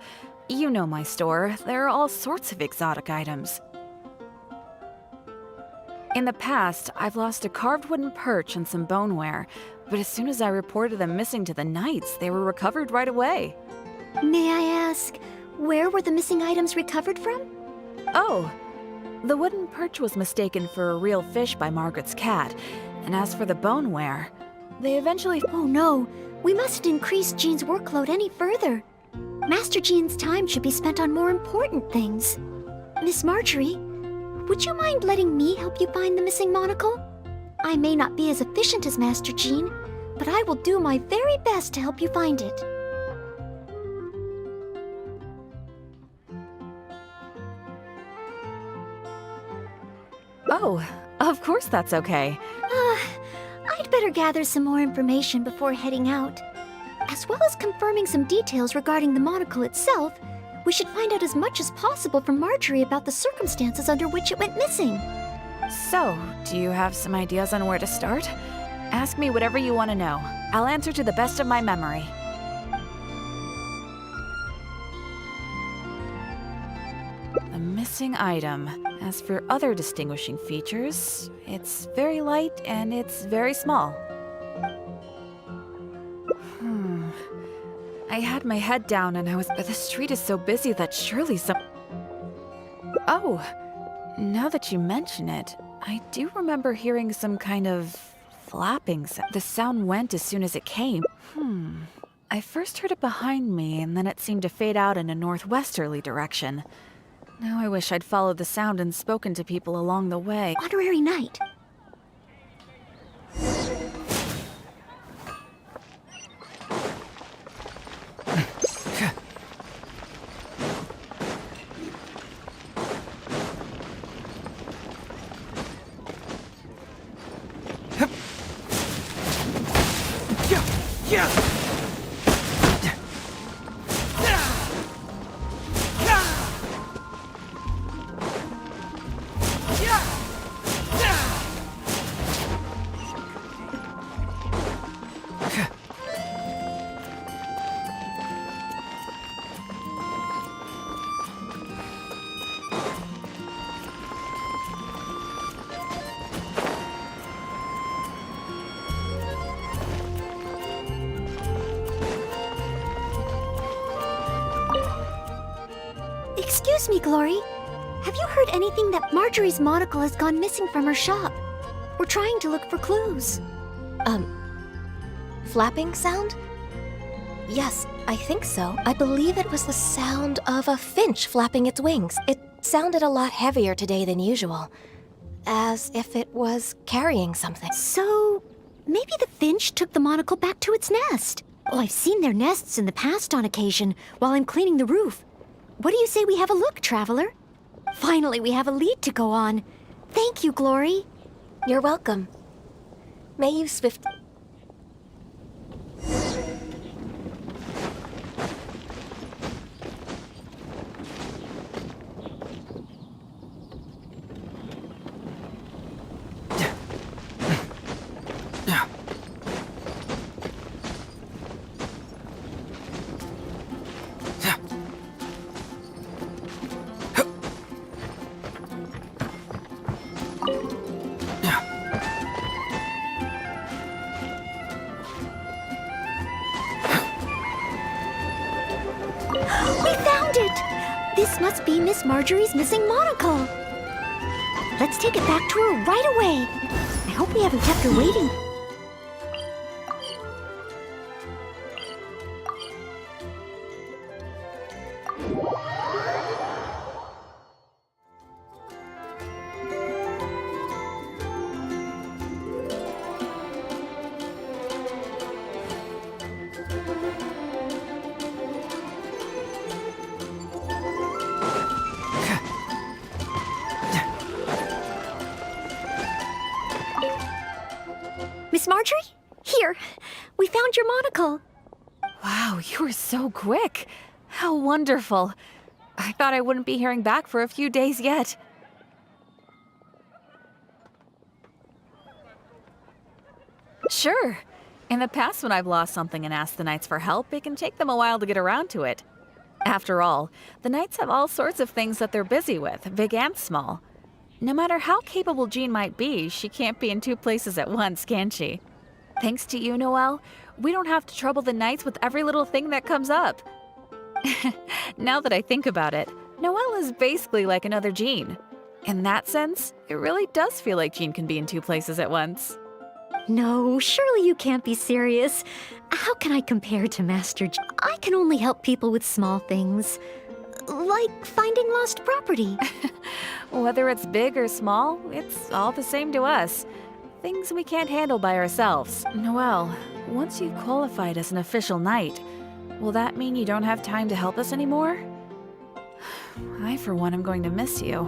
You know my store, there are all sorts of exotic items. In the past, I've lost a carved wooden perch and some boneware, but as soon as I reported them missing to the Knights, they were recovered right away. May I ask, where were the missing items recovered from? Oh, the wooden perch was mistaken for a real fish by Margaret's cat, and as for the boneware, they eventually— Oh no, we mustn't increase Jean's workload any further. Master Jean's time should be spent on more important things. Miss Marjorie, would you mind letting me help you find the missing monocle? I may not be as efficient as Master Jean, but I will do my very best to help you find it. Oh, of course that's okay. I'd better gather some more information before heading out. As well as confirming some details regarding the monocle itself, we should find out as much as possible from Marjorie about the circumstances under which it went missing. So, do you have some ideas on where to start? Ask me whatever you want to know. I'll answer to the best of my memory. The missing item. As for other distinguishing features, it's very light and it's very small. I had my head down and but the street is so busy that surely some— Oh, now that you mention it, I do remember hearing some kind of flapping sound. The sound went as soon as it came. I first heard it behind me and then it seemed to fade out in a northwesterly direction. Now I wish I'd followed the sound and spoken to people along the way. Honorary Knight. Excuse me, Glory. Have you heard anything that Marjorie's monocle has gone missing from her shop? We're trying to look for clues. Flapping sound? Yes, I think so. I believe it was the sound of a finch flapping its wings. It sounded a lot heavier today than usual, as if it was carrying something. So, maybe the finch took the monocle back to its nest. Oh, I've seen their nests in the past on occasion while I'm cleaning the roof. What do you say we have a look, Traveler? Finally, we have a lead to go on. Thank you, Glory. You're welcome. May you swift... must be Miss Marjorie's missing monocle. Let's take it back to her right away. I hope we haven't kept her waiting. Miss Marjorie? Here, we found your monocle. Wow, you were so quick. How wonderful. I thought I wouldn't be hearing back for a few days yet. Sure. In the past, when I've lost something and asked the Knights for help, it can take them a while to get around to it. After all, the Knights have all sorts of things that they're busy with, big and small. No matter how capable Jean might be, she can't be in two places at once, can she? Thanks to you, Noelle, we don't have to trouble the Knights with every little thing that comes up. Now that I think about it, Noelle is basically like another Jean. In that sense, it really does feel like Jean can be in two places at once. No, surely you can't be serious. How can I compare to Master J? I can only help people with small things. Like finding lost property. Whether it's big or small, it's all the same to us. Things we can't handle by ourselves. Noelle, once you've qualified as an official knight, will that mean you don't have time to help us anymore? I, for one, am going to miss you.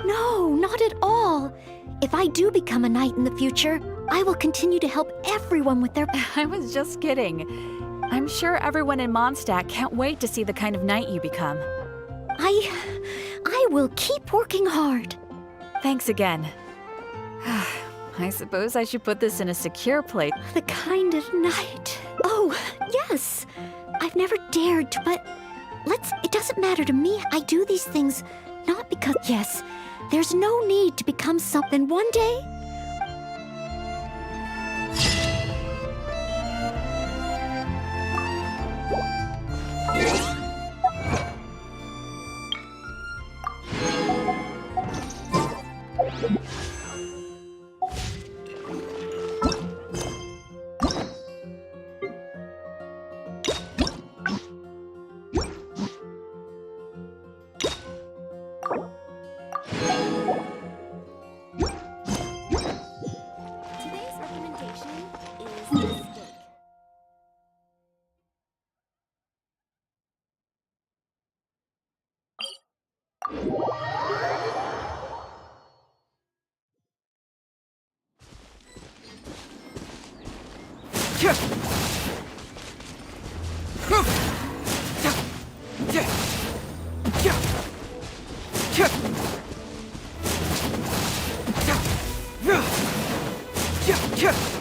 No, not at all. If I do become a knight in the future, I will continue to help everyone with their... I was just kidding. I'm sure everyone in Mondstadt can't wait to see the kind of knight you become. I will keep working hard. Thanks again. I suppose I should put this in a secure place. The kind of knight. Oh, yes. I've never dared to, but it doesn't matter to me. I do these things not because, yes, there's no need to become something one day. Today's recommendation is the steak. Yeah.